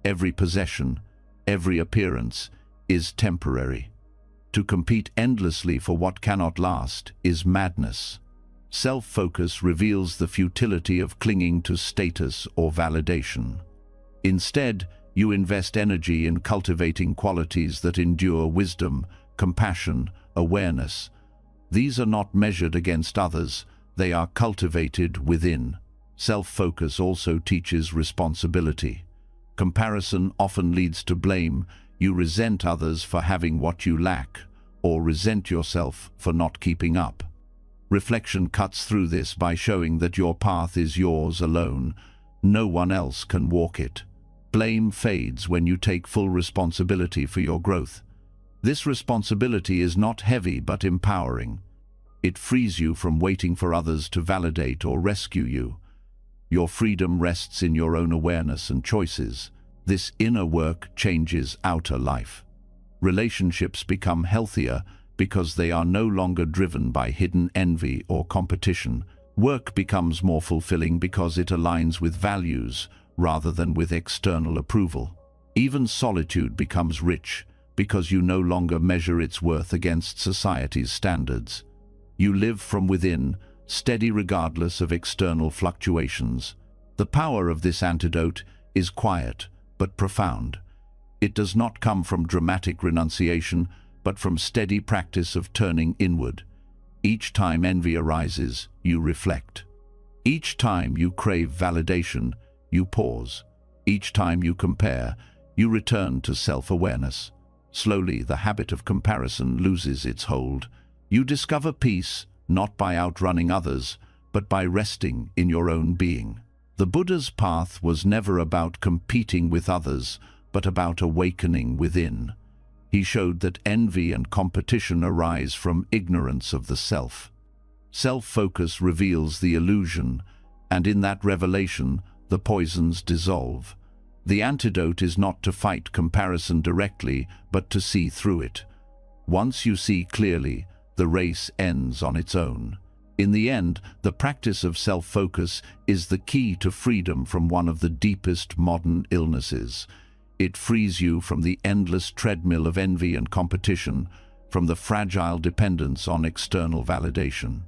every possession, every appearance is temporary. To compete endlessly for what cannot last is madness. Self-focus reveals the futility of clinging to status or validation. Instead, You invest energy in cultivating qualities that endure: wisdom, compassion, awareness. These are not measured against others, they are cultivated within. Self-focus also teaches responsibility. Comparison often leads to blame. You resent others for having what you lack, or resent yourself for not keeping up. Reflection cuts through this by showing that your path is yours alone. No one else can walk it. Blame fades when you take full responsibility for your growth. This responsibility is not heavy but empowering. It frees you from waiting for others to validate or rescue you. Your freedom rests in your own awareness and choices. This inner work changes outer life. Relationships become healthier because they are no longer driven by hidden envy or competition. Work becomes more fulfilling because it aligns with values rather than with external approval. Even solitude becomes rich because you no longer measure its worth against society's standards. You live from within, steady regardless of external fluctuations. The power of this antidote is quiet but profound. It does not come from dramatic renunciation, but from steady practice of turning inward. Each time envy arises, you reflect. Each time you crave validation, you pause. Each time you compare, you return to self-awareness. Slowly, the habit of comparison loses its hold. You discover peace, not by outrunning others, but by resting in your own being. The Buddha's path was never about competing with others, but about awakening within. He showed that envy and competition arise from ignorance of the self. Self-focus reveals the illusion, and in that revelation, the poisons dissolve. The antidote is not to fight comparison directly, but to see through it. Once you see clearly, the race ends on its own. In the end, the practice of self-focus is the key to freedom from one of the deepest modern illnesses. It frees you from the endless treadmill of envy and competition, from the fragile dependence on external validation.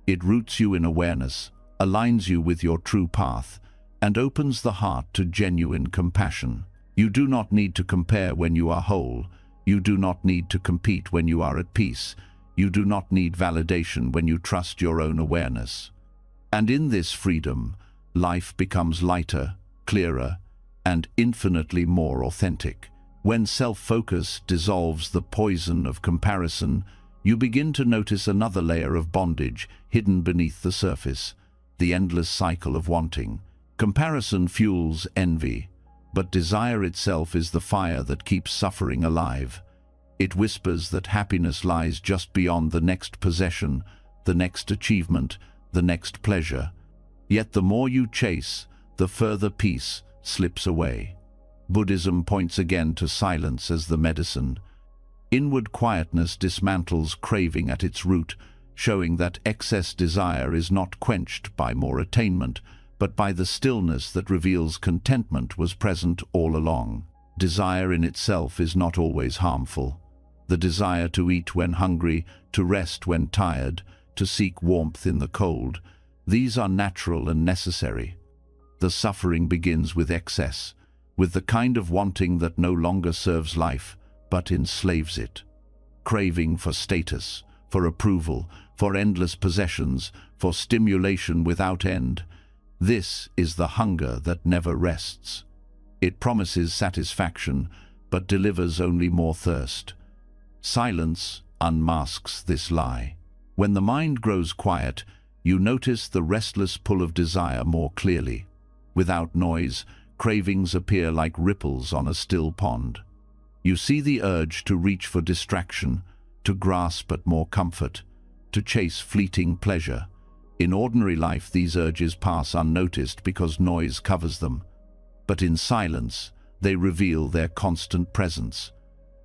It roots you in awareness, aligns you with your true path, and opens the heart to genuine compassion. You do not need to compare when you are whole. You do not need to compete when you are at peace. You do not need validation when you trust your own awareness. And in this freedom, life becomes lighter, clearer, and infinitely more authentic. When self-focus dissolves the poison of comparison, you begin to notice another layer of bondage hidden beneath the surface, the endless cycle of wanting. Comparison fuels envy, but desire itself is the fire that keeps suffering alive. It whispers that happiness lies just beyond the next possession, the next achievement, the next pleasure. Yet the more you chase, the further peace slips away. Buddhism points again to silence as the medicine. Inward quietness dismantles craving at its root, showing that excess desire is not quenched by more attainment, but by the stillness that reveals contentment was present all along. Desire in itself is not always harmful. The desire to eat when hungry, to rest when tired, to seek warmth in the cold, these are natural and necessary. The suffering begins with excess, with the kind of wanting that no longer serves life, but enslaves it. Craving for status, for approval, for endless possessions, for stimulation without end. This is the hunger that never rests. It promises satisfaction, but delivers only more thirst. Silence unmasks this lie. When the mind grows quiet, you notice the restless pull of desire more clearly. Without noise, cravings appear like ripples on a still pond. You see the urge to reach for distraction, to grasp at more comfort, to chase fleeting pleasure. In ordinary life, these urges pass unnoticed because noise covers them. But in silence, they reveal their constant presence.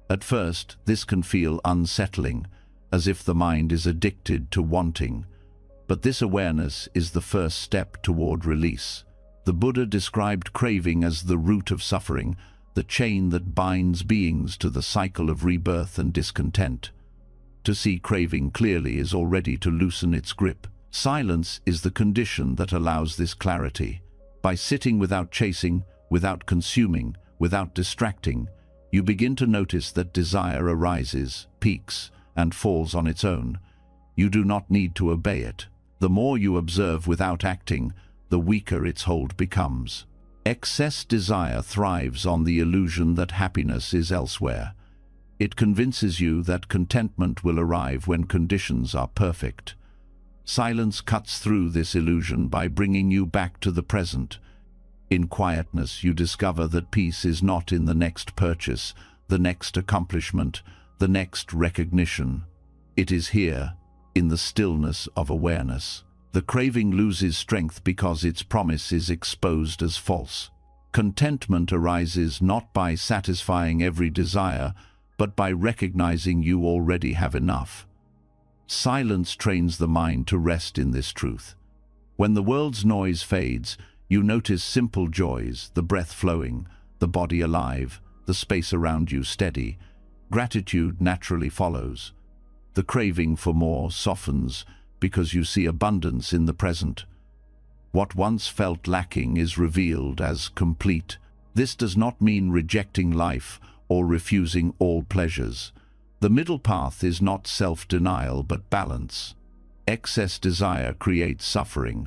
At first, this can feel unsettling, as if the mind is addicted to wanting. But this awareness is the first step toward release. The Buddha described craving as the root of suffering, the chain that binds beings to the cycle of rebirth and discontent. To see craving clearly is already to loosen its grip. Silence is the condition that allows this clarity. By sitting without chasing, without consuming, without distracting, you begin to notice that desire arises, peaks, and falls on its own. You do not need to obey it. The more you observe without acting, the weaker its hold becomes. Excess desire thrives on the illusion that happiness is elsewhere. It convinces you that contentment will arrive when conditions are perfect. Silence cuts through this illusion by bringing you back to the present. In quietness, you discover that peace is not in the next purchase, the next accomplishment, the next recognition. It is here, in the stillness of awareness. The craving loses strength because its promise is exposed as false. Contentment arises not by satisfying every desire, but by recognizing you already have enough. Silence trains the mind to rest in this truth. When the world's noise fades, you notice simple joys, the breath flowing, the body alive, the space around you steady. Gratitude naturally follows. The craving for more softens because you see abundance in the present. What once felt lacking is revealed as complete. This does not mean rejecting life or refusing all pleasures. The middle path is not self-denial but balance. Excess desire creates suffering,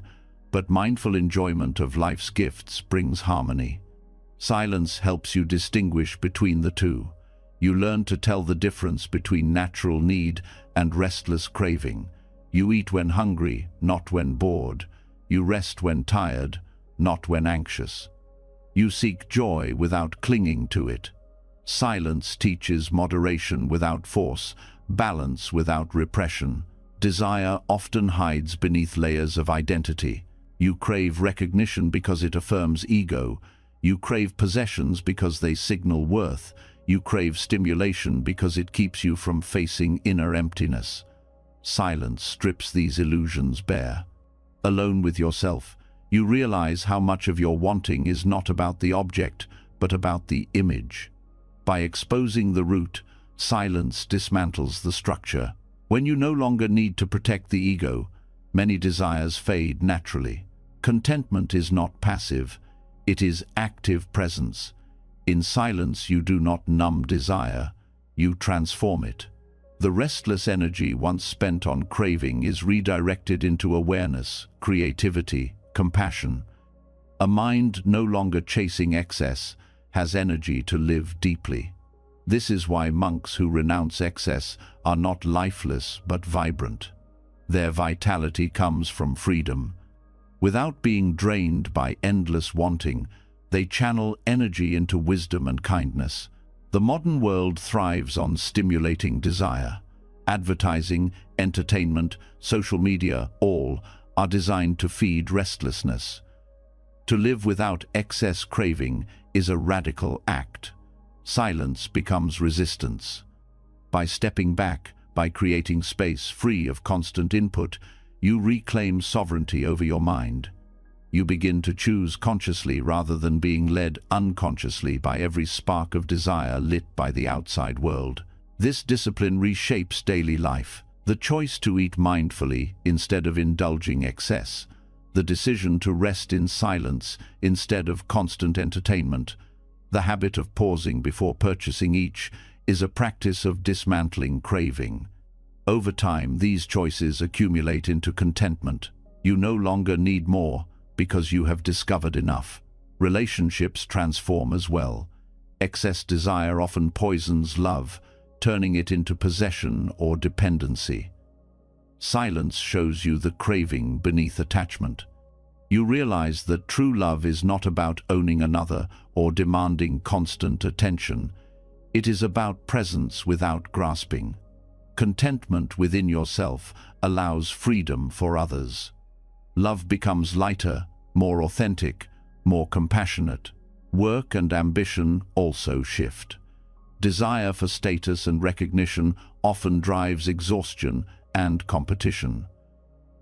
but mindful enjoyment of life's gifts brings harmony. Silence helps you distinguish between the two. You learn to tell the difference between natural need and restless craving. You eat when hungry, not when bored. You rest when tired, not when anxious. You seek joy without clinging to it. Silence teaches moderation without force, balance without repression. Desire often hides beneath layers of identity. You crave recognition because it affirms ego. You crave possessions because they signal worth. You crave stimulation because it keeps you from facing inner emptiness. Silence strips these illusions bare. Alone with yourself, you realize how much of your wanting is not about the object, but about the image. By exposing the root, silence dismantles the structure. When you no longer need to protect the ego, many desires fade naturally. Contentment is not passive, it is active presence. In silence, you do not numb desire, you transform it. The restless energy once spent on craving is redirected into awareness, creativity, compassion. A mind no longer chasing excess has energy to live deeply. This is why monks who renounce excess are not lifeless but vibrant. Their vitality comes from freedom. Without being drained by endless wanting, they channel energy into wisdom and kindness. The modern world thrives on stimulating desire. Advertising, entertainment, social media, all are designed to feed restlessness. To live without excess craving is a radical act. Silence becomes resistance. By stepping back, by creating space free of constant input, you reclaim sovereignty over your mind. You begin to choose consciously rather than being led unconsciously by every spark of desire lit by the outside world. This discipline reshapes daily life. The choice to eat mindfully instead of indulging excess. The decision to rest in silence instead of constant entertainment. The habit of pausing before purchasing each is a practice of dismantling craving. Over time, these choices accumulate into contentment. You no longer need more because you have discovered enough. Relationships transform as well. Excess desire often poisons love, turning it into possession or dependency. Silence shows you the craving beneath attachment. You realize that true love is not about owning another or demanding constant attention. It is about presence without grasping. Contentment within yourself allows freedom for others. Love becomes lighter, more authentic, more compassionate. Work and ambition also shift. Desire for status and recognition often drives exhaustion and competition.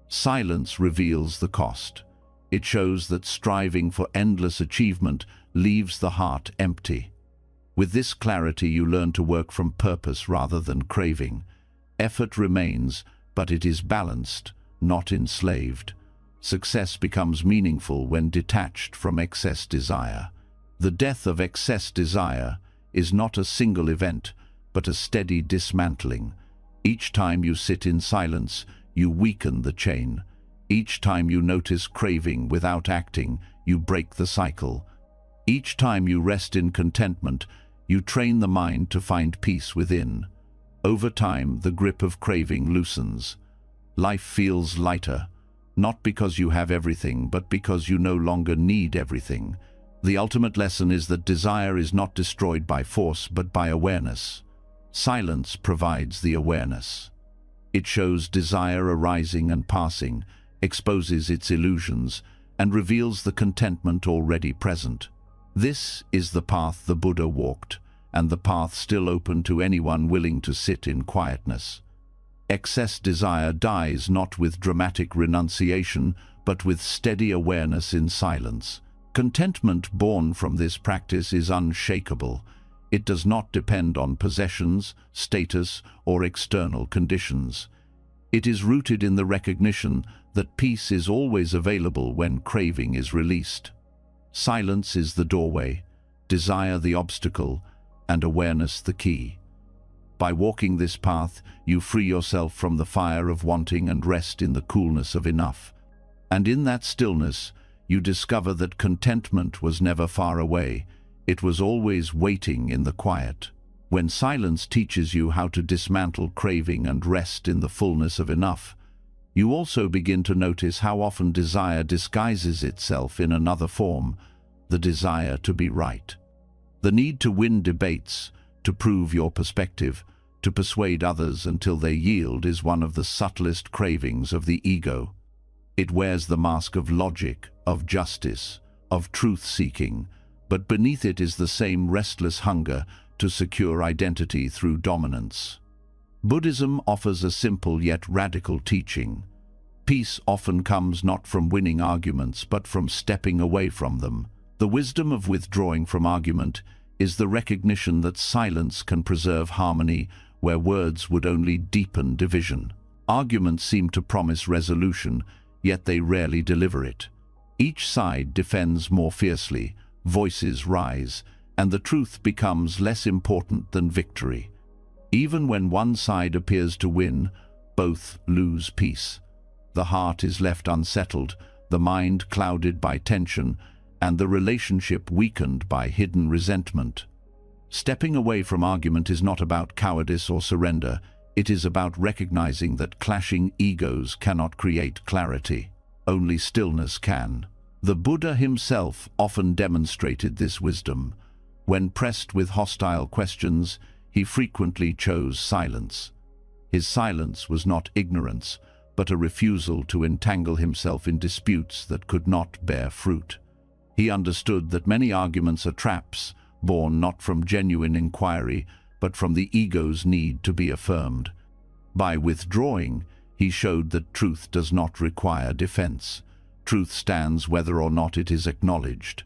Silence reveals the cost. It shows that striving for endless achievement leaves the heart empty. With this clarity, you learn to work from purpose rather than craving. Effort remains, but it is balanced, not enslaved. Success becomes meaningful when detached from excess desire. The death of excess desire is not a single event, but a steady dismantling. Each time you sit in silence, you weaken the chain. Each time you notice craving without acting, you break the cycle. Each time you rest in contentment, you train the mind to find peace within. Over time, the grip of craving loosens. Life feels lighter, not because you have everything, but because you no longer need everything. The ultimate lesson is that desire is not destroyed by force, but by awareness. Silence provides the awareness. It shows desire arising and passing, exposes its illusions, and reveals the contentment already present. This is the path the Buddha walked, and the path still open to anyone willing to sit in quietness. Excess desire dies not with dramatic renunciation, but with steady awareness in silence. Contentment born from this practice is unshakable. It does not depend on possessions, status, or external conditions. It is rooted in the recognition that peace is always available when craving is released. Silence is the doorway, desire the obstacle, and awareness the key. By walking this path, you free yourself from the fire of wanting and rest in the coolness of enough. And in that stillness, you discover that contentment was never far away. It was always waiting in the quiet. When silence teaches you how to dismantle craving and rest in the fullness of enough, you also begin to notice how often desire disguises itself in another form, the desire to be right. The need to win debates, to prove your perspective, to persuade others until they yield is one of the subtlest cravings of the ego. It wears the mask of logic, of justice, of truth-seeking, but beneath it is the same restless hunger to secure identity through dominance. Buddhism offers a simple yet radical teaching. Peace often comes not from winning arguments, but from stepping away from them. The wisdom of withdrawing from argument is the recognition that silence can preserve harmony where words would only deepen division. Arguments seem to promise resolution, yet they rarely deliver it. Each side defends more fiercely, voices rise, and the truth becomes less important than victory. Even when one side appears to win, both lose peace. The heart is left unsettled, the mind clouded by tension, and the relationship weakened by hidden resentment. Stepping away from argument is not about cowardice or surrender. It is about recognizing that clashing egos cannot create clarity. Only stillness can. The Buddha himself often demonstrated this wisdom. When pressed with hostile questions, he frequently chose silence. His silence was not ignorance, but a refusal to entangle himself in disputes that could not bear fruit. He understood that many arguments are traps, born not from genuine inquiry, but from the ego's need to be affirmed. By withdrawing, he showed that truth does not require defense. Truth stands whether or not it is acknowledged.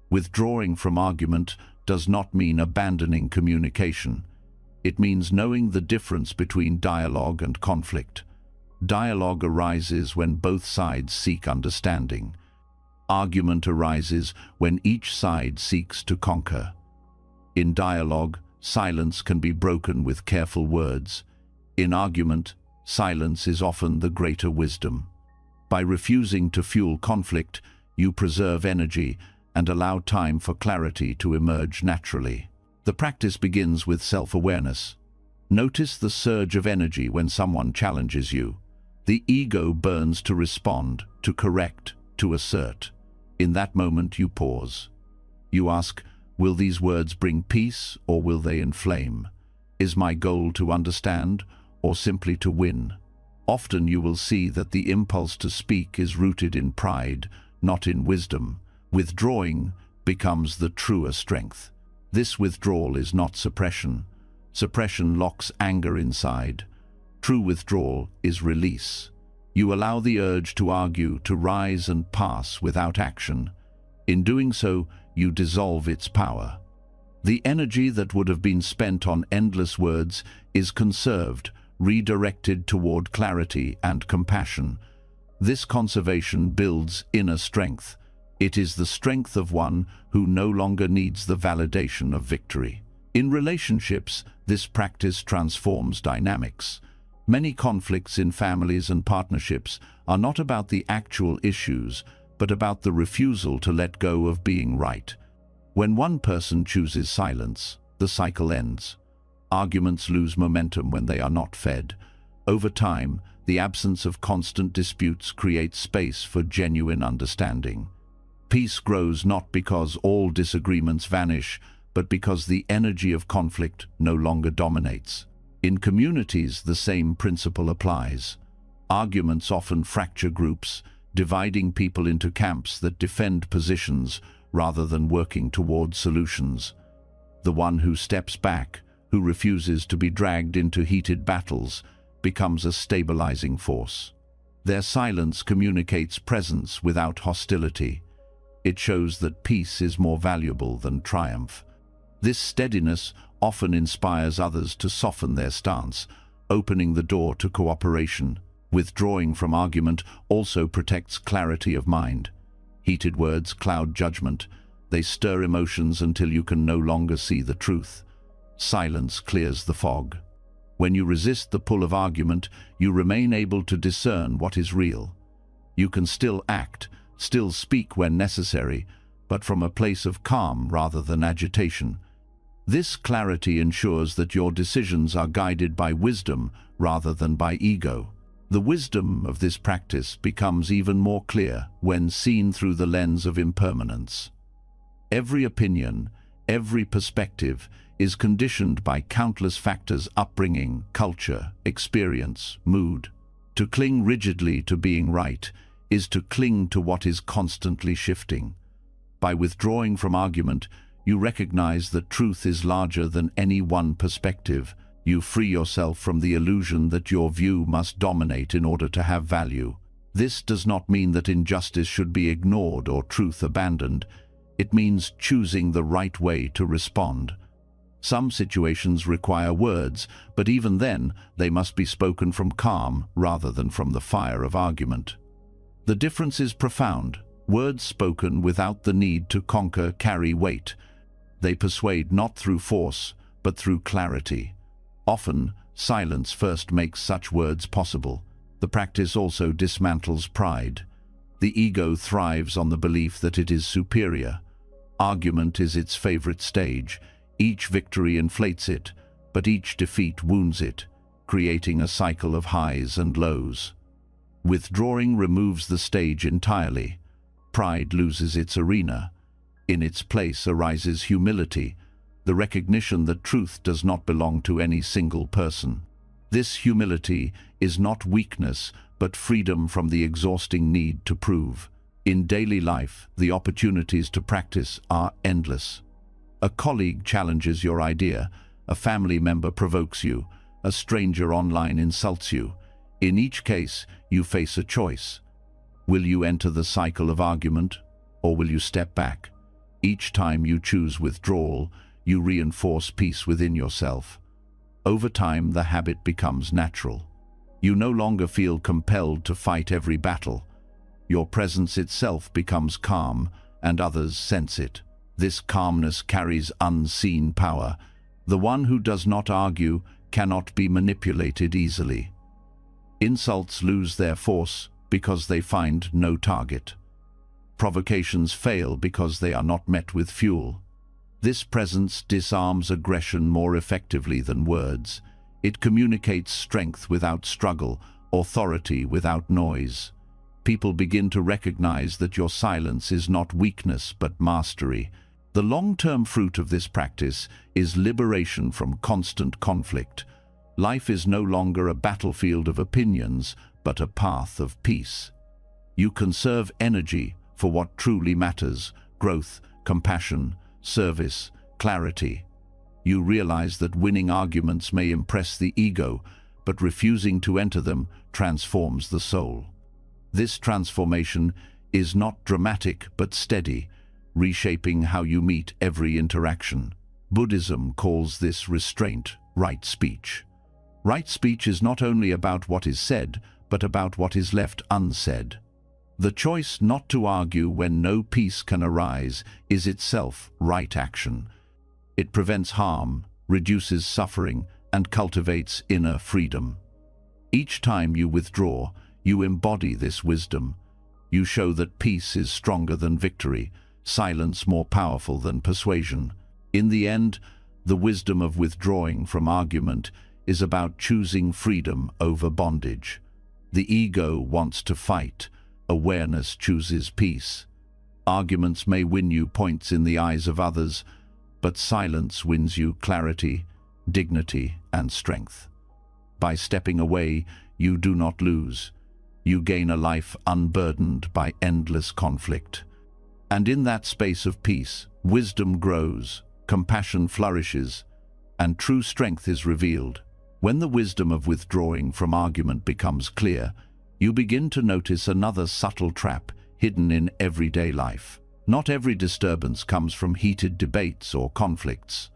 Withdrawing from argument does not mean abandoning communication. It means knowing the difference between dialogue and conflict. Dialogue arises when both sides seek understanding. Argument arises when each side seeks to conquer. In dialogue, silence can be broken with careful words. In argument, silence is often the greater wisdom. By refusing to fuel conflict, you preserve energy and allow time for clarity to emerge naturally. The practice begins with self-awareness. Notice the surge of energy when someone challenges you. The ego burns to respond, to correct, to assert. In that moment you pause. You ask, will these words bring peace or will they inflame? Is my goal to understand or simply to win? Often you will see that the impulse to speak is rooted in pride, not in wisdom. Withdrawing becomes the truer strength. This withdrawal is not suppression. Suppression locks anger inside. True withdrawal is release. You allow the urge to argue to rise and pass without action. In doing so, you dissolve its power. The energy that would have been spent on endless words is conserved, redirected toward clarity and compassion. This conservation builds inner strength. It is the strength of one who no longer needs the validation of victory. In relationships, this practice transforms dynamics. Many conflicts in families and partnerships are not about the actual issues, but about the refusal to let go of being right. When one person chooses silence, the cycle ends. Arguments lose momentum when they are not fed. Over time, the absence of constant disputes creates space for genuine understanding. Peace grows not because all disagreements vanish, but because the energy of conflict no longer dominates. In communities, the same principle applies. Arguments often fracture groups, dividing people into camps that defend positions rather than working toward solutions. The one who steps back, who refuses to be dragged into heated battles, becomes a stabilizing force. Their silence communicates presence without hostility. It shows that peace is more valuable than triumph. This steadiness often inspires others to soften their stance, opening the door to cooperation. Withdrawing from argument also protects clarity of mind. Heated words cloud judgment. They stir emotions until you can no longer see the truth. Silence clears the fog. When you resist the pull of argument, you remain able to discern what is real. You can still act, still speak when necessary, but from a place of calm rather than agitation. This clarity ensures that your decisions are guided by wisdom rather than by ego. The wisdom of this practice becomes even more clear when seen through the lens of impermanence. Every opinion, every perspective is conditioned by countless factors: upbringing, culture, experience, mood. To cling rigidly to being right is to cling to what is constantly shifting. By withdrawing from argument, you recognize that truth is larger than any one perspective. You free yourself from the illusion that your view must dominate in order to have value. This does not mean that injustice should be ignored or truth abandoned. It means choosing the right way to respond. Some situations require words, but even then, they must be spoken from calm rather than from the fire of argument. The difference is profound. Words spoken without the need to conquer carry weight. They persuade not through force, but through clarity. Often, silence first makes such words possible. The practice also dismantles pride. The ego thrives on the belief that it is superior. Argument is its favorite stage. Each victory inflates it, but each defeat wounds it, creating a cycle of highs and lows. Withdrawing removes the stage entirely. Pride loses its arena. In its place arises humility, the recognition that truth does not belong to any single person. This humility is not weakness, but freedom from the exhausting need to prove. In daily life, the opportunities to practice are endless. A colleague challenges your idea, a family member provokes you, a stranger online insults you. In each case, you face a choice. Will you enter the cycle of argument, or will you step back? Each time you choose withdrawal, you reinforce peace within yourself. Over time, the habit becomes natural. You no longer feel compelled to fight every battle. Your presence itself becomes calm, and others sense it. This calmness carries unseen power. The one who does not argue cannot be manipulated easily. Insults lose their force because they find no target. Provocations fail because they are not met with fuel. This presence disarms aggression more effectively than words. It communicates strength without struggle, authority without noise. People begin to recognize that your silence is not weakness but mastery. The long-term fruit of this practice is liberation from constant conflict. Life is no longer a battlefield of opinions, but a path of peace. You conserve energy for what truly matters: growth, compassion, service, clarity. You realize that winning arguments may impress the ego, but refusing to enter them transforms the soul. This transformation is not dramatic but steady, reshaping how you meet every interaction. Buddhism calls this restraint right speech. Right speech is not only about what is said, but about what is left unsaid. The choice not to argue when no peace can arise is itself right action. It prevents harm, reduces suffering, and cultivates inner freedom. Each time you withdraw, you embody this wisdom. You show that peace is stronger than victory, silence more powerful than persuasion. In the end, the wisdom of withdrawing from argument is about choosing freedom over bondage. The ego wants to fight, awareness chooses peace. Arguments may win you points in the eyes of others, but silence wins you clarity, dignity, and strength. By stepping away, you do not lose. You gain a life unburdened by endless conflict. And in that space of peace, wisdom grows, compassion flourishes, and true strength is revealed. When the wisdom of withdrawing from argument becomes clear, you begin to notice another subtle trap hidden in everyday life. Not every disturbance comes from heated debates or conflicts.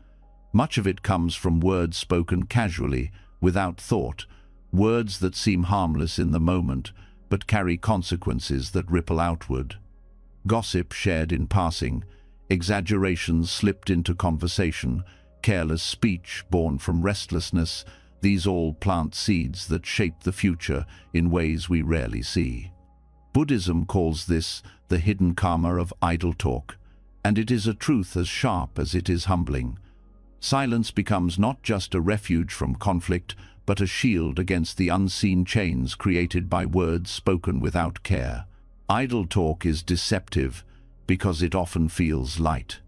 Much of it comes from words spoken casually, without thought, words that seem harmless in the moment, but carry consequences that ripple outward. Gossip shared in passing, exaggerations slipped into conversation, careless speech born from restlessness, these all plant seeds that shape the future in ways we rarely see. Buddhism calls this the hidden karma of idle talk, and it is a truth as sharp as it is humbling. Silence becomes not just a refuge from conflict, but a shield against the unseen chains created by words spoken without care. Idle talk is deceptive because it often feels light.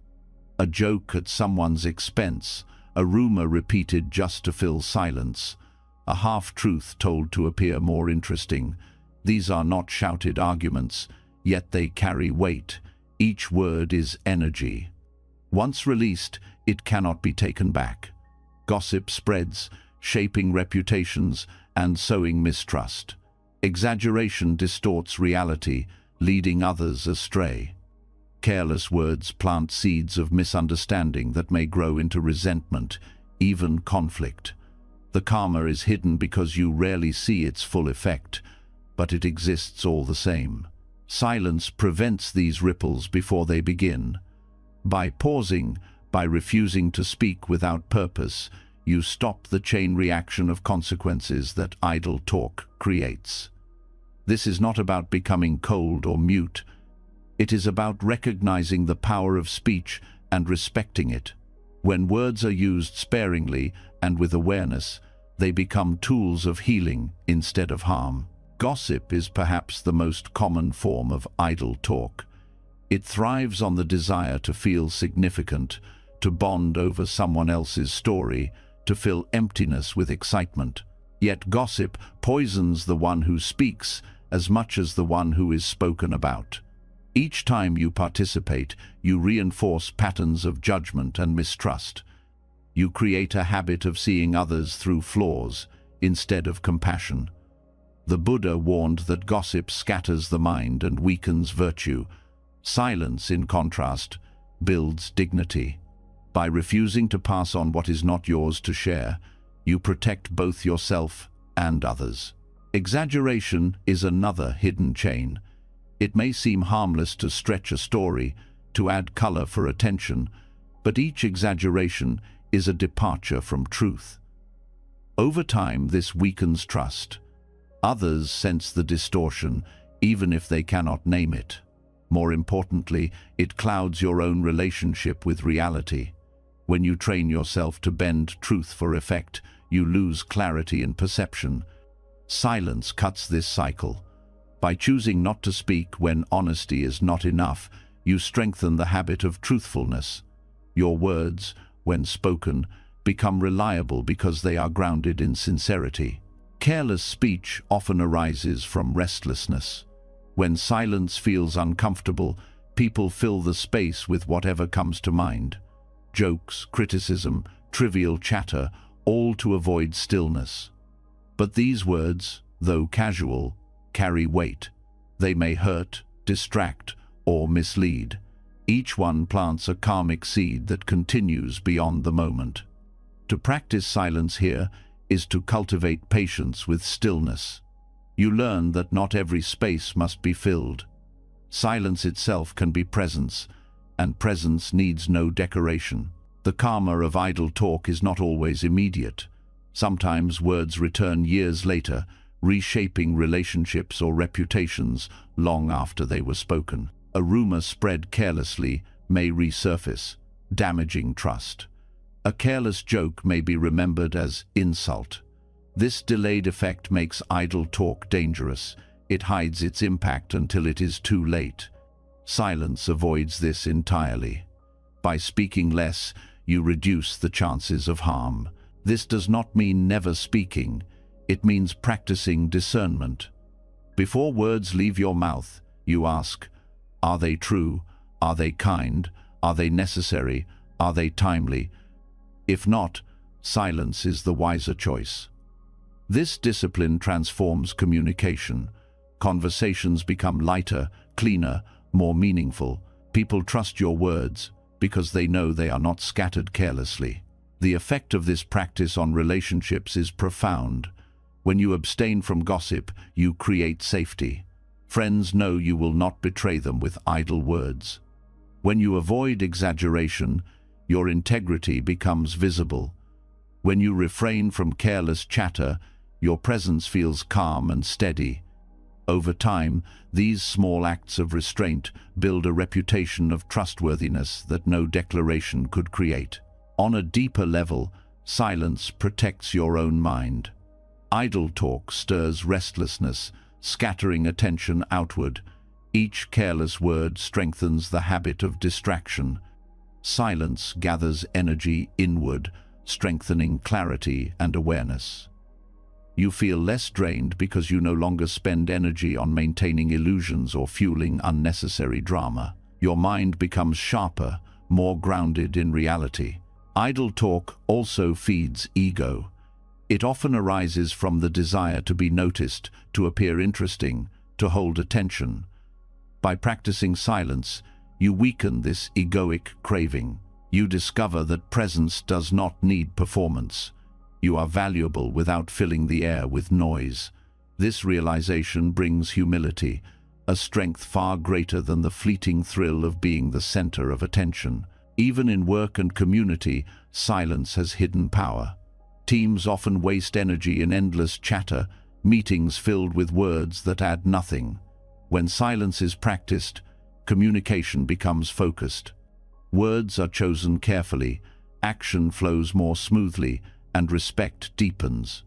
A joke at someone's expense, a rumor repeated just to fill silence, a half-truth told to appear more interesting. These are not shouted arguments, yet they carry weight. Each word is energy. Once released, it cannot be taken back. Gossip spreads, shaping reputations and sowing mistrust. Exaggeration distorts reality, leading others astray. Careless words plant seeds of misunderstanding that may grow into resentment, even conflict. The karma is hidden because you rarely see its full effect, but it exists all the same. Silence prevents these ripples before they begin. By pausing, by refusing to speak without purpose, you stop the chain reaction of consequences that idle talk creates. This is not about becoming cold or mute. It is about recognizing the power of speech and respecting it. When words are used sparingly and with awareness, they become tools of healing instead of harm. Gossip is perhaps the most common form of idle talk. It thrives on the desire to feel significant, to bond over someone else's story, to fill emptiness with excitement. Yet gossip poisons the one who speaks as much as the one who is spoken about. Each time you participate, you reinforce patterns of judgment and mistrust. You create a habit of seeing others through flaws instead of compassion. The Buddha warned that gossip scatters the mind and weakens virtue. Silence, in contrast, builds dignity. By refusing to pass on what is not yours to share, you protect both yourself and others. Exaggeration is another hidden chain. It may seem harmless to stretch a story, to add color for attention, but each exaggeration is a departure from truth. Over time, this weakens trust. Others sense the distortion, even if they cannot name it. More importantly, it clouds your own relationship with reality. When you train yourself to bend truth for effect, you lose clarity in perception. Silence cuts this cycle. By choosing not to speak when honesty is not enough, you strengthen the habit of truthfulness. Your words, when spoken, become reliable because they are grounded in sincerity. Careless speech often arises from restlessness. When silence feels uncomfortable, people fill the space with whatever comes to mind. Jokes, criticism, trivial chatter, all to avoid stillness. But these words, though casual, carry weight. They may hurt, distract, or mislead. Each one plants a karmic seed that continues beyond the moment. To practice silence here is to cultivate patience with stillness. You learn that not every space must be filled. Silence itself can be presence, and presence needs no decoration. The karma of idle talk is not always immediate. Sometimes words return years later, reshaping relationships or reputations long after they were spoken. A rumor spread carelessly may resurface, damaging trust. A careless joke may be remembered as insult. This delayed effect makes idle talk dangerous. It hides its impact until it is too late. Silence avoids this entirely. By speaking less, you reduce the chances of harm. This does not mean never speaking. It means practicing discernment. Before words leave your mouth, you ask, are they true? Are they kind? Are they necessary? Are they timely? If not, silence is the wiser choice. This discipline transforms communication. Conversations become lighter, cleaner, more meaningful. People trust your words because they know they are not scattered carelessly. The effect of this practice on relationships is profound. When you abstain from gossip, you create safety. Friends know you will not betray them with idle words. When you avoid exaggeration, your integrity becomes visible. When you refrain from careless chatter, your presence feels calm and steady. Over time, these small acts of restraint build a reputation of trustworthiness that no declaration could create. On a deeper level, silence protects your own mind. Idle talk stirs restlessness, scattering attention outward. Each careless word strengthens the habit of distraction. Silence gathers energy inward, strengthening clarity and awareness. You feel less drained because you no longer spend energy on maintaining illusions or fueling unnecessary drama. Your mind becomes sharper, more grounded in reality. Idle talk also feeds ego. It often arises from the desire to be noticed, to appear interesting, to hold attention. By practicing silence, you weaken this egoic craving. You discover that presence does not need performance. You are valuable without filling the air with noise. This realization brings humility, a strength far greater than the fleeting thrill of being the center of attention. Even in work and community, silence has hidden power. Teams often waste energy in endless chatter, meetings filled with words that add nothing. When silence is practiced, communication becomes focused. Words are chosen carefully, action flows more smoothly, and respect deepens.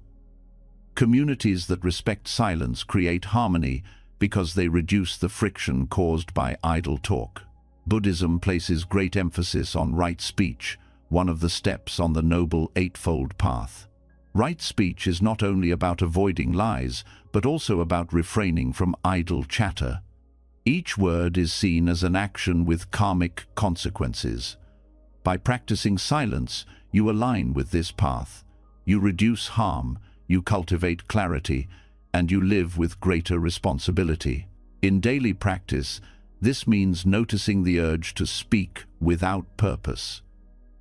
Communities that respect silence create harmony because they reduce the friction caused by idle talk. Buddhism places great emphasis on right speech, one of the steps on the Noble Eightfold Path. Right speech is not only about avoiding lies, but also about refraining from idle chatter. Each word is seen as an action with karmic consequences. By practicing silence, you align with this path. You reduce harm, you cultivate clarity, and you live with greater responsibility. In daily practice, this means noticing the urge to speak without purpose.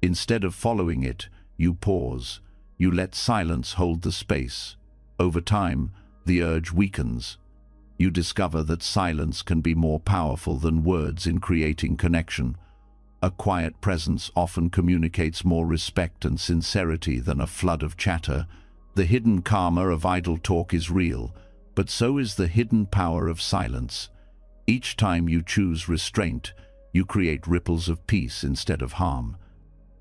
Instead of following it, you pause. You let silence hold the space. Over time, the urge weakens. You discover that silence can be more powerful than words in creating connection. A quiet presence often communicates more respect and sincerity than a flood of chatter. The hidden karma of idle talk is real, but so is the hidden power of silence. Each time you choose restraint, you create ripples of peace instead of harm.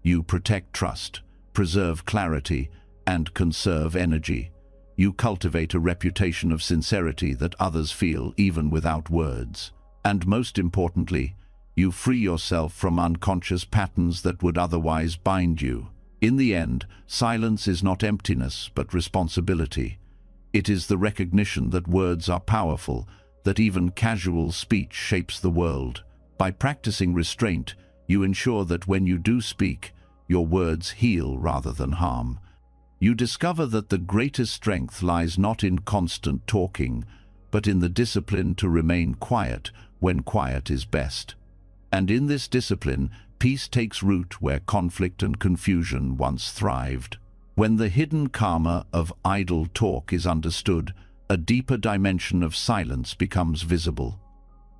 You protect trust, preserve clarity, and conserve energy. You cultivate a reputation of sincerity that others feel even without words. And most importantly, you free yourself from unconscious patterns that would otherwise bind you. In the end, silence is not emptiness, but responsibility. It is the recognition that words are powerful, that even casual speech shapes the world. By practicing restraint, you ensure that when you do speak, your words heal rather than harm. You discover that the greatest strength lies not in constant talking, but in the discipline to remain quiet when quiet is best. And in this discipline, peace takes root where conflict and confusion once thrived. When the hidden karma of idle talk is understood, a deeper dimension of silence becomes visible.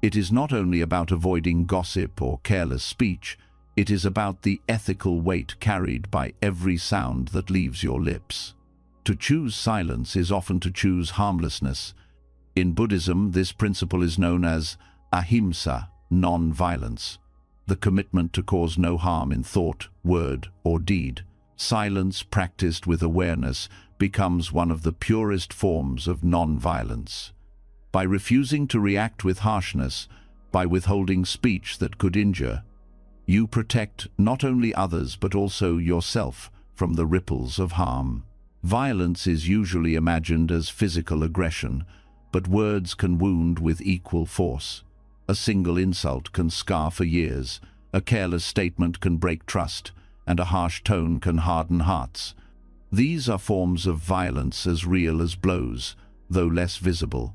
It is not only about avoiding gossip or careless speech, it is about the ethical weight carried by every sound that leaves your lips. To choose silence is often to choose harmlessness. In Buddhism, this principle is known as ahimsa, non-violence, the commitment to cause no harm in thought, word, or deed. Silence practiced with awareness becomes one of the purest forms of non-violence. By refusing to react with harshness, by withholding speech that could injure, you protect not only others but also yourself from the ripples of harm. Violence is usually imagined as physical aggression, but words can wound with equal force. A single insult can scar for years, a careless statement can break trust, and a harsh tone can harden hearts. These are forms of violence as real as blows, though less visible.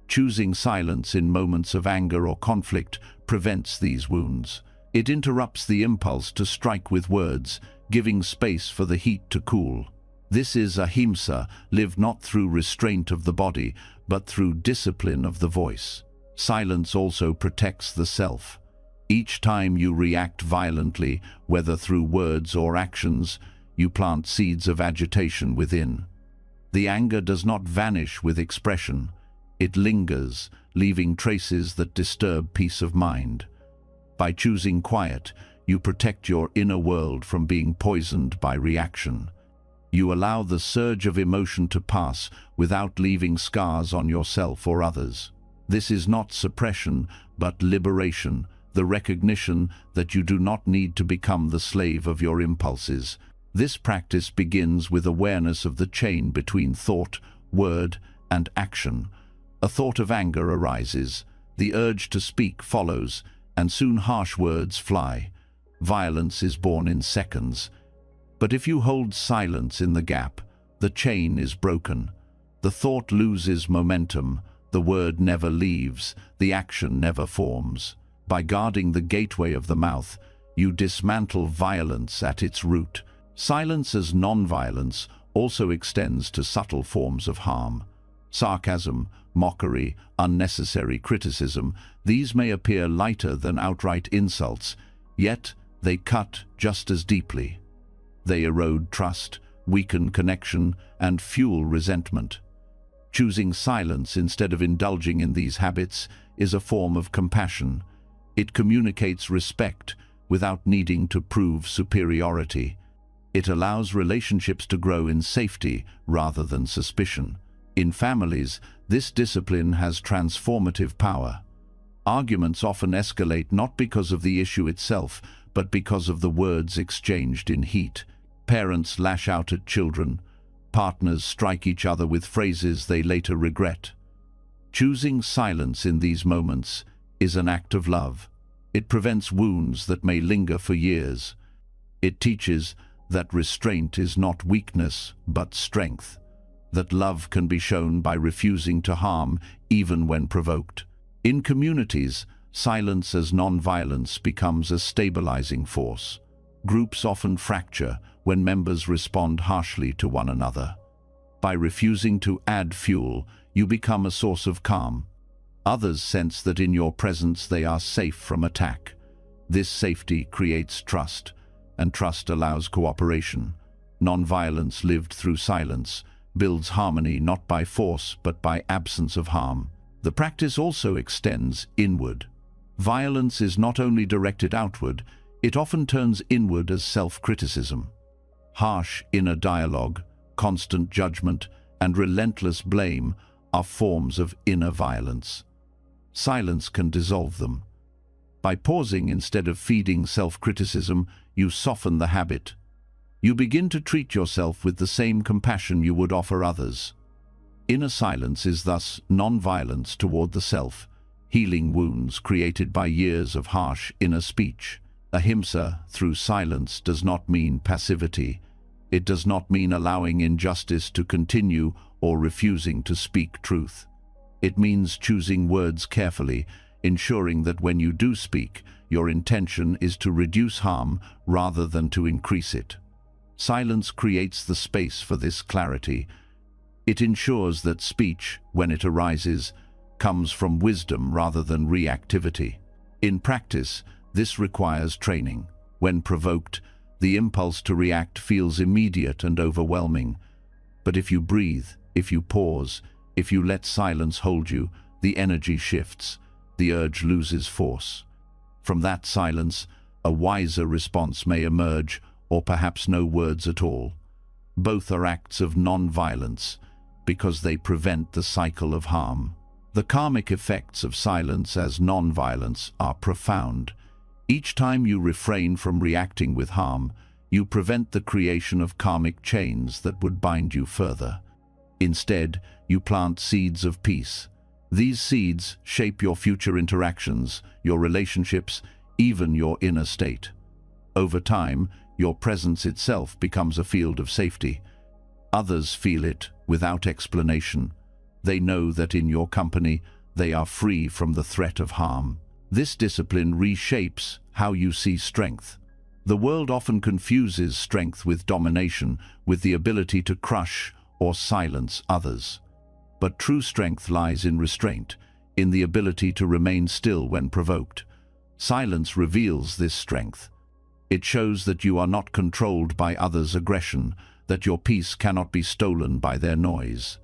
Choosing silence in moments of anger or conflict prevents these wounds. It interrupts the impulse to strike with words, giving space for the heat to cool. This is ahimsa, lived not through restraint of the body, but through discipline of the voice. Silence also protects the self. Each time you react violently, whether through words or actions, you plant seeds of agitation within. The anger does not vanish with expression. It lingers, leaving traces that disturb peace of mind. By choosing quiet, you protect your inner world from being poisoned by reaction. You allow the surge of emotion to pass without leaving scars on yourself or others. This is not suppression, but liberation, the recognition that you do not need to become the slave of your impulses. This practice begins with awareness of the chain between thought, word, and action. A thought of anger arises, the urge to speak follows, and soon harsh words fly. Violence is born in seconds. But if you hold silence in the gap, the chain is broken. The thought loses momentum, the word never leaves, the action never forms. By guarding the gateway of the mouth, you dismantle violence at its root. Silence as non-violence also extends to subtle forms of harm. Sarcasm, mockery, unnecessary criticism, these may appear lighter than outright insults, yet they cut just as deeply. They erode trust, weaken connection, and fuel resentment. Choosing silence instead of indulging in these habits is a form of compassion. It communicates respect without needing to prove superiority. It allows relationships to grow in safety rather than suspicion. In families, this discipline has transformative power. Arguments often escalate not because of the issue itself, but because of the words exchanged in heat. Parents lash out at children. Partners strike each other with phrases they later regret. Choosing silence in these moments is an act of love. It prevents wounds that may linger for years. It teaches that restraint is not weakness, but strength. That love can be shown by refusing to harm even when provoked. In communities, silence as non-violence becomes a stabilizing force. Groups often fracture when members respond harshly to one another. By refusing to add fuel, you become a source of calm. Others sense that in your presence they are safe from attack. This safety creates trust, and trust allows cooperation. Non-violence lived through silence builds harmony not by force but by absence of harm. The practice also extends inward. Violence is not only directed outward, it often turns inward as self-criticism. Harsh inner dialogue, constant judgment, and relentless blame are forms of inner violence. Silence can dissolve them. By pausing instead of feeding self-criticism, you soften the habit. You begin to treat yourself with the same compassion you would offer others. Inner silence is thus non-violence toward the self, healing wounds created by years of harsh inner speech. Ahimsa, through silence, does not mean passivity. It does not mean allowing injustice to continue or refusing to speak truth. It means choosing words carefully, ensuring that when you do speak, your intention is to reduce harm rather than to increase it. Silence creates the space for this clarity. It ensures that speech, when it arises, comes from wisdom rather than reactivity. In practice, this requires training. When provoked, the impulse to react feels immediate and overwhelming. But if you breathe, if you pause, if you let silence hold you, the energy shifts, the urge loses force. From that silence, a wiser response may emerge, or perhaps no words at all. Both are acts of non-violence, because they prevent the cycle of harm. The karmic effects of silence as non-violence are profound. Each time you refrain from reacting with harm, you prevent the creation of karmic chains that would bind you further. Instead, you plant seeds of peace. These seeds shape your future interactions, your relationships, even your inner state. Over time, your presence itself becomes a field of safety. Others feel it without explanation. They know that in your company, they are free from the threat of harm. This discipline reshapes how you see strength. The world often confuses strength with domination, with the ability to crush or silence others. But true strength lies in restraint, in the ability to remain still when provoked. Silence reveals this strength. It shows that you are not controlled by others' aggression, that your peace cannot be stolen by their noise.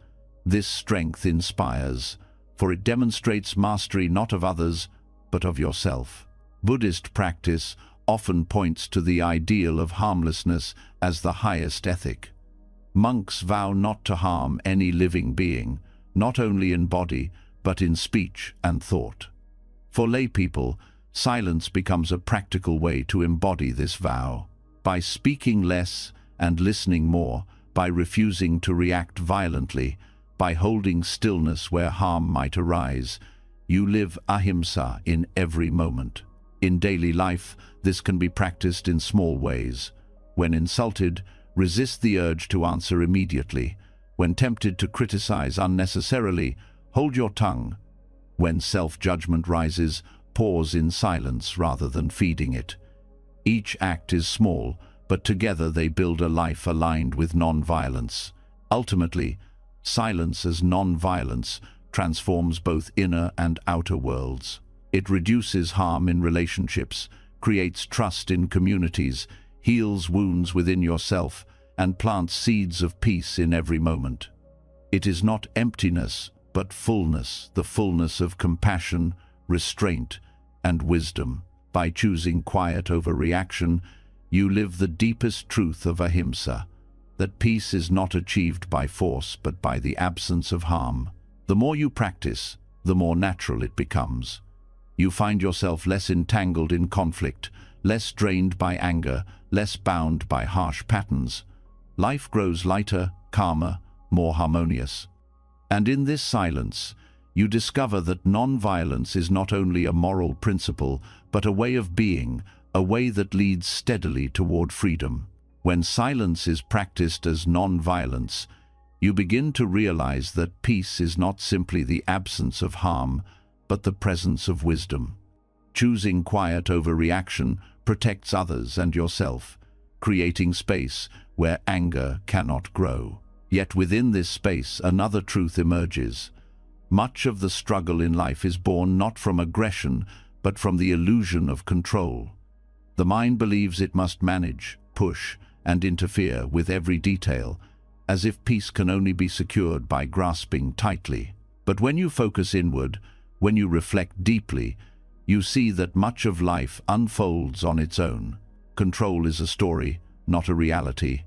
This strength inspires, for it demonstrates mastery not of others, but of yourself. Buddhist practice often points to the ideal of harmlessness as the highest ethic. Monks vow not to harm any living being, not only in body, but in speech and thought. For lay people, silence becomes a practical way to embody this vow. By speaking less and listening more, by refusing to react violently, by holding stillness where harm might arise, you live ahimsa in every moment. In daily life, this can be practiced in small ways. When insulted, resist the urge to answer immediately. When tempted to criticize unnecessarily, hold your tongue. When self-judgment rises, pause in silence rather than feeding it. Each act is small, but together they build a life aligned with non-violence. Ultimately, silence as non-violence transforms both inner and outer worlds. It reduces harm in relationships, creates trust in communities, heals wounds within yourself, and plants seeds of peace in every moment. It is not emptiness, but fullness, the fullness of compassion, restraint, and wisdom. By choosing quiet over reaction, you live the deepest truth of ahimsa, that peace is not achieved by force, but by the absence of harm. The more you practice, the more natural it becomes. You find yourself less entangled in conflict, less drained by anger, less bound by harsh patterns. Life grows lighter, calmer, more harmonious. And in this silence, you discover that non-violence is not only a moral principle, but a way of being, a way that leads steadily toward freedom. When silence is practiced as non-violence, you begin to realize that peace is not simply the absence of harm, but the presence of wisdom. Choosing quiet over reaction protects others and yourself, creating space where anger cannot grow. Yet within this space, another truth emerges. Much of the struggle in life is born not from aggression, but from the illusion of control. The mind believes it must manage, push, and interfere with every detail, as if peace can only be secured by grasping tightly. But when you focus inward, when you reflect deeply, you see that much of life unfolds on its own. Control is a story, not a reality,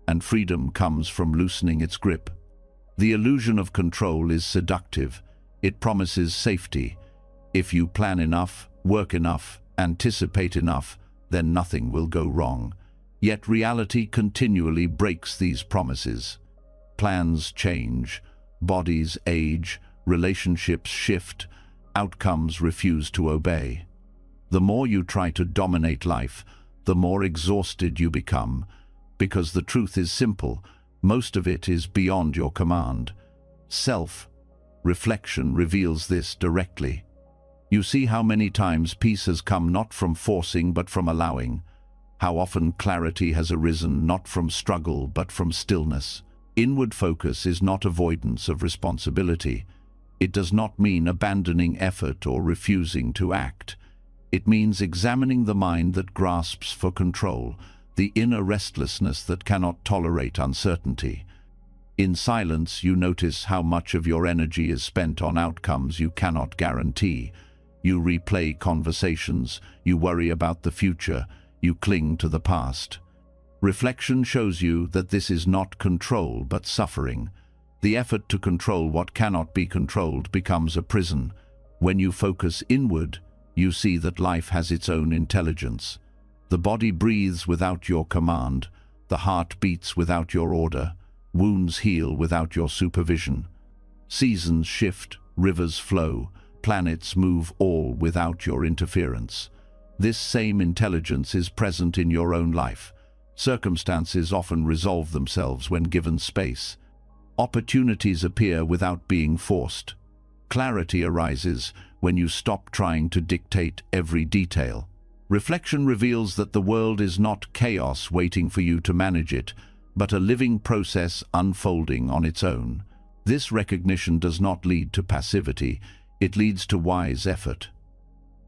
and freedom comes from loosening its grip. The illusion of control is seductive. It promises safety. If you plan enough, work enough, anticipate enough, then nothing will go wrong. Yet reality continually breaks these promises. Plans change, bodies age, relationships shift, outcomes refuse to obey. The more you try to dominate life, the more exhausted you become, because the truth is simple, most of it is beyond your command. Self-reflection reveals this directly. You see how many times peace has come not from forcing but from allowing, how often clarity has arisen not from struggle but from stillness. Inward focus is not avoidance of responsibility. It does not mean abandoning effort or refusing to act. It means examining the mind that grasps for control, the inner restlessness that cannot tolerate uncertainty. In silence, you notice how much of your energy is spent on outcomes you cannot guarantee. You replay conversations, you worry about the future, you cling to the past. Reflection shows you that this is not control but suffering. The effort to control what cannot be controlled becomes a prison. When you focus inward, you see that life has its own intelligence. The body breathes without your command, the heart beats without your order, wounds heal without your supervision. Seasons shift, rivers flow, planets move, all without your interference. This same intelligence is present in your own life. Circumstances often resolve themselves when given space. Opportunities appear without being forced. Clarity arises when you stop trying to dictate every detail. Reflection reveals that the world is not chaos waiting for you to manage it, but a living process unfolding on its own. This recognition does not lead to passivity, it leads to wise effort.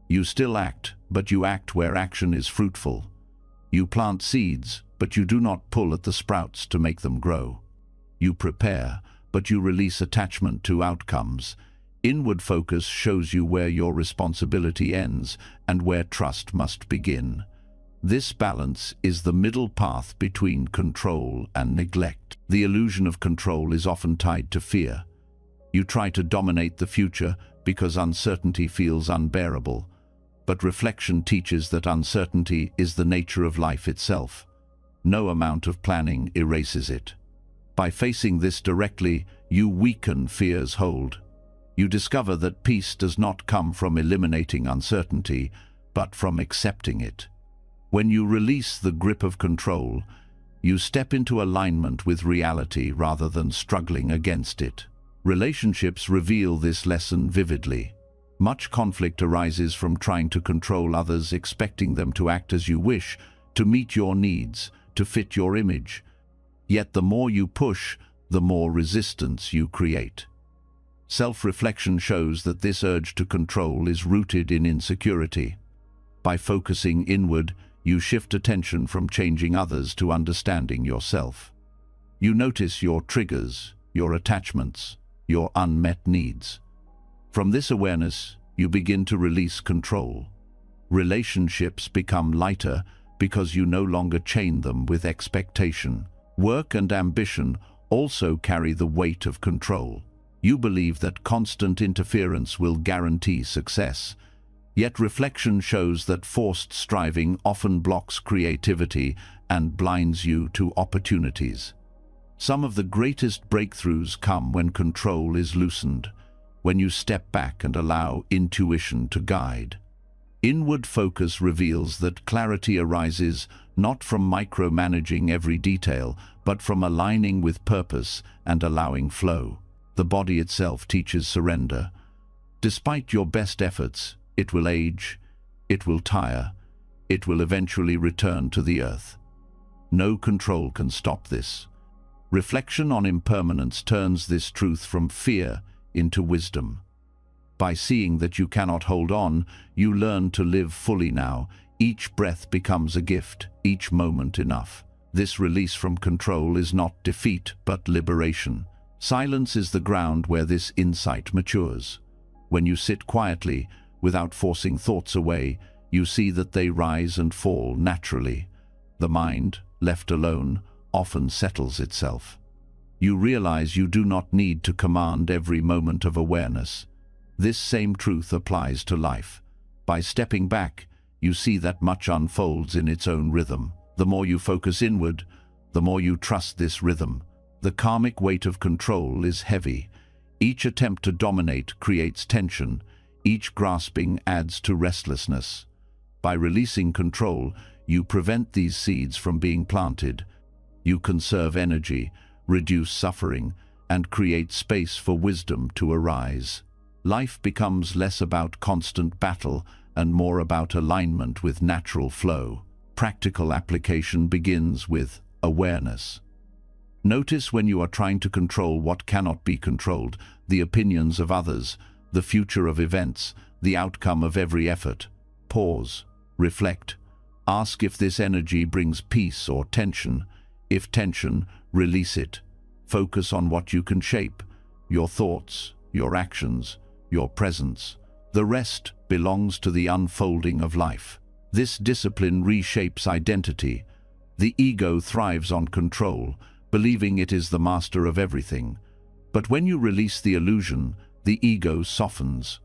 You still act, but you act where action is fruitful. You plant seeds, but you do not pull at the sprouts to make them grow. You prepare, but you release attachment to outcomes. Inward focus shows you where your responsibility ends and where trust must begin. This balance is the middle path between control and neglect. The illusion of control is often tied to fear. You try to dominate the future because uncertainty feels unbearable. But reflection teaches that uncertainty is the nature of life itself. No amount of planning erases it. By facing this directly, you weaken fear's hold. You discover that peace does not come from eliminating uncertainty, but from accepting it. When you release the grip of control, you step into alignment with reality rather than struggling against it. Relationships reveal this lesson vividly. Much conflict arises from trying to control others, expecting them to act as you wish, to meet your needs, to fit your image. Yet the more you push, the more resistance you create. Self-reflection shows that this urge to control is rooted in insecurity. By focusing inward, you shift attention from changing others to understanding yourself. You notice your triggers, your attachments, your unmet needs. From this awareness, you begin to release control. Relationships become lighter because you no longer chain them with expectation. Work and ambition also carry the weight of control. You believe that constant interference will guarantee success. Yet reflection shows that forced striving often blocks creativity and blinds you to opportunities. Some of the greatest breakthroughs come when control is loosened, when you step back and allow intuition to guide. Inward focus reveals that clarity arises not from micromanaging every detail, but from aligning with purpose and allowing flow. The body itself teaches surrender. Despite your best efforts, it will age, it will tire, it will eventually return to the earth. No control can stop this. Reflection on impermanence turns this truth from fear into wisdom. By seeing that you cannot hold on, you learn to live fully now. Each breath becomes a gift, each moment enough. This release from control is not defeat, but liberation. Silence is the ground where this insight matures. When you sit quietly, without forcing thoughts away, you see that they rise and fall naturally. The mind, left alone, often settles itself. You realize you do not need to command every moment of awareness. This same truth applies to life. By stepping back, you see that much unfolds in its own rhythm. The more you focus inward, the more you trust this rhythm. The karmic weight of control is heavy. Each attempt to dominate creates tension. Each grasping adds to restlessness. By releasing control, you prevent these seeds from being planted. You conserve energy, reduce suffering, and create space for wisdom to arise. Life becomes less about constant battle and more about alignment with natural flow. Practical application begins with awareness. Notice when you are trying to control what cannot be controlled, the opinions of others, the future of events, the outcome of every effort. Pause, reflect, ask if this energy brings peace or tension. If tension, release it. Focus on what you can shape, your thoughts, your actions, your presence. The rest belongs to the unfolding of life. This discipline reshapes identity. The ego thrives on control, believing it is the master of everything. But when you release the illusion, the ego softens.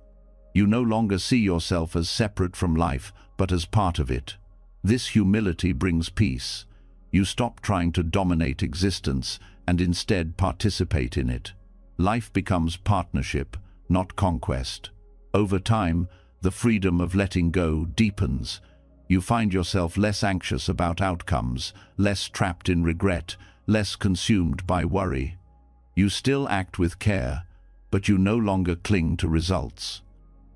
You no longer see yourself as separate from life, but as part of it. This humility brings peace. You stop trying to dominate existence and instead participate in it. Life becomes partnership, not conquest. Over time, the freedom of letting go deepens. You find yourself less anxious about outcomes, less trapped in regret, less consumed by worry. You still act with care, but you no longer cling to results.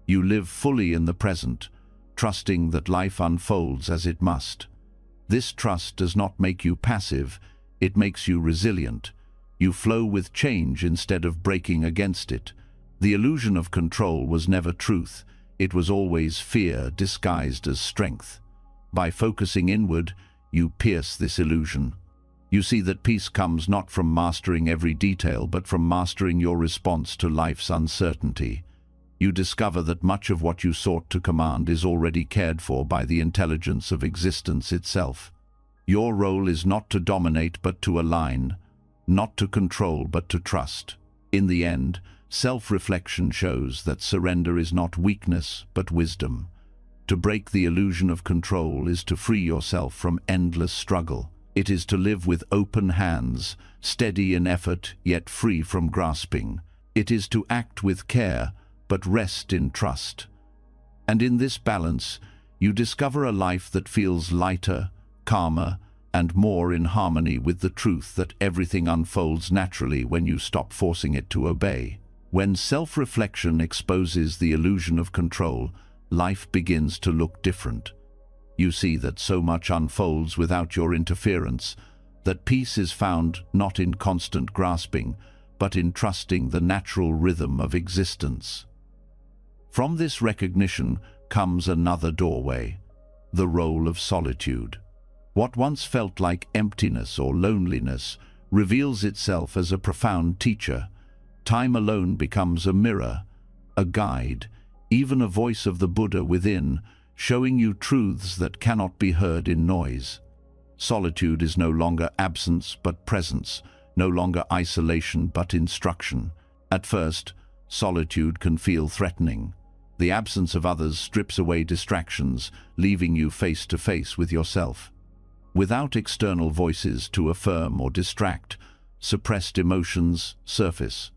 You live fully in the present, trusting that life unfolds as it must. This trust does not make you passive, it makes you resilient. You flow with change instead of breaking against it. The illusion of control was never truth, it was always fear disguised as strength. By focusing inward, you pierce this illusion. You see that peace comes not from mastering every detail, but from mastering your response to life's uncertainty. You discover that much of what you sought to command is already cared for by the intelligence of existence itself. Your role is not to dominate but to align, not to control but to trust. In the end, self-reflection shows that surrender is not weakness but wisdom. To break the illusion of control is to free yourself from endless struggle. It is to live with open hands, steady in effort yet free from grasping. It is to act with care but rest in trust. And in this balance, you discover a life that feels lighter, calmer, and more in harmony with the truth that everything unfolds naturally when you stop forcing it to obey. When self-reflection exposes the illusion of control, life begins to look different. You see that so much unfolds without your interference, that peace is found not in constant grasping, but in trusting the natural rhythm of existence. From this recognition comes another doorway, the role of solitude. What once felt like emptiness or loneliness reveals itself as a profound teacher. Time alone becomes a mirror, a guide, even a voice of the Buddha within, showing you truths that cannot be heard in noise. Solitude is no longer absence but presence, no longer isolation but instruction. At first, solitude can feel threatening. The absence of others strips away distractions, leaving you face to face with yourself. Without external voices to affirm or distract, suppressed emotions surface.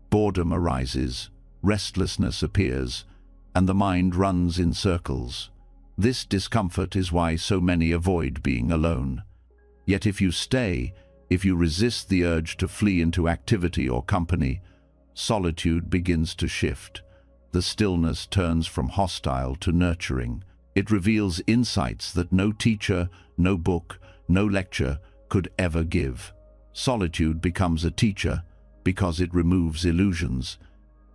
Boredom arises, restlessness appears, and the mind runs in circles. This discomfort is why so many avoid being alone. Yet if you stay, if you resist the urge to flee into activity or company, solitude begins to shift. The stillness turns from hostile to nurturing. It reveals insights that no teacher, no book, no lecture could ever give. Solitude becomes a teacher because it removes illusions.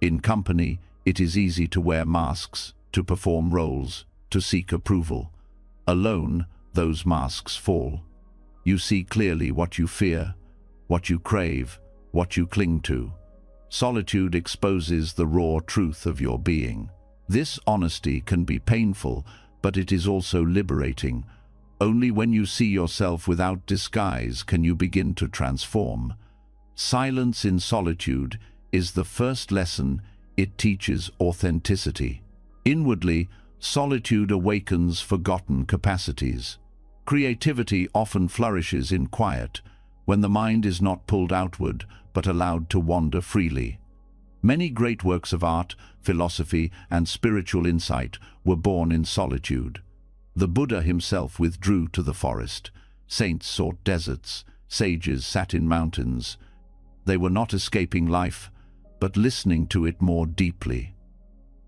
In company, it is easy to wear masks, to perform roles, to seek approval. Alone, those masks fall. You see clearly what you fear, what you crave, what you cling to. Solitude exposes the raw truth of your being. This honesty can be painful, but it is also liberating. Only when you see yourself without disguise can you begin to transform. Silence in solitude is the first lesson. It teaches authenticity. Inwardly, solitude awakens forgotten capacities. Creativity often flourishes in quiet, when the mind is not pulled outward but allowed to wander freely. Many great works of art, philosophy, and spiritual insight were born in solitude. The Buddha himself withdrew to the forest. Saints sought deserts. Sages sat in mountains. They were not escaping life, but listening to it more deeply.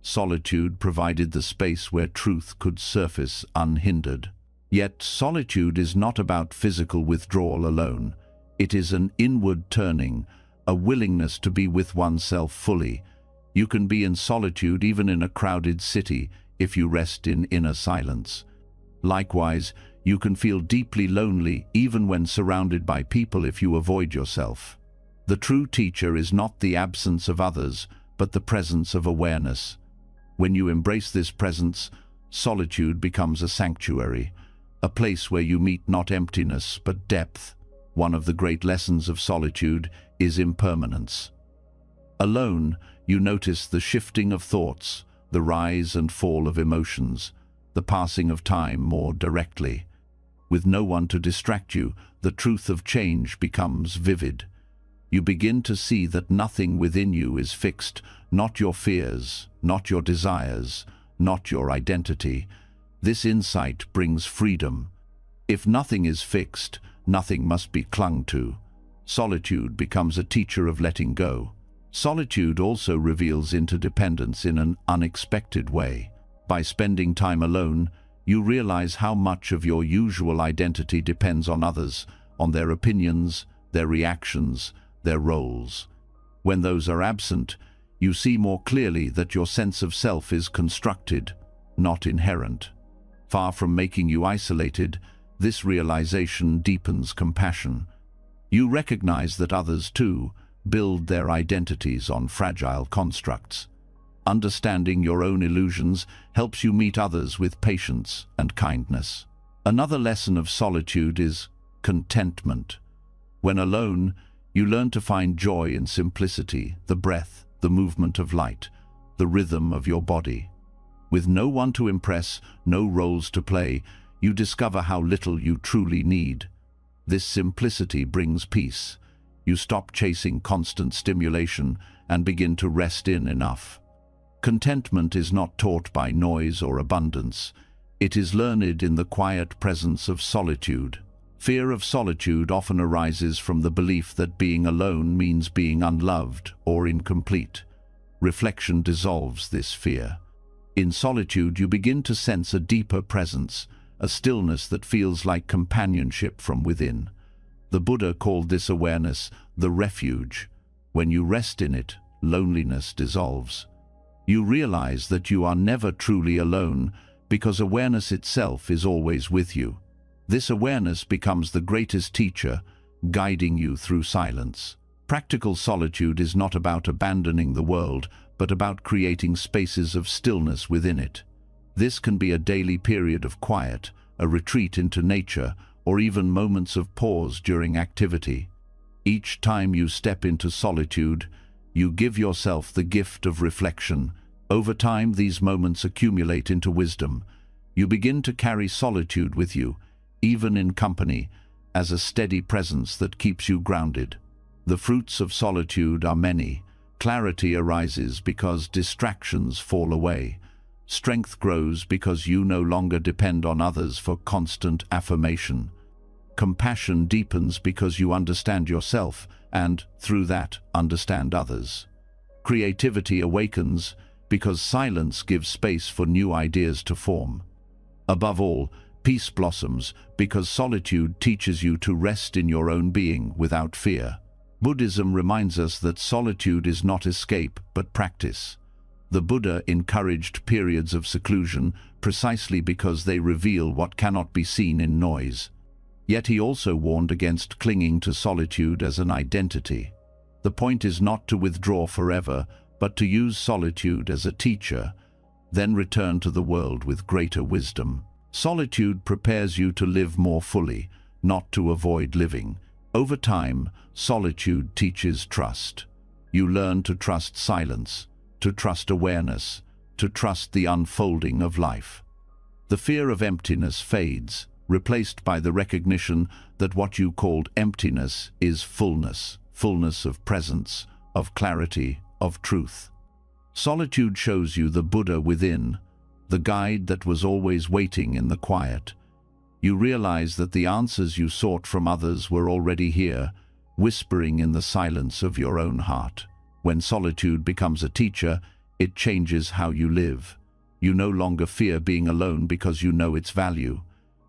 Solitude provided the space where truth could surface unhindered. Yet solitude is not about physical withdrawal alone. It is an inward turning, a willingness to be with oneself fully. You can be in solitude even in a crowded city if you rest in inner silence. Likewise, you can feel deeply lonely even when surrounded by people if you avoid yourself. The true teacher is not the absence of others, but the presence of awareness. When you embrace this presence, solitude becomes a sanctuary, a place where you meet not emptiness but depth. One of the great lessons of solitude is impermanence. Alone, you notice the shifting of thoughts, the rise and fall of emotions, the passing of time more directly. With no one to distract you, the truth of change becomes vivid. You begin to see that nothing within you is fixed, not your fears, not your desires, not your identity. This insight brings freedom. If nothing is fixed, nothing must be clung to. Solitude becomes a teacher of letting go. Solitude also reveals interdependence in an unexpected way. By spending time alone, you realize how much of your usual identity depends on others, on their opinions, their reactions, their roles. When those are absent, you see more clearly that your sense of self is constructed, not inherent. Far from making you isolated, this realization deepens compassion. You recognize that others, too, build their identities on fragile constructs. Understanding your own illusions helps you meet others with patience and kindness. Another lesson of solitude is contentment. When alone, you learn to find joy in simplicity, the breath, the movement of light, the rhythm of your body. With no one to impress, no roles to play, you discover how little you truly need. This simplicity brings peace. You stop chasing constant stimulation and begin to rest in enough. Contentment is not taught by noise or abundance. It is learned in the quiet presence of solitude. Fear of solitude often arises from the belief that being alone means being unloved or incomplete. Reflection dissolves this fear. In solitude, you begin to sense a deeper presence, a stillness that feels like companionship from within. The Buddha called this awareness the refuge. When you rest in it, loneliness dissolves. You realize that you are never truly alone because awareness itself is always with you. This awareness becomes the greatest teacher, guiding you through silence. Practical solitude is not about abandoning the world, but about creating spaces of stillness within it. This can be a daily period of quiet, a retreat into nature, or even moments of pause during activity. Each time you step into solitude, you give yourself the gift of reflection. Over time, these moments accumulate into wisdom. You begin to carry solitude with you, even in company, as a steady presence that keeps you grounded. The fruits of solitude are many. Clarity arises because distractions fall away. Strength grows because you no longer depend on others for constant affirmation. Compassion deepens because you understand yourself and, through that, understand others. Creativity awakens because silence gives space for new ideas to form. Above all, peace blossoms because solitude teaches you to rest in your own being without fear. Buddhism reminds us that solitude is not escape but practice. The Buddha encouraged periods of seclusion precisely because they reveal what cannot be seen in noise. Yet he also warned against clinging to solitude as an identity. The point is not to withdraw forever, but to use solitude as a teacher, then return to the world with greater wisdom. Solitude prepares you to live more fully, not to avoid living. Over time, solitude teaches trust. You learn to trust silence, to trust awareness, to trust the unfolding of life. The fear of emptiness fades, replaced by the recognition that what you called emptiness is fullness, fullness of presence, of clarity, of truth. Solitude shows you the Buddha within, the guide that was always waiting in the quiet. You realize that the answers you sought from others were already here, whispering in the silence of your own heart. When solitude becomes a teacher, it changes how you live. You no longer fear being alone because you know its value.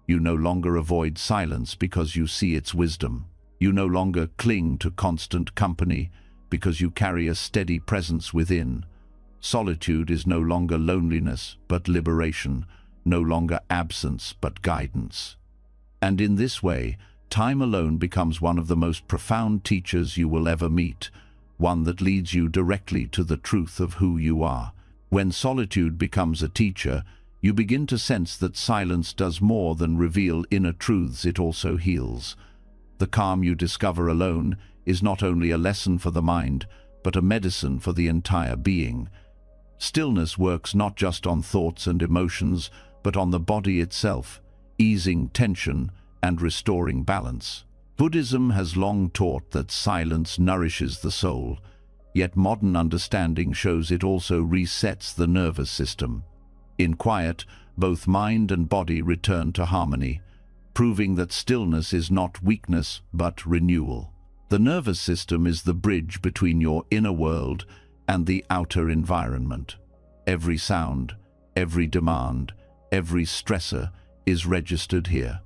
You no longer avoid silence because you see its wisdom. You no longer cling to constant company because you carry a steady presence within. Solitude is no longer loneliness, but liberation, no longer absence, but guidance. And in this way, time alone becomes one of the most profound teachers you will ever meet, one that leads you directly to the truth of who you are. When solitude becomes a teacher, you begin to sense that silence does more than reveal inner truths, it also heals. The calm you discover alone is not only a lesson for the mind, but a medicine for the entire being. Stillness works not just on thoughts and emotions, but on the body itself, easing tension and restoring balance. Buddhism has long taught that silence nourishes the soul, yet modern understanding shows it also resets the nervous system. In quiet, both mind and body return to harmony, proving that stillness is not weakness but renewal. The nervous system is the bridge between your inner world and the outer environment. Every sound, every demand, every stressor is registered here.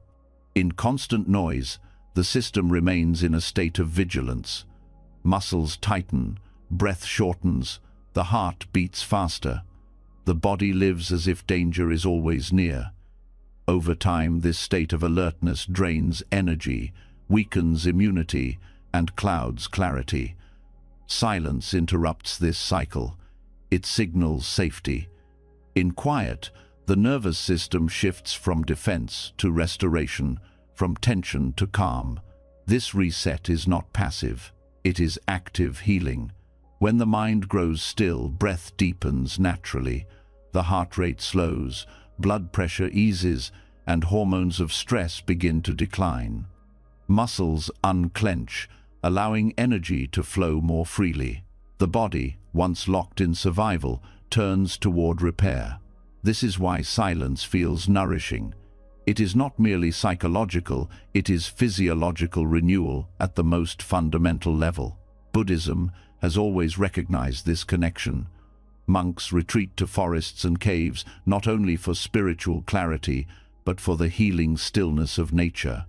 In constant noise, the system remains in a state of vigilance. Muscles tighten, breath shortens, the heart beats faster. The body lives as if danger is always near. Over time, this state of alertness drains energy, weakens immunity, and clouds clarity. Silence interrupts this cycle. It signals safety. In quiet, the nervous system shifts from defense to restoration, from tension to calm. This reset is not passive. It is active healing. When the mind grows still, breath deepens naturally. The heart rate slows, blood pressure eases, and hormones of stress begin to decline. Muscles unclench, allowing energy to flow more freely. The body, once locked in survival, turns toward repair. This is why silence feels nourishing. It is not merely psychological, it is physiological renewal at the most fundamental level. Buddhism has always recognized this connection. Monks retreat to forests and caves not only for spiritual clarity, but for the healing stillness of nature.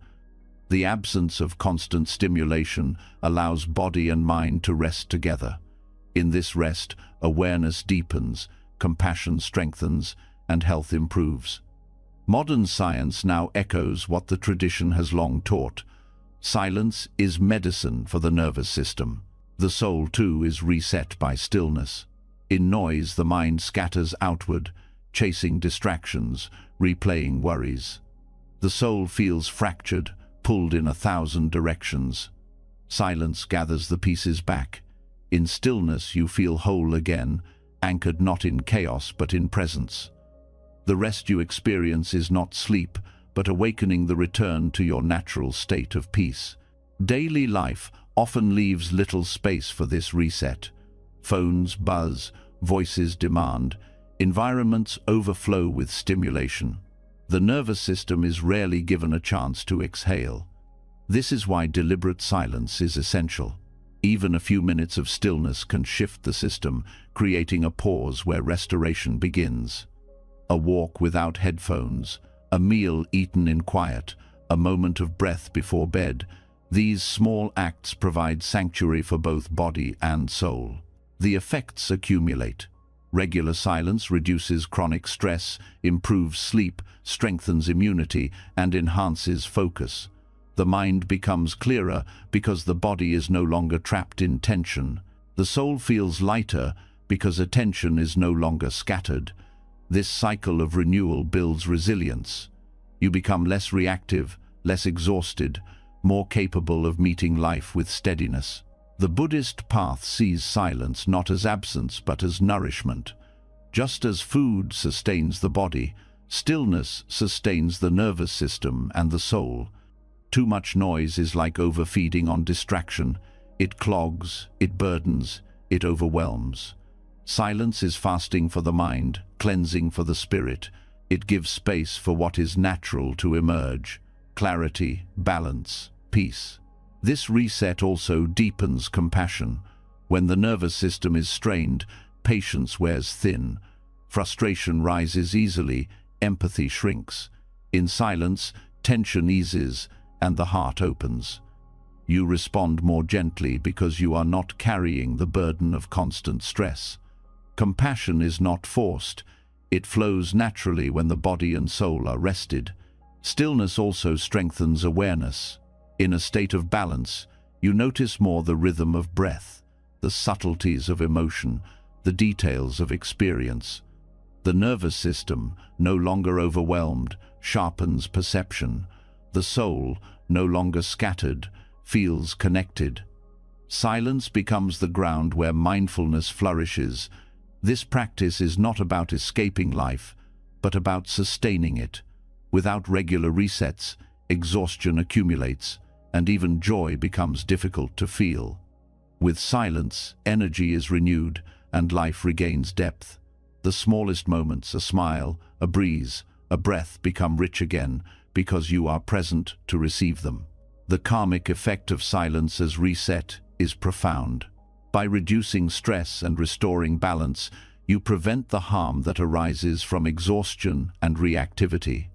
The absence of constant stimulation allows body and mind to rest together. In this rest, awareness deepens, compassion strengthens, and health improves. Modern science now echoes what the tradition has long taught. Silence is medicine for the nervous system. The soul, too, is reset by stillness. In noise, the mind scatters outward, chasing distractions, replaying worries. The soul feels fractured, pulled in 1,000 directions. Silence gathers the pieces back. In stillness, you feel whole again, anchored not in chaos but in presence. The rest you experience is not sleep, but awakening, the return to your natural state of peace. Daily life often leaves little space for this reset. Phones buzz, voices demand, environments overflow with stimulation. The nervous system is rarely given a chance to exhale. This is why deliberate silence is essential. Even a few minutes of stillness can shift the system, creating a pause where restoration begins. A walk without headphones, a meal eaten in quiet, a moment of breath before bed. These small acts provide sanctuary for both body and soul. The effects accumulate. Regular silence reduces chronic stress, improves sleep, strengthens immunity, and enhances focus. The mind becomes clearer because the body is no longer trapped in tension. The soul feels lighter because attention is no longer scattered. This cycle of renewal builds resilience. You become less reactive, less exhausted, more capable of meeting life with steadiness. The Buddhist path sees silence not as absence but as nourishment. Just as food sustains the body, stillness sustains the nervous system and the soul. Too much noise is like overfeeding on distraction. It clogs, it burdens, it overwhelms. Silence is fasting for the mind, cleansing for the spirit. It gives space for what is natural to emerge: clarity, balance, peace. This reset also deepens compassion. When the nervous system is strained, patience wears thin. Frustration rises easily, empathy shrinks. In silence, tension eases, and the heart opens. You respond more gently because you are not carrying the burden of constant stress. Compassion is not forced. It flows naturally when the body and soul are rested. Stillness also strengthens awareness. In a state of balance, you notice more the rhythm of breath, the subtleties of emotion, the details of experience. The nervous system, no longer overwhelmed, sharpens perception. The soul, no longer scattered, feels connected. Silence becomes the ground where mindfulness flourishes. This practice is not about escaping life, but about sustaining it. Without regular resets, exhaustion accumulates, and even joy becomes difficult to feel. With silence, energy is renewed, and life regains depth. The smallest moments, a smile, a breeze, a breath, become rich again because you are present to receive them. The karmic effect of silence as reset is profound. By reducing stress and restoring balance, you prevent the harm that arises from exhaustion and reactivity.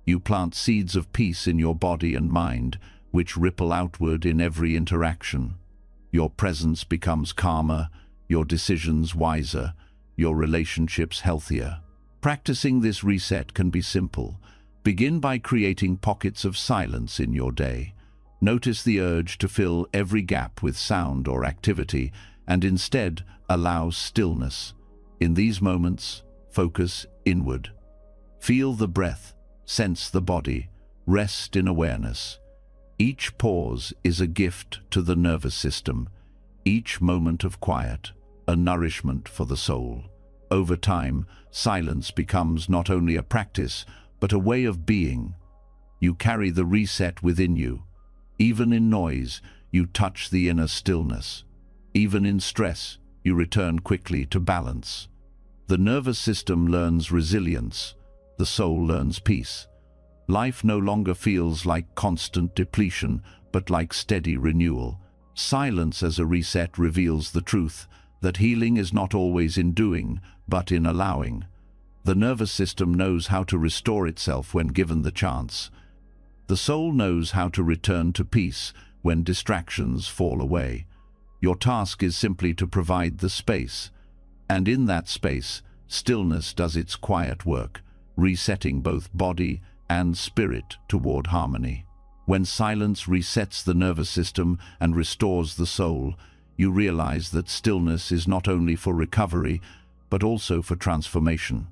You plant seeds of peace in your body and mind, which ripple outward in every interaction. Your presence becomes calmer, your decisions wiser, your relationships healthier. Practicing this reset can be simple. Begin by creating pockets of silence in your day. Notice the urge to fill every gap with sound or activity, and instead allow stillness. In these moments, focus inward. Feel the breath, sense the body, rest in awareness. Each pause is a gift to the nervous system. Each moment of quiet, a nourishment for the soul. Over time, silence becomes not only a practice, but a way of being. You carry the reset within you. Even in noise, you touch the inner stillness. Even in stress, you return quickly to balance. The nervous system learns resilience. The soul learns peace. Life no longer feels like constant depletion, but like steady renewal. Silence as a reset reveals the truth that healing is not always in doing, but in allowing. The nervous system knows how to restore itself when given the chance. The soul knows how to return to peace when distractions fall away. Your task is simply to provide the space, and in that space, stillness does its quiet work, resetting both body and spirit toward harmony. When silence resets the nervous system and restores the soul, you realize that stillness is not only for recovery, but also for transformation.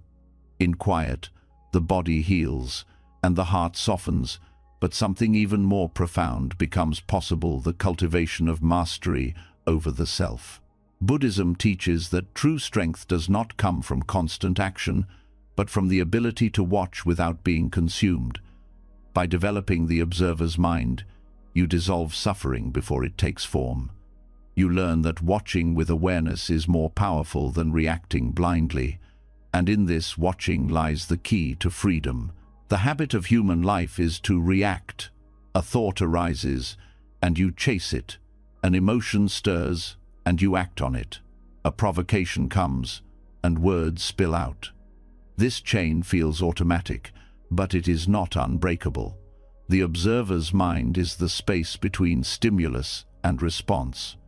In quiet, the body heals and the heart softens, but something even more profound becomes possible: the cultivation of mastery over the self. Buddhism teaches that true strength does not come from constant action, but from the ability to watch without being consumed. By developing the observer's mind, you dissolve suffering before it takes form. You learn that watching with awareness is more powerful than reacting blindly, and in this watching lies the key to freedom. The habit of human life is to react. A thought arises, and you chase it. An emotion stirs, and you act on it. A provocation comes, and words spill out. This chain feels automatic, but it is not unbreakable. The observer's mind is the space between stimulus and response.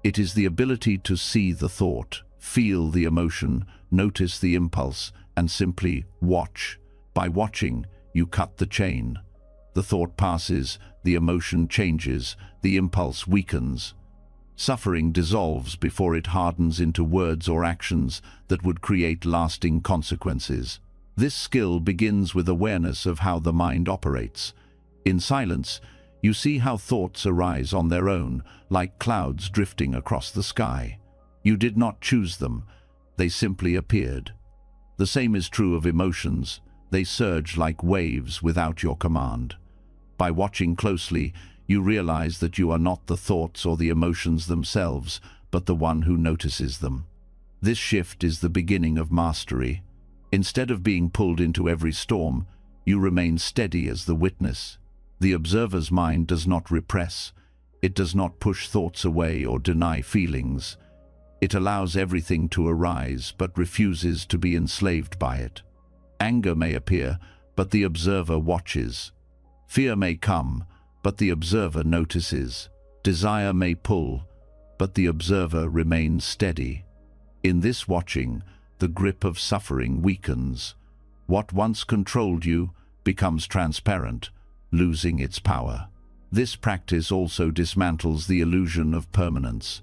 It is the ability to see the thought, feel the emotion, notice the impulse, and simply watch. By watching, you cut the chain. The thought passes, the emotion changes, the impulse weakens. Suffering dissolves before it hardens into words or actions that would create lasting consequences. This skill begins with awareness of how the mind operates. In silence, you see how thoughts arise on their own, like clouds drifting across the sky. You did not choose them, they simply appeared. The same is true of emotions. They surge like waves without your command. By watching closely, you realize that you are not the thoughts or the emotions themselves, but the one who notices them. This shift is the beginning of mastery. Instead of being pulled into every storm, you remain steady as the witness. The observer's mind does not repress. It does not push thoughts away or deny feelings. It allows everything to arise, but refuses to be enslaved by it. Anger may appear, but the observer watches. Fear may come, but the observer notices. Desire may pull, but the observer remains steady. In this watching, the grip of suffering weakens. What once controlled you becomes transparent, losing its power. This practice also dismantles the illusion of permanence.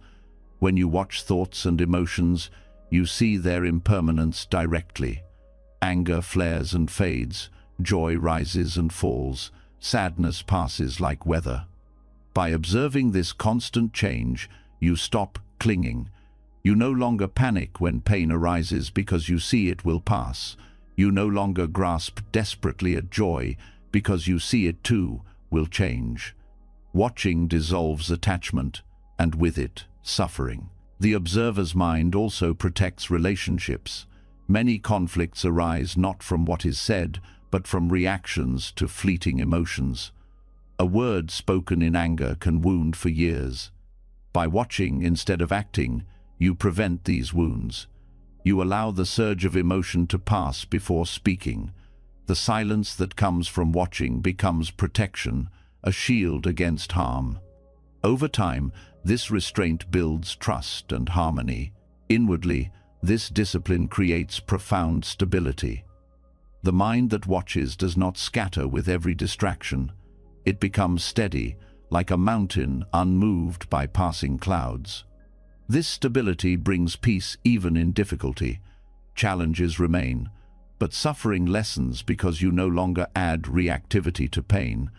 When you watch thoughts and emotions, you see their impermanence directly. Anger flares and fades, joy rises and falls, sadness passes like weather. By observing this constant change, you stop clinging. You no longer panic when pain arises because you see it will pass. You no longer grasp desperately at joy because you see it too will change. Watching dissolves attachment, and with it, suffering. The observer's mind also protects relationships. Many conflicts arise not from what is said, but from reactions to fleeting emotions. A word spoken in anger can wound for years. By watching instead of acting, you prevent these wounds. You allow the surge of emotion to pass before speaking. The silence that comes from watching becomes protection, a shield against harm. Over time, this restraint builds trust and harmony. Inwardly, this discipline creates profound stability. The mind that watches does not scatter with every distraction. It becomes steady, like a mountain unmoved by passing clouds. This stability brings peace even in difficulty. Challenges remain, but suffering lessens because you no longer add reactivity to pain.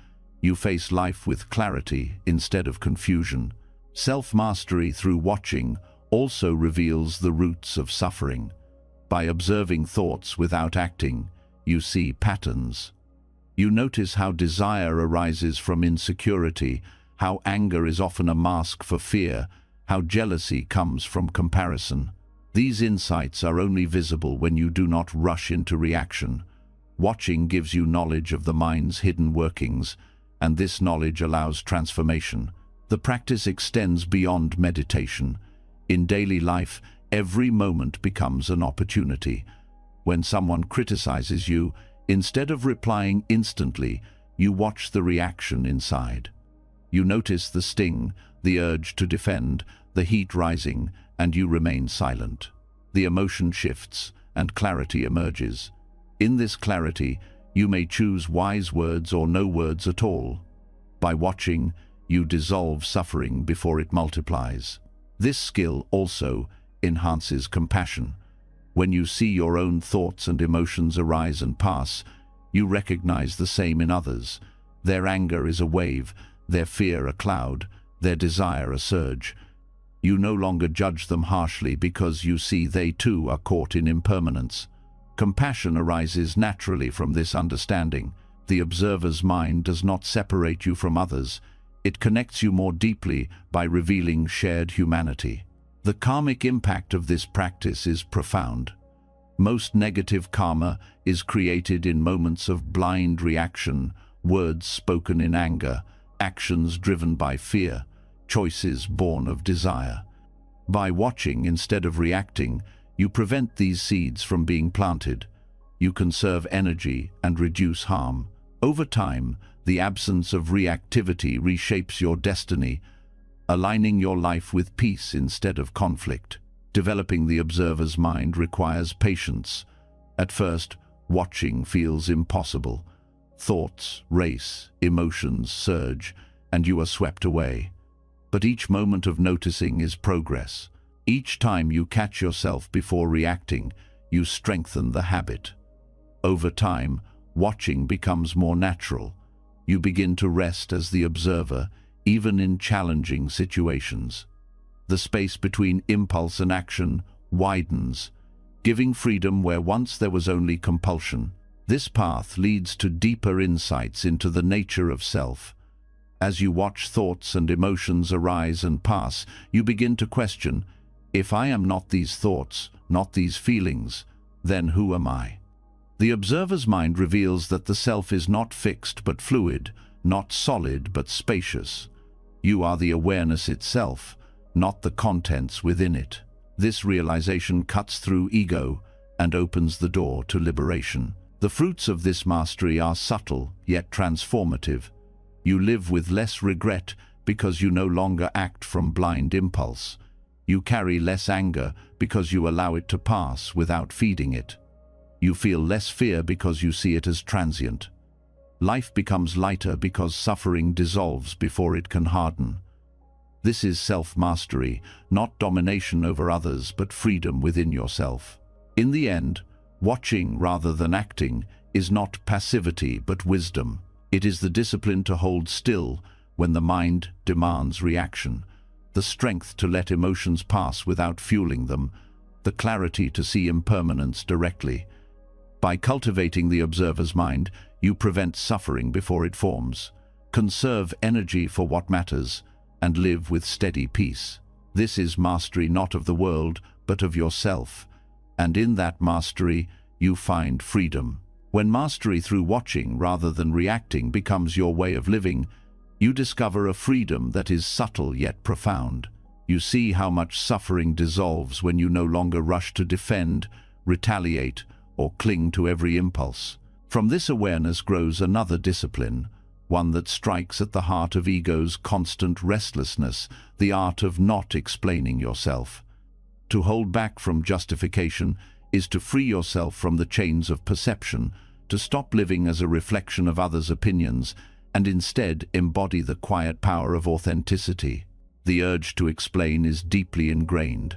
You face life with clarity instead of confusion. Self-mastery through watching also reveals the roots of suffering. By observing thoughts without acting, you see patterns. You notice how desire arises from insecurity, how anger is often a mask for fear, how jealousy comes from comparison. These insights are only visible when you do not rush into reaction. Watching gives you knowledge of the mind's hidden workings, and this knowledge allows transformation. The practice extends beyond meditation. In daily life, every moment becomes an opportunity. When someone criticizes you, instead of replying instantly, you watch the reaction inside. You notice the sting, the urge to defend, the heat rising, and you remain silent. The emotion shifts, and clarity emerges. In this clarity, you may choose wise words or no words at all. By watching, you dissolve suffering before it multiplies. This skill also enhances compassion. When you see your own thoughts and emotions arise and pass, you recognize the same in others. Their anger is a wave, their fear a cloud, their desire a surge. You no longer judge them harshly because you see they too are caught in impermanence. Compassion arises naturally from this understanding. The observer's mind does not separate you from others. It connects you more deeply by revealing shared humanity. The karmic impact of this practice is profound. Most negative karma is created in moments of blind reaction, words spoken in anger, actions driven by fear, choices born of desire. By watching instead of reacting, you prevent these seeds from being planted. You conserve energy and reduce harm. Over time, the absence of reactivity reshapes your destiny, aligning your life with peace instead of conflict. Developing the observer's mind requires patience. At first, watching feels impossible. Thoughts race, emotions surge, and you are swept away. But each moment of noticing is progress. Each time you catch yourself before reacting, you strengthen the habit. Over time, watching becomes more natural. You begin to rest as the observer, even in challenging situations. The space between impulse and action widens, giving freedom where once there was only compulsion. This path leads to deeper insights into the nature of self. As you watch thoughts and emotions arise and pass, you begin to question, if I am not these thoughts, not these feelings, then who am I? The observer's mind reveals that the self is not fixed but fluid, not solid but spacious. You are the awareness itself, not the contents within it. This realization cuts through ego and opens the door to liberation. The fruits of this mastery are subtle yet transformative. You live with less regret because you no longer act from blind impulse. You carry less anger because you allow it to pass without feeding it. You feel less fear because you see it as transient. Life becomes lighter because suffering dissolves before it can harden. This is self-mastery, not domination over others, but freedom within yourself. In the end, watching rather than acting is not passivity but wisdom. It is the discipline to hold still when the mind demands reaction, the strength to let emotions pass without fueling them, the clarity to see impermanence directly. By cultivating the observer's mind, you prevent suffering before it forms, conserve energy for what matters, and live with steady peace. This is mastery not of the world, but of yourself, and in that mastery you find freedom. When mastery through watching rather than reacting becomes your way of living, you discover a freedom that is subtle yet profound. You see how much suffering dissolves when you no longer rush to defend, retaliate, or cling to every impulse. From this awareness grows another discipline, one that strikes at the heart of ego's constant restlessness, the art of not explaining yourself. To hold back from justification is to free yourself from the chains of perception, to stop living as a reflection of others' opinions, and instead embody the quiet power of authenticity. The urge to explain is deeply ingrained.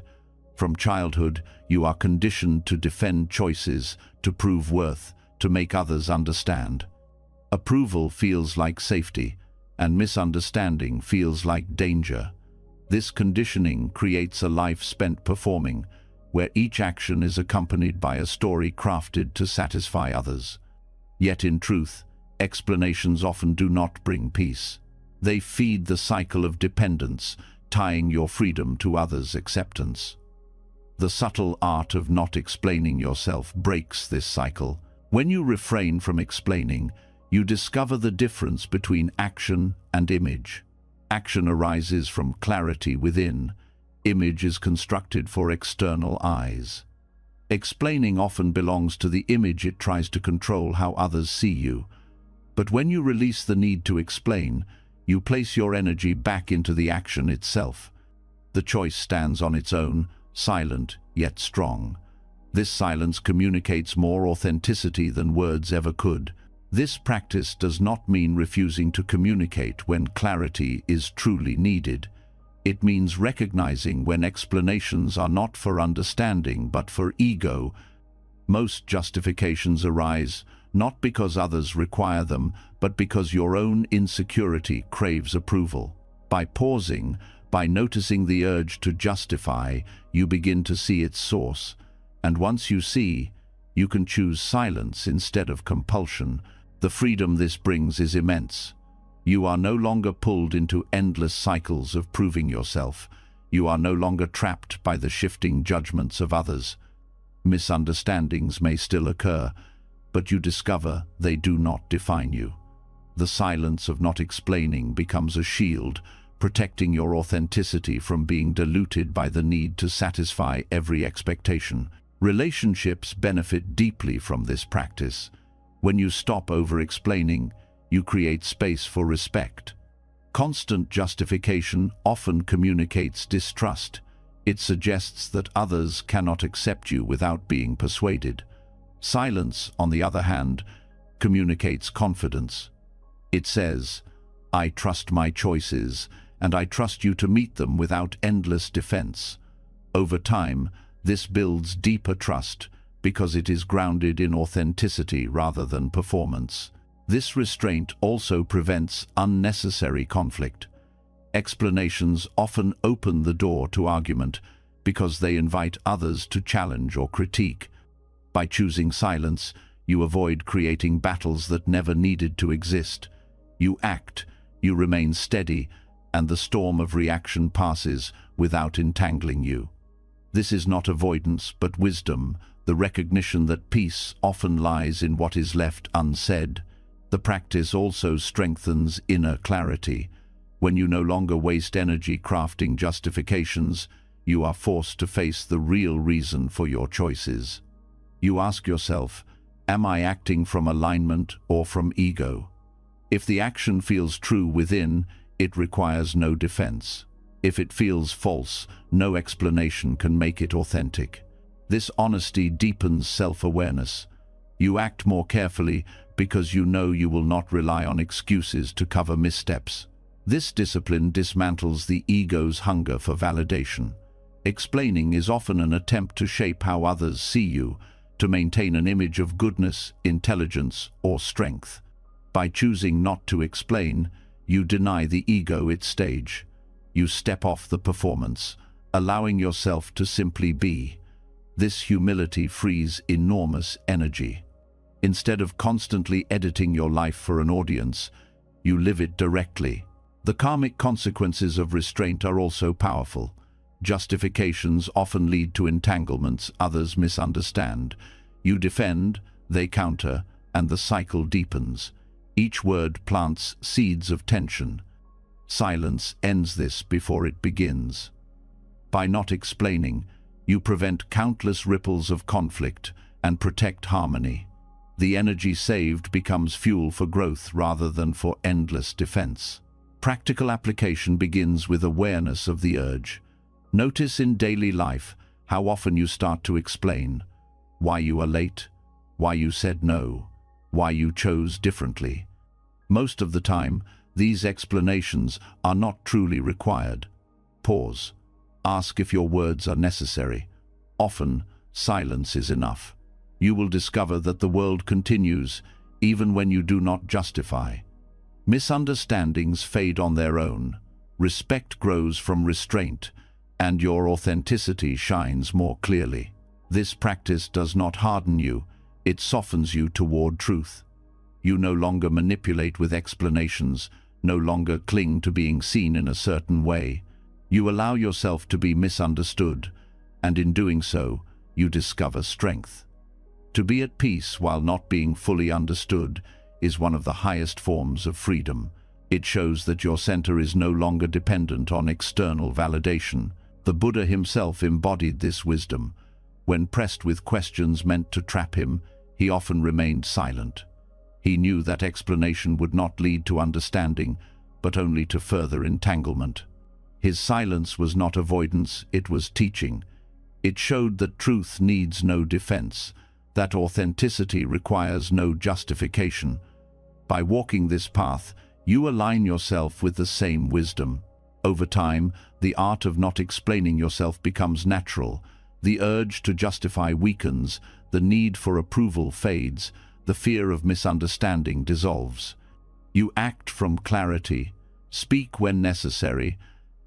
From childhood, you are conditioned to defend choices, to prove worth, to make others understand. Approval feels like safety, and misunderstanding feels like danger. This conditioning creates a life spent performing, where each action is accompanied by a story crafted to satisfy others. Yet in truth, explanations often do not bring peace. They feed the cycle of dependence, tying your freedom to others' acceptance. The subtle art of not explaining yourself breaks this cycle. When you refrain from explaining, you discover the difference between action and image. Action arises from clarity within. Image is constructed for external eyes. Explaining often belongs to the image it tries to control how others see you. But when you release the need to explain, you place your energy back into the action itself. The choice stands on its own, silent yet strong. This silence communicates more authenticity than words ever could. This practice does not mean refusing to communicate when clarity is truly needed. It means recognizing when explanations are not for understanding but for ego. Most justifications arise not because others require them, but because your own insecurity craves approval. By pausing, by noticing the urge to justify, you begin to see its source. And once you see, you can choose silence instead of compulsion. The freedom this brings is immense. You are no longer pulled into endless cycles of proving yourself. You are no longer trapped by the shifting judgments of others. Misunderstandings may still occur, but you discover they do not define you. The silence of not explaining becomes a shield, protecting your authenticity from being diluted by the need to satisfy every expectation. Relationships benefit deeply from this practice. When you stop over-explaining, you create space for respect. Constant justification often communicates distrust. It suggests that others cannot accept you without being persuaded. Silence, on the other hand, communicates confidence. It says, "I trust my choices, and I trust you to meet them without endless defense." Over time, this builds deeper trust because it is grounded in authenticity rather than performance. This restraint also prevents unnecessary conflict. Explanations often open the door to argument because they invite others to challenge or critique. By choosing silence, you avoid creating battles that never needed to exist. You act, you remain steady, and the storm of reaction passes without entangling you. This is not avoidance, but wisdom, the recognition that peace often lies in what is left unsaid. The practice also strengthens inner clarity. When you no longer waste energy crafting justifications, you are forced to face the real reason for your choices. You ask yourself, am I acting from alignment or from ego? If the action feels true within, it requires no defense. If it feels false, no explanation can make it authentic. This honesty deepens self-awareness. You act more carefully because you know you will not rely on excuses to cover missteps. This discipline dismantles the ego's hunger for validation. Explaining is often an attempt to shape how others see you, to maintain an image of goodness, intelligence, or strength. By choosing not to explain, you deny the ego its stage. You step off the performance, allowing yourself to simply be. This humility frees enormous energy. Instead of constantly editing your life for an audience, you live it directly. The karmic consequences of restraint are also powerful. Justifications often lead to entanglements others misunderstand. You defend, they counter, and the cycle deepens. Each word plants seeds of tension. Silence ends this before it begins. By not explaining, you prevent countless ripples of conflict and protect harmony. The energy saved becomes fuel for growth rather than for endless defense. Practical application begins with awareness of the urge. Notice in daily life how often you start to explain why you are late, why you said no, why you chose differently. Most of the time, these explanations are not truly required. Pause. Ask if your words are necessary. Often, silence is enough. You will discover that the world continues even when you do not justify. Misunderstandings fade on their own. Respect grows from restraint, and your authenticity shines more clearly. This practice does not harden you, it softens you toward truth. You no longer manipulate with explanations, no longer cling to being seen in a certain way. You allow yourself to be misunderstood, and in doing so, you discover strength. To be at peace while not being fully understood is one of the highest forms of freedom. It shows that your center is no longer dependent on external validation. The Buddha himself embodied this wisdom. When pressed with questions meant to trap him, he often remained silent. He knew that explanation would not lead to understanding, but only to further entanglement. His silence was not avoidance, it was teaching. It showed that truth needs no defense, that authenticity requires no justification. By walking this path, you align yourself with the same wisdom. Over time, the art of not explaining yourself becomes natural. The urge to justify weakens, the need for approval fades, the fear of misunderstanding dissolves. You act from clarity, speak when necessary,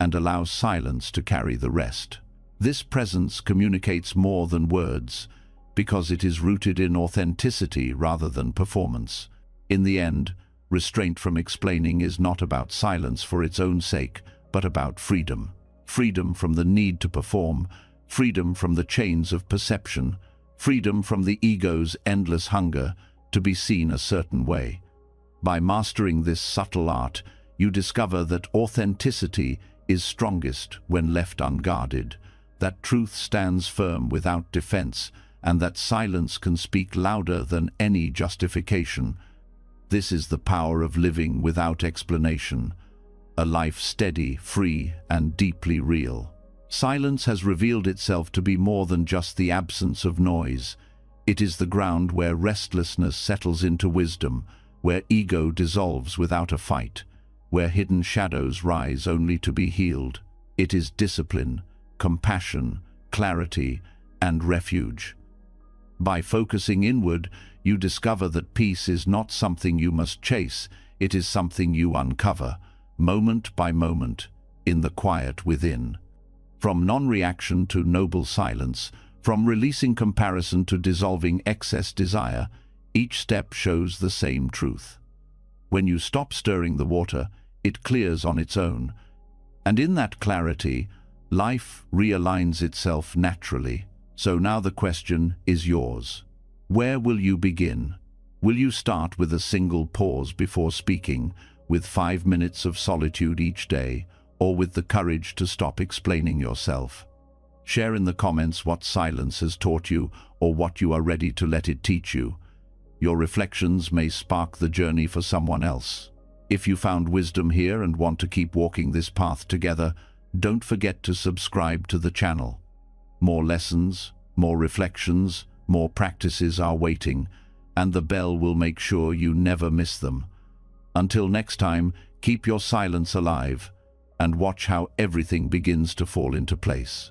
and allow silence to carry the rest. This presence communicates more than words, because it is rooted in authenticity rather than performance. In the end, restraint from explaining is not about silence for its own sake, but about freedom. Freedom from the need to perform, freedom from the chains of perception, freedom from the ego's endless hunger to be seen a certain way. By mastering this subtle art, you discover that authenticity is strongest when left unguarded, that truth stands firm without defense, and that silence can speak louder than any justification. This is the power of living without explanation, a life steady, free, and deeply real. Silence has revealed itself to be more than just the absence of noise. It is the ground where restlessness settles into wisdom, where ego dissolves without a fight, where hidden shadows rise only to be healed. It is discipline, compassion, clarity, and refuge. By focusing inward, you discover that peace is not something you must chase, it is something you uncover, moment by moment, in the quiet within. From non-reaction to noble silence, from releasing comparison to dissolving excess desire, each step shows the same truth. When you stop stirring the water, it clears on its own, and in that clarity, life realigns itself naturally. So now the question is yours. Where will you begin? Will you start with a single pause before speaking, with 5 minutes of solitude each day, or with the courage to stop explaining yourself? Share in the comments what silence has taught you or what you are ready to let it teach you. Your reflections may spark the journey for someone else. If you found wisdom here and want to keep walking this path together, don't forget to subscribe to the channel. More lessons, more reflections, more practices are waiting, and the bell will make sure you never miss them. Until next time, keep your silence alive and watch how everything begins to fall into place.